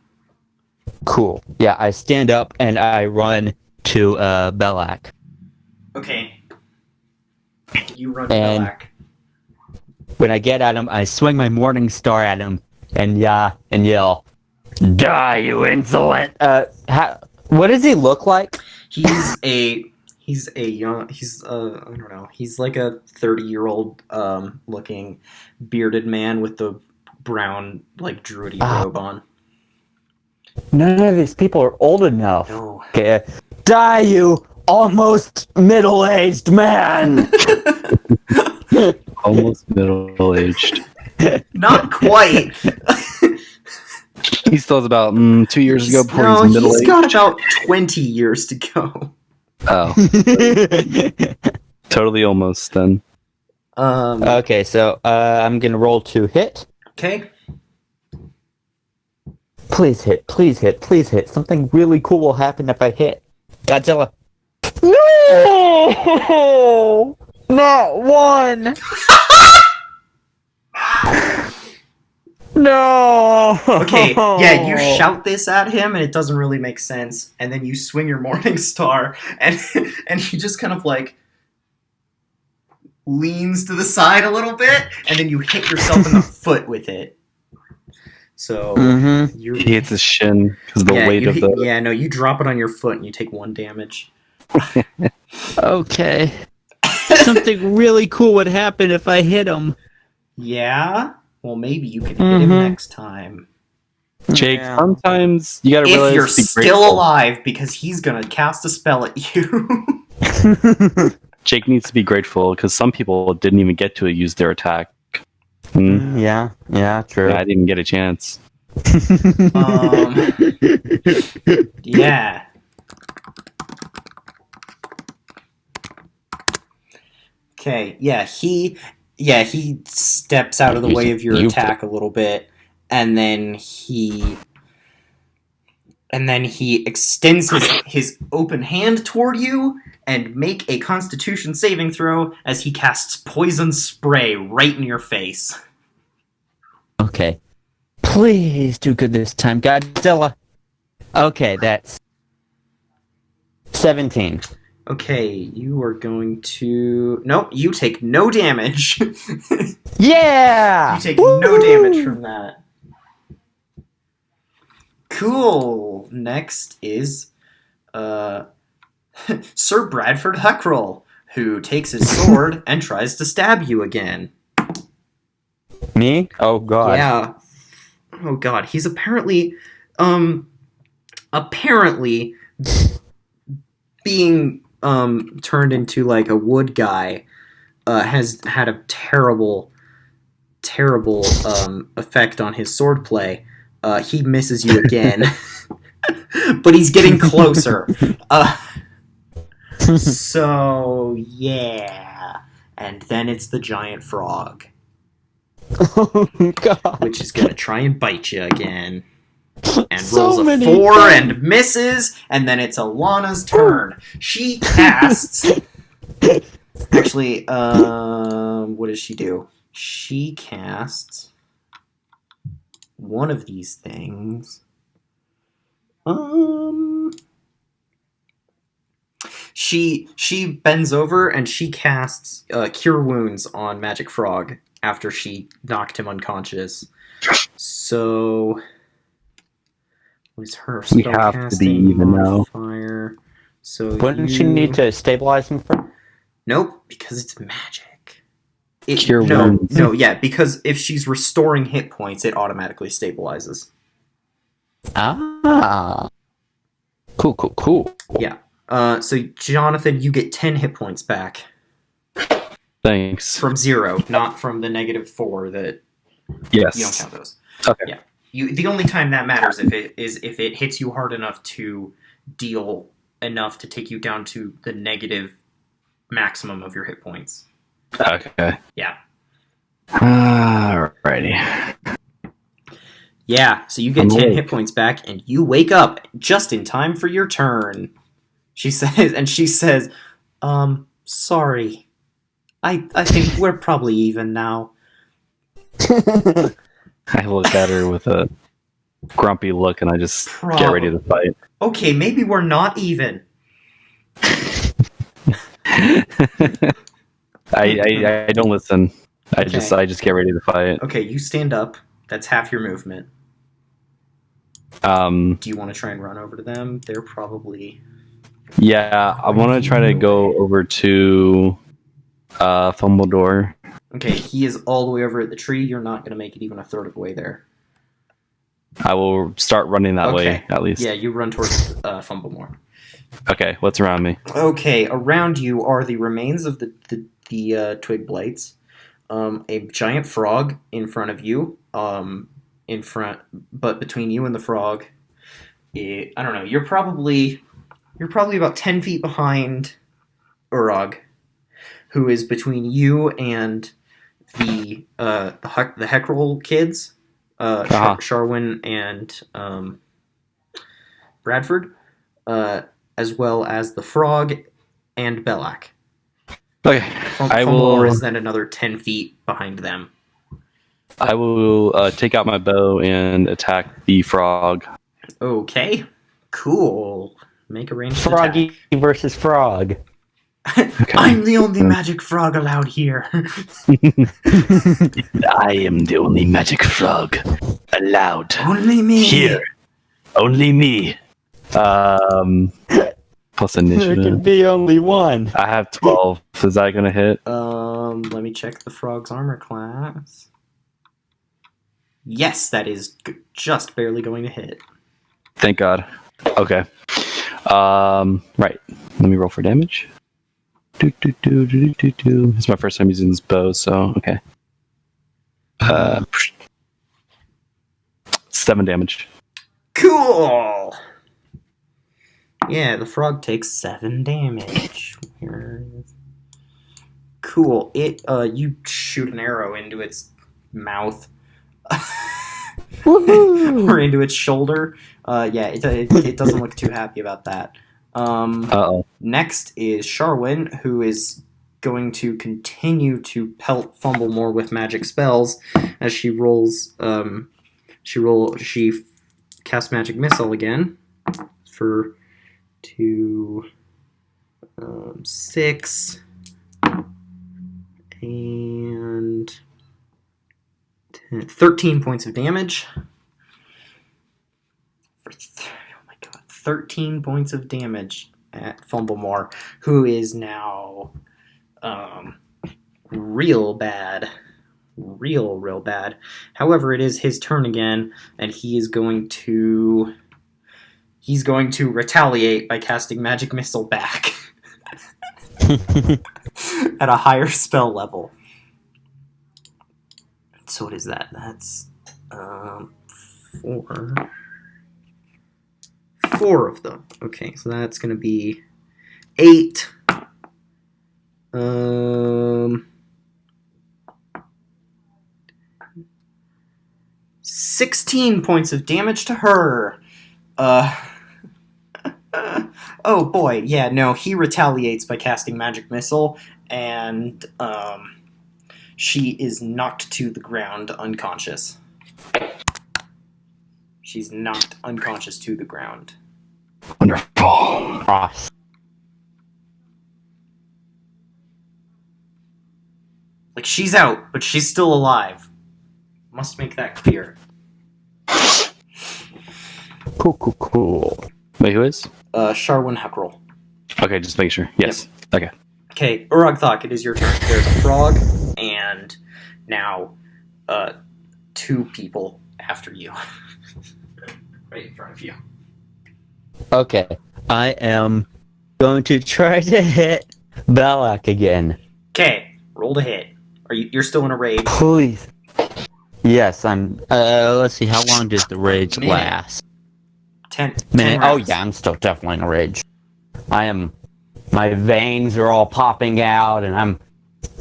Cool. Yeah, I stand up and I run to Belak. Okay. You run And- back. When I get at him, I swing my Morning Star at him and yell, "Die, you insolent!" What does he look like? He's a young. I don't know. He's like a 30-year-old looking bearded man with the brown like druidy robe on. None of these people are old enough. No. Okay. Die, you almost middle-aged man! Almost middle-aged. Not quite. He still has about 2 years ago before No, he's middle-aged. he's got about 20 years to go. Oh, totally almost then. Okay, so I'm gonna roll to hit. Okay. Please hit, please hit, please hit. Something really cool will happen if I hit. Godzilla. No! Not one! No! Okay, yeah, you shout this at him, and it doesn't really make sense. And then you swing your Morning Star, and he just kind of like leans to the side a little bit, and then you hit yourself in the foot with it. So you He hits his shin because of the weight of the. Yeah, no, you drop it on your foot, and you take 1 damage. Okay. Something really cool would happen if I hit him. Yeah? Well, maybe you can hit him next time. Jake, Yeah. sometimes you gotta If realize you're to be still grateful. alive, because he's gonna cast a spell at you. Jake needs to be grateful because some people didn't even get to use their attack. Yeah, true. Yeah, I didn't get a chance. Yeah. Okay, yeah, he steps out of the way of your attack a little bit, and then he extends his open hand toward you and make a Constitution saving throw as he casts poison spray right in your face. Okay. Please do good this time, Godzilla. Okay, that's 17. Okay, you are going to... Nope, you take no damage. Yeah! You take no damage from that. Cool. Next is Sir Bradford Huckroll, who takes his sword and tries to stab you again. Me? Oh, God. Yeah. Oh god, he's apparently being turned into like a wood guy has had a terrible effect on his swordplay. He misses you again. But he's getting closer. So yeah. And then it's the giant frog, Oh, God. which is gonna try and bite you again. And So rolls a many 4 things. and misses, and then it's Alana's turn. She casts... Actually, what does she do? She casts one of these things. She bends over and she casts Cure Wounds on Magic Frog after she knocked him unconscious. So, what is her We have to be spellcasting even now. modifier? So Wouldn't she need to stabilize him first? Nope, because it's magic. Cure no, wounds. no, yeah, because if she's restoring hit points, it automatically stabilizes. Ah. Cool. Yeah. So Jonathan, you get 10 hit points back. Thanks. From 0, not from the -4 that Yes. you don't count those. Okay. Yeah. The only time that matters if it hits you hard enough to deal enough to take you down to the negative maximum of your hit points. Okay. Yeah. Alrighty. Yeah, so you get I'm 10 awake. hit points back, and you wake up just in time for your turn. She says, sorry. I think we're probably even now. I look at her with a grumpy look, and I just get ready to fight. Okay, maybe we're not even. I don't listen. I Okay. just get ready to fight. Okay, you stand up. That's half your movement. Um, Do you want to try and run over to them? They're probably... yeah, I want to try to go over to Fumbledore. Okay, he is all the way over at the tree. You're not going to make it even a third of the way there. I will start running that way, Okay. at least. Yeah, you run towards Fumblemore. Okay, what's around me? Okay, around you are the remains of the twig blights. A giant frog in front of you. But between you and the frog, I don't know. You're probably about 10 feet behind Urag, who is between you and the Heckrol kids, Sharwin and Bradford, as well as the frog and Belak. Okay, I Fumbledore will. is then another 10 feet behind them. I will take out my bow and attack the frog. Okay, cool. Make a ranged Froggy attack. versus Frog. I'm the only magic frog allowed here. I am the only magic frog allowed Only me. here. Only me. Plus There can initiative. be only one. I have 12. Is that gonna hit? Let me check the frog's armor class. Yes, that is just barely going to hit. Thank God. Okay. Right. Let me roll for damage. It's my first time using this bow, so okay. 7 damage. Cool. Yeah, the frog takes 7 damage. Cool. You shoot an arrow into its mouth. Or into its shoulder. Yeah, it doesn't look too happy about that. Uh-oh. Next is Sharwin, who is going to continue to pelt Fumblemore with magic spells as she rolls. She casts magic missile again for 2, 6, and 10, 13 points of damage. Oh my god, 13 points of damage at Fumblemore, who is now real bad. Real bad. However, it is his turn again, and he's going to retaliate by casting magic missile back at a higher spell level. So what is that? That's 4 of them. Okay, so that's gonna be 8. 16 points of damage to her. Oh boy, yeah, no, he retaliates by casting magic missile, and she is knocked to the ground unconscious. She's knocked unconscious to the ground. Wonderful. Cross. Like, she's out, but she's still alive. Must make that clear. Cool. Wait, who is? Sharwin Heckrol. Okay, just make sure. Yes. Okay. Okay, Urag'Thak, it is your turn. There's a frog, and now 2 people after you. Right in front of you. Okay, I am going to try to hit Balak again. Okay, Roll to hit. You're still in a rage. Please. Yes, I'm. Let's see. How long does the rage Minute. last? 10 Minute. Oh rounds. yeah, I'm still definitely in a rage. I am. My veins are all popping out, and I'm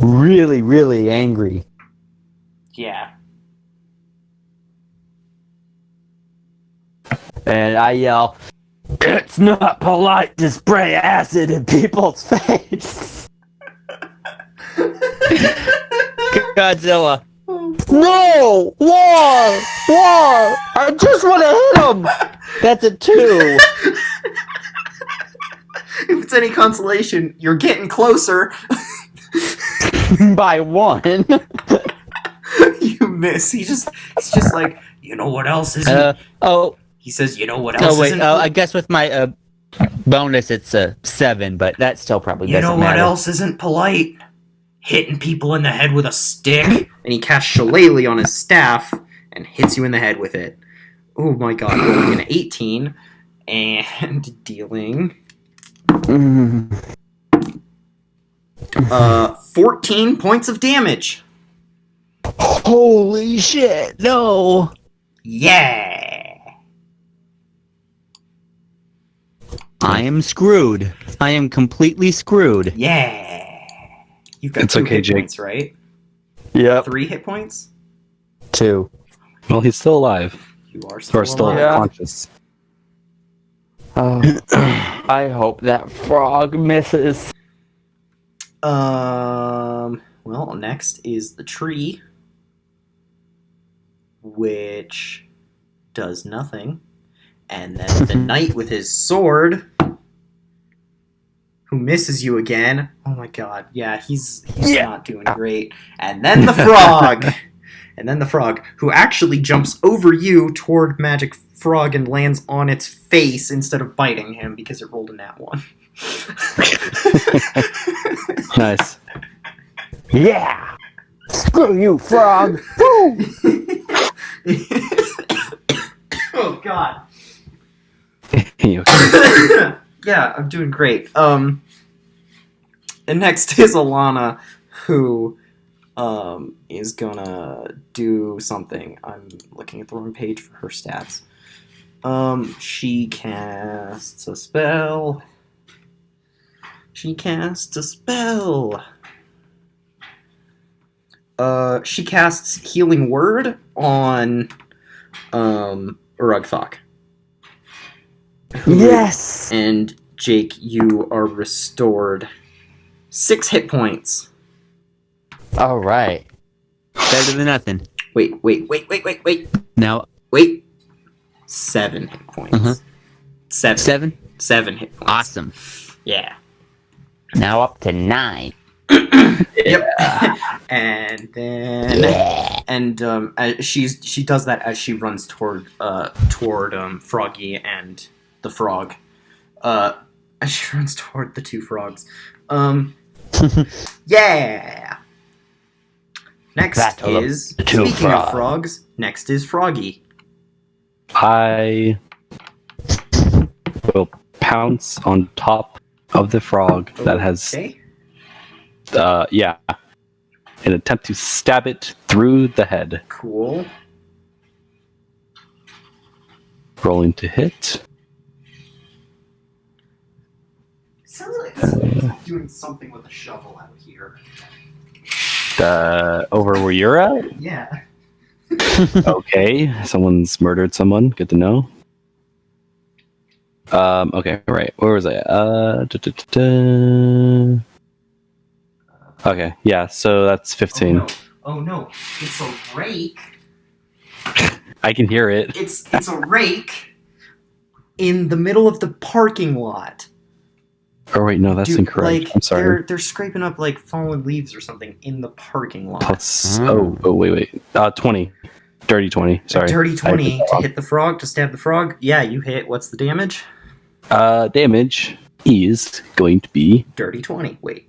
really, really angry. Yeah. And I yell, "It's not polite to spray acid in people's face!" Godzilla. No! War! War! I just want to hit him! That's a 2. If it's any consolation, you're getting closer. By 1. You miss. He's just like, you know what else isn't? He says, you know what else isn't? I guess with my bonus it's a 7, but that still probably You doesn't know what matter. else isn't polite? Hitting people in the head with a stick. And he casts Shillelagh on his staff and hits you in the head with it. Oh my god, rolling an 18 and dealing 14 points of damage. Holy shit, no! Yeah. I am screwed. I am completely screwed. Yeah. You've got It's 2 okay, hit Jake. points, right? Yep. 3 hit points? 2. Well, he's still alive. You are still Or still alive. Yeah. conscious. Oh, I hope that frog misses. Well, next is the tree, which does nothing. And then the knight with his sword, who misses you again. Oh my god, yeah, he's not doing great. And then the frog! And then the frog, who actually jumps over you toward Magic Frog and lands on its face instead of biting him because it rolled a nat 1. Nice. Yeah! Screw you, frog! Woo! Oh god. Okay. Yeah, I'm doing great. And next is Alana, who is gonna do something. I'm looking at the wrong page for her stats. She casts a spell. She casts Healing Word on Urag'Thak. Yes! And Jake, you are restored 6 hit points. Alright. Better than nothing. Wait. Now, Wait. 7 hit points. Uh-huh. 7? 7 hit points. Awesome. Yeah. Now up to 9. Yep. And then Yeah. and she does that as she runs toward Froggy and the frog. As she runs toward the 2 frogs. Yeah. Next Battle of is the 2 speaking of frogs. frogs. Next is Froggy. I will pounce on top of the frog that has, Okay. and attempt to stab it through the head. Cool. Rolling to hit. Sounds like someone's doing something with a shovel out here. Over where you're at? Yeah. Okay, someone's murdered someone. Good to know. Okay, right. Where was I? Okay, yeah. So that's 15. Oh no! It's a rake. I can hear it. It's a rake in the middle of the parking lot. Oh wait, no, that's Dude, incorrect. like, I'm sorry. They're scraping up like fallen leaves or something in the parking lot. Plus, wait. 20. Dirty 20. Sorry. Dirty 20 I- to hit the frog, to stab the frog. Yeah, you hit. What's the damage? Damage is going to be Dirty 20. Wait.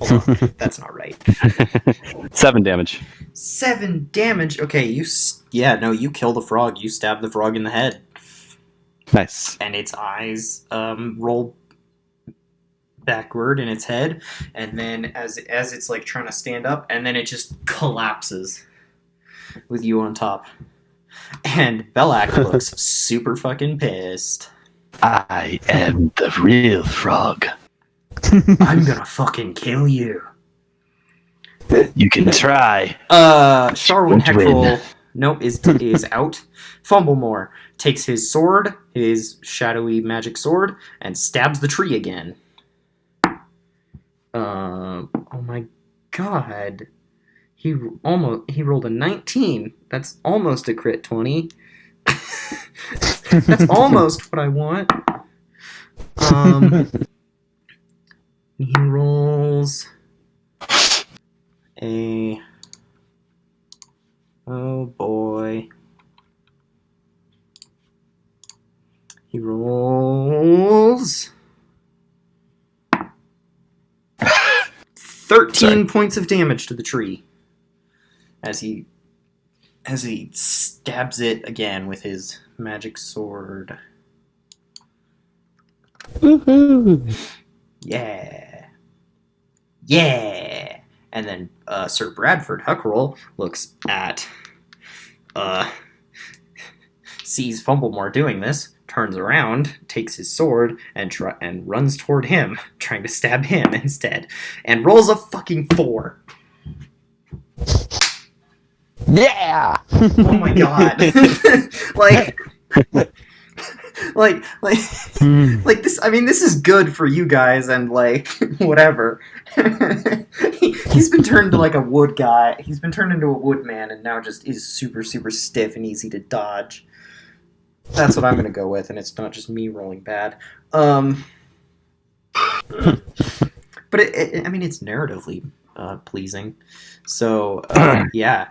Hold on. That's not right. 7 damage. 7 damage. Okay, you kill the frog. You stab the frog in the head. Nice. And its eyes roll backward in its head, and then as it's like trying to stand up, and then it just collapses with you on top. And Belak looks super fucking pissed. I am the real frog. I'm gonna fucking kill you. You can try. Sharwin Won't Heckrol, win. nope, is out. Fumblemore takes his sword, his shadowy magic sword, and stabs the tree again. Oh my god. He rolled a 19. That's almost a crit 20. That's almost what I want. He rolls a... Oh boy. He rolls 13 points of damage to the tree as he stabs it again with his magic sword. Woohoo! Yeah. Yeah. And then Sir Bradford Huckroll looks at sees Fumblemore doing this, turns around, takes his sword, and runs toward him, trying to stab him instead, and rolls a fucking 4. Yeah! Oh my god. like this, I mean, this is good for you guys and like whatever. He's been turned to like a wood guy. He's been turned into a wood man and now just is super super stiff and easy to dodge. That's what I'm gonna go with, and it's not just me rolling bad. But I mean, it's narratively pleasing. So yeah.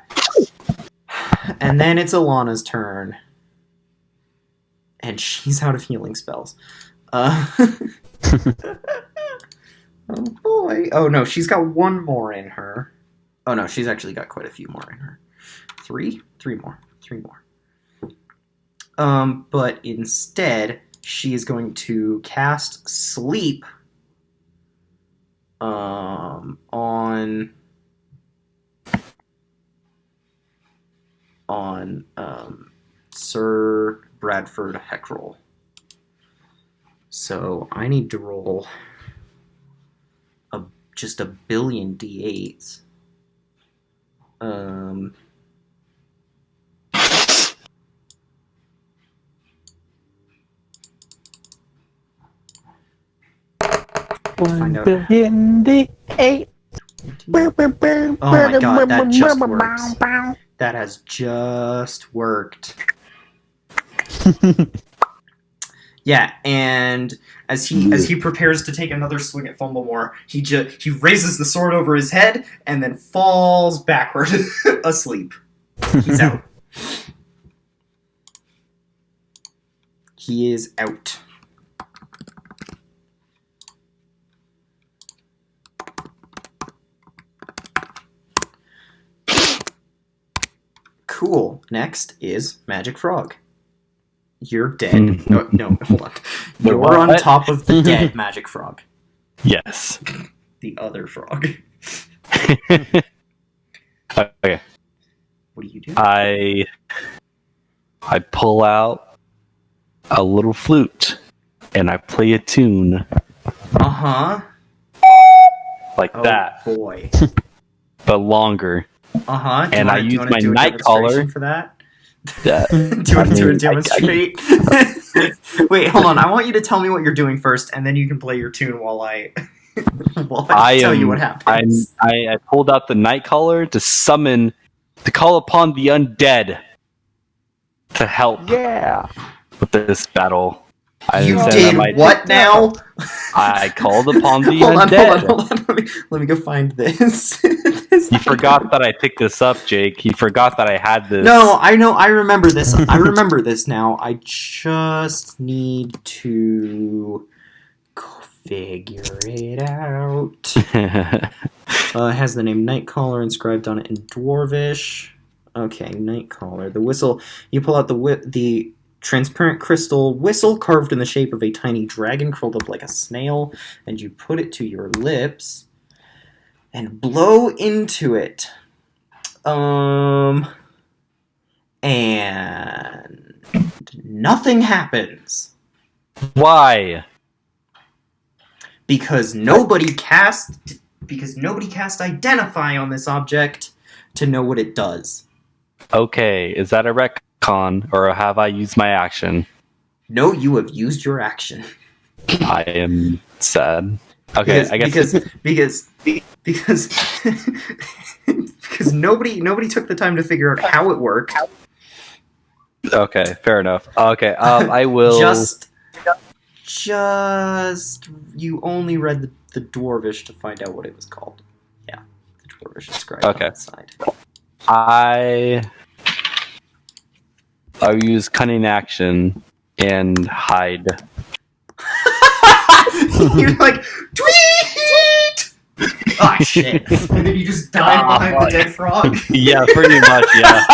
And then it's Alana's turn. And she's out of healing spells. Oh boy. Oh no, she's got one more in her. Oh no, she's actually got quite a few more in her. Three more. But instead, she is going to cast Sleep on Sir Bradford Heckrol. So I need to roll just a billion d8s. One billion D8. Oh my god, that just works. That has just worked. Yeah, and as he prepares to take another swing at Fumblemore, he raises the sword over his head and then falls backward asleep. He's out. He is out. Cool. Next is Magic Frog. You're dead. No, hold on. You're on top of the dead Magic Frog. Yes. The other frog. Okay. What do you do? I pull out a little flute and I play a tune Uh-huh. like Oh, that, boy. but longer. Uh-huh. And I use my night collar. For that? That, Do you want to do a demonstrate? Wait, hold on. I want you to tell me what you're doing first, and then you can play your tune while I tell you what happens. I pulled out the night collar to call upon the undead to help with this battle. You did what now? I called upon the Hold undead. on. Let me go find this. You forgot that I picked this up, Jake. You forgot that I had this. No, I know. I remember this. I remember this now. I just need to figure it out. It has the name Nightcaller inscribed on it in Dwarvish. Okay, Nightcaller. The whistle. You pull out the transparent crystal whistle carved in the shape of a tiny dragon curled up like a snail, and you put it to your lips and blow into it. And nothing happens. Why? Because nobody cast identify on this object to know what it does. Okay, is that a retcon, or have I used my action? No, you have used your action. I am sad. Okay, I guess because nobody took the time to figure out how it worked. Okay, fair enough. Okay, I will just you only read the Dwarvish to find out what it was called. Yeah, the Dwarvish described on that side. I'll use cunning action and hide. You're like, tweet! Ah, shit. And then you just dive behind the dead frog? Yeah, pretty much, yeah.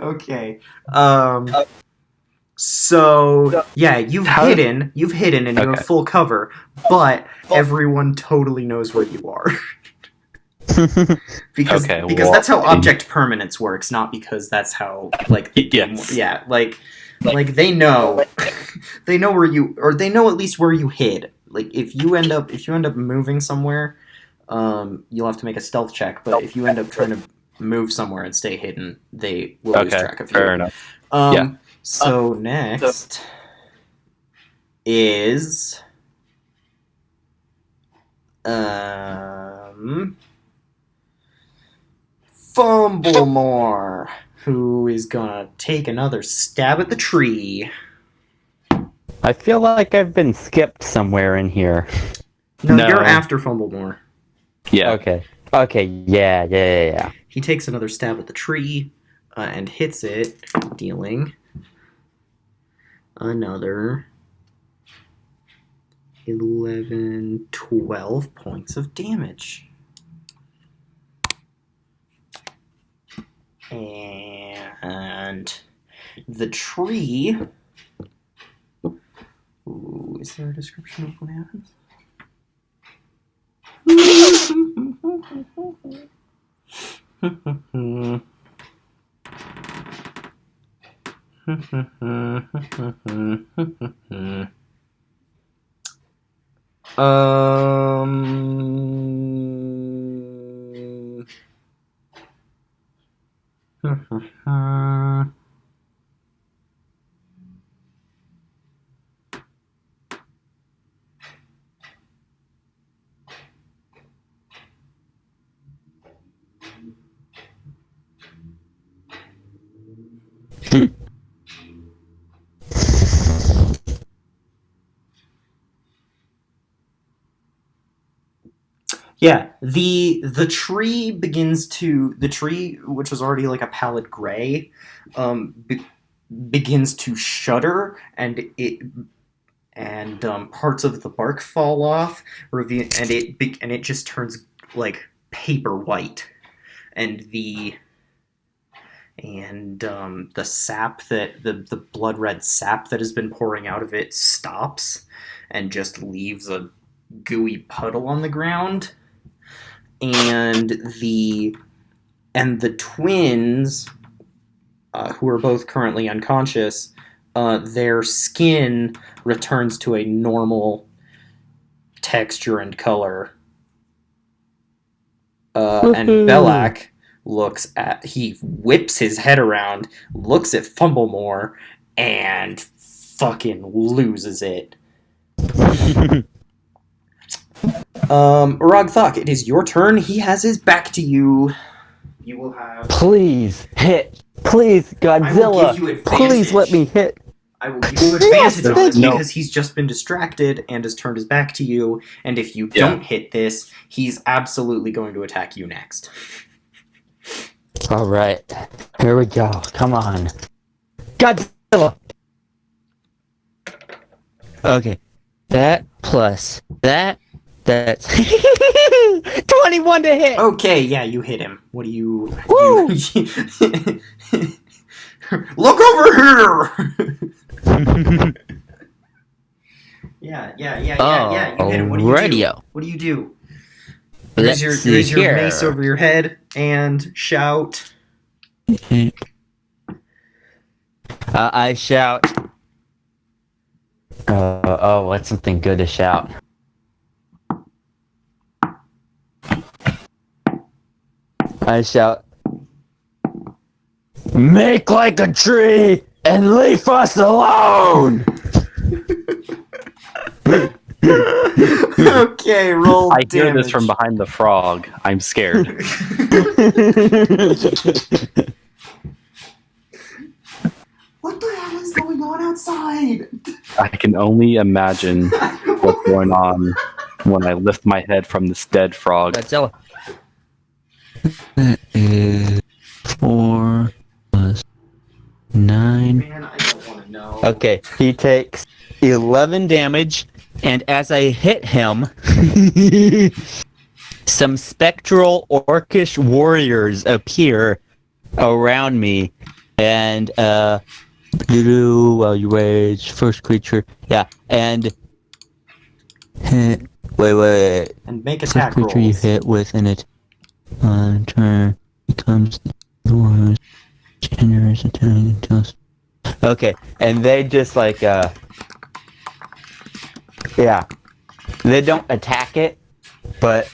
Okay. So, yeah, you've hidden and you have full cover, but everyone totally knows where you are. because that's how object permanence works, not because that's how, like, yes. yeah, like they know where you, or they know at least where you hid. Like, if you end up moving somewhere, you'll have to make a stealth check, but if you end up trying to move somewhere and stay hidden, they will lose track of you. Fair enough. So next is Fumblemore, who is gonna take another stab at the tree. I feel like I've been skipped somewhere in here. No, you're after Fumblemore. Yeah. Okay, yeah. He takes another stab at the tree and hits it, dealing another 12 points of damage. And the tree... Ooh, is there a description of what happens? Yeah, the tree which was already like a pallid gray, begins to shudder, and parts of the bark fall off, and it just turns like paper white, and the sap that the blood red sap that has been pouring out of it stops, and just leaves a gooey puddle on the ground. And the twins, who are both currently unconscious, their skin returns to a normal texture and color. And Belak he whips his head around, looks at Fumblemore, and fucking loses it. Urag'Thak, it is your turn. He has his back to you. You will have... Please, hit. Please, Godzilla. I will give you advantage. Please let me hit. I will give you advantage on this because he's just been distracted and has turned his back to you, and if you don't hit this, he's absolutely going to attack you next. Alright. Here we go. Come on. Godzilla! Okay. That plus that... That's 21 to hit. Okay, yeah, you hit him. What do you? Woo! Look over here! Yeah. You hit him. What do you do? Radio. What do you do? Let's Raise see your here. mace over your head and shout. I shout. What's something good to shout? I shout. Make like a tree and leave us alone! Okay, roll I hear damage. this from behind the frog. I'm scared. What the hell is going on outside? I can only imagine what's going on when I lift my head from this dead frog. That's all. That is 4 plus 9. Man, I don't want to know. Okay, he takes 11 damage, and as I hit him, some spectral orcish warriors appear around me, and while you rage, first creature, and wait. And make First attack creature you rolls. hit with in it on turn becomes yours. Generous attack until. Okay, and they just like they don't attack it, but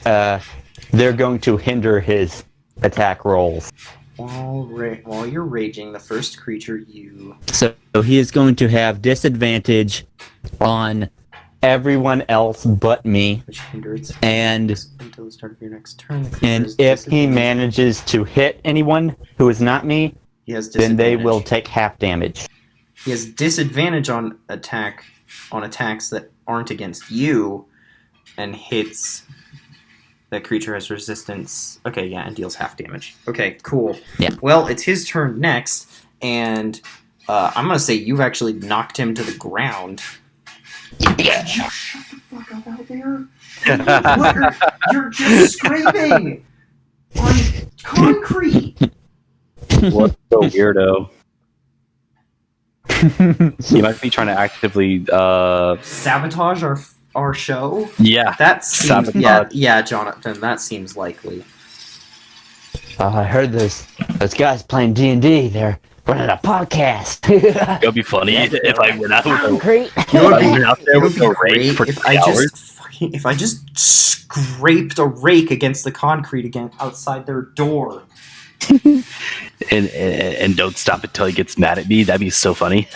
they're going to hinder his attack rolls. While you're raging, the first creature you... So he is going to have disadvantage on everyone else but me, Which hinders and until the start of your next turn. The creature and has if he disadvantage. manages to hit anyone who is not me, He has then disadvantage. they will take half damage. He has disadvantage on attacks that aren't against you, and hits. That creature has resistance. Okay, yeah, and deals half damage. Okay, cool. Yeah. Well, it's his turn next, and I'm gonna say you've actually knocked him to the ground. Yeah. Shut the fuck up out there! You're just scraping on concrete. What a weirdo. He might be trying to actively, Sabotage our show. yeah. That seems Sabotage. yeah, Jonathan. That seems likely. I heard those guys playing D&D. They're running a podcast. It would be funny if I went out with a, Concrete. You know if what I would went out there It would with be a rake great for if 3 I hours. if I just scraped a rake against the concrete again outside their door. And don't stop until he gets mad at me. That'd be so funny.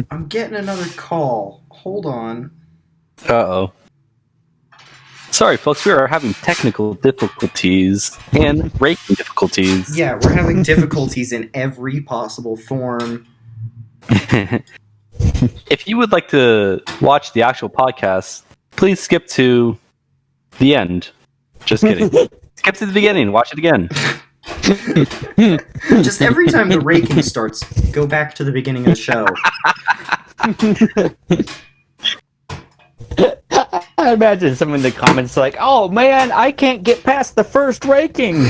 I'm getting another call. Hold on. Uh-oh. Sorry, folks. We are having technical difficulties and raking difficulties. Yeah, we're having difficulties in every possible form. If you would like to watch the actual podcast, please skip to the end. Just kidding. Skip to the beginning. Watch it again. Just every time the raking starts, go back to the beginning of the show. I imagine someone in the comments like, "Oh man, I can't get past the first raking."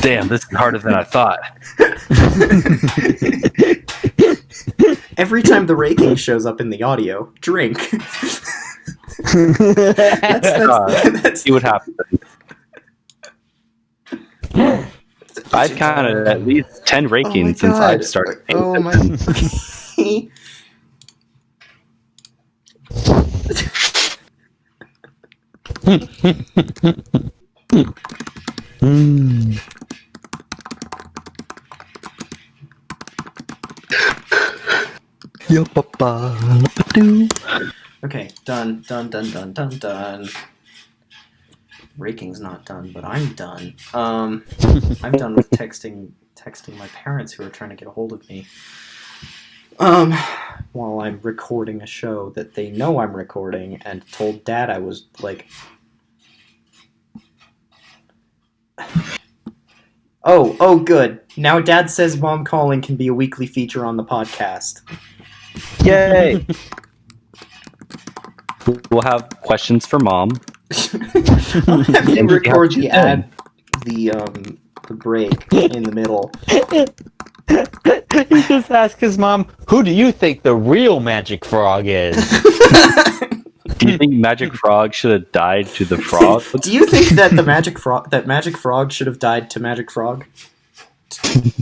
Damn, this is harder than I thought. Every time the raking shows up in the audio, drink. That's See what happens. I've counted at least 10 rakings since I've started. Oh my. Okay. Okay, done. Raking's not done, but I'm done. I'm done with texting my parents who are trying to get a hold of me. While I'm recording a show that they know I'm recording, and told Dad I was like, oh, good. Now Dad says Mom Calling can be a weekly feature on the podcast. Yay! We'll have questions for Mom. I'll have you And record she the has ad, the break in the middle. He just asked his mom, "Who do you think the real Magic Frog is?" Do you think Magic Frog should have died to the frog? Do you think that Magic Frog should have died to Magic Frog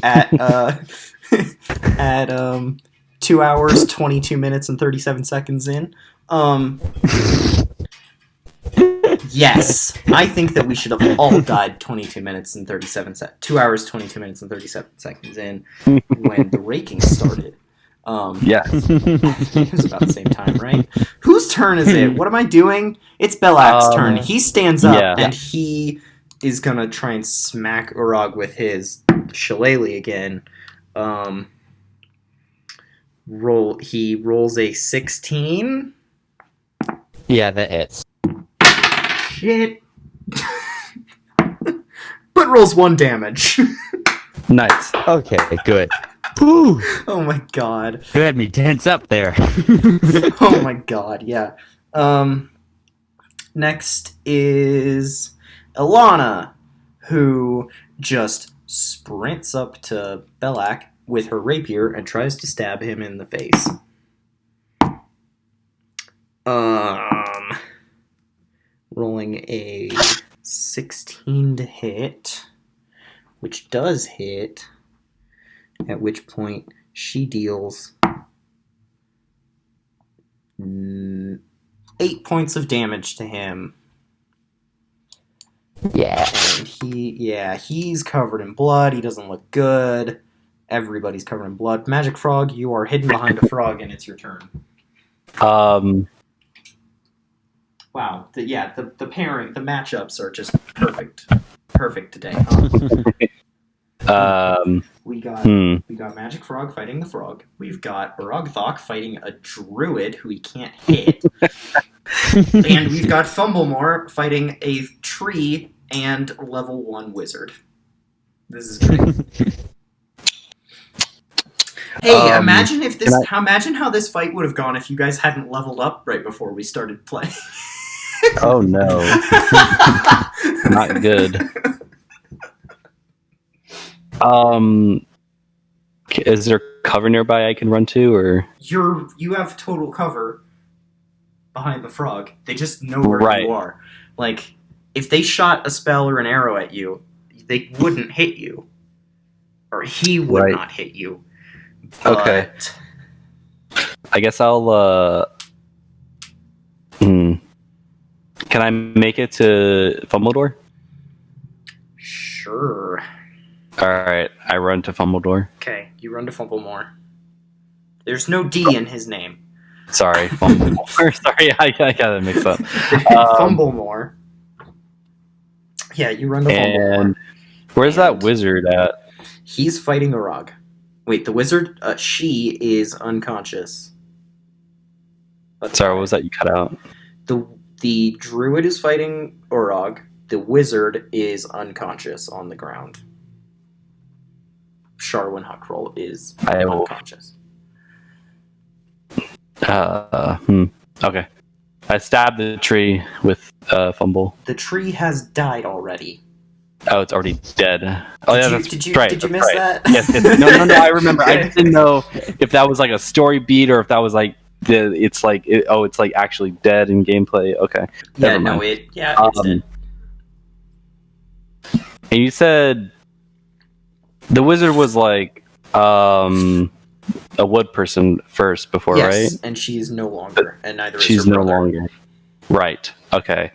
at at 2 hours 22 minutes and 37 seconds in? Yes, I think that we should have all died 22 minutes and 2 hours 22 minutes and 37 seconds in when the raking started. Yeah. It was about the same time, right? Whose turn is it? What am I doing? It's Belak's turn. He stands up and he is gonna try and smack Urag with his shillelagh again. He rolls a 16. Yeah, that hits. Shit. But rolls 1 damage. Nice. Okay, good. Whew. Oh my god. You had me tense up there. Oh my god, yeah. Next is Ilana, who just sprints up to Belak with her rapier and tries to stab him in the face. Rolling a 16 to hit, which does hit, at which point she deals 8 points of damage to him. Yeah. And he's covered in blood. He doesn't look good. Everybody's covered in blood. Magic Frog, you are hidden behind a frog, and it's your turn. Wow. The pairing, the matchups are just perfect today. Huh? We got Magic Frog fighting the frog. We've got Urag'Thak fighting a druid who he can't hit. And we've got Fumblemore fighting a tree and level 1 wizard. This is great. Hey, imagine how this fight would have gone if you guys hadn't leveled up right before we started playing. Oh no. Not good. Is there cover nearby I can run to, or you have total cover behind the frog. They just know where you are. Like, if they shot a spell or an arrow at you, they wouldn't hit you. Or he would not hit you. But... Okay. I guess I'll Can I make it to Fumbledore? Sure. Alright, I run to Fumbledore. Okay, you run to Fumblemore. There's no D in his name. Sorry, Fumblemore. Sorry, I got it mixed up. Fumblemore. Yeah, you run to Fumblemore. And where's that wizard at? He's fighting Urag. Wait, the wizard? She is unconscious. Sorry, what was that you cut out? The druid is fighting Urag. The wizard is unconscious on the ground. Sharwin Huckroll is unconscious. Okay. I stabbed the tree with Fumble. The tree has died already. Oh, it's already dead. Did you miss that? Yes. No, I remember. I just didn't know if that was like a story beat or if that was like it's actually dead in gameplay. Okay. Yeah, no, it's dead. And you said the wizard was like a wood person first before, right? Yes, and she's no longer, and neither is her she's brother. no longer. Right. Okay.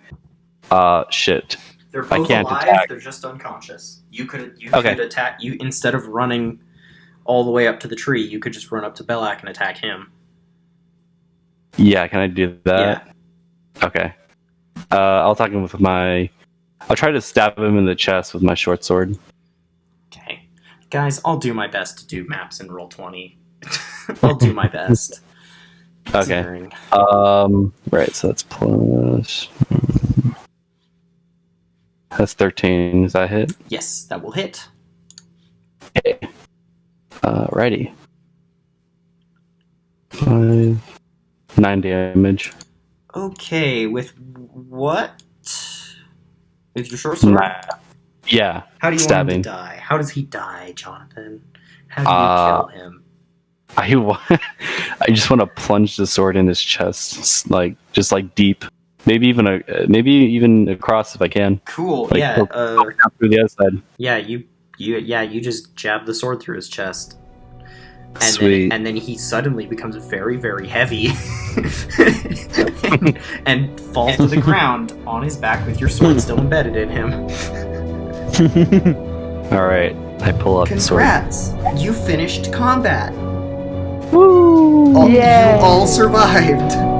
Shit. They're both alive. Attack. They're just unconscious. You could attack. You instead of running all the way up to the tree, you could just run up to Belak and attack him. Yeah, can I do that? Yeah. Okay. I'll try to stab him in the chest with my short sword. Okay. Guys, I'll do my best to do maps in Roll20. I'll do my best. Okay. Right, so that's plus... That's 13. Does that hit? Yes, that will hit. Okay. Righty. 5, 9 damage. Okay, with what? With your short sword? Yeah. How do you stabbing. want him to die? How does he die, Jonathan? How do you kill him? I just want to plunge the sword in his chest, just deep. Maybe even across if I can. Cool. Like, Yeah. Out through the other side. Yeah. You just jab the sword through his chest. And Sweet. Then he suddenly becomes very, very heavy and falls to the ground on his back with your sword still embedded in him. All right, I pull up the sword. Congrats! You finished combat. Woo! You all survived.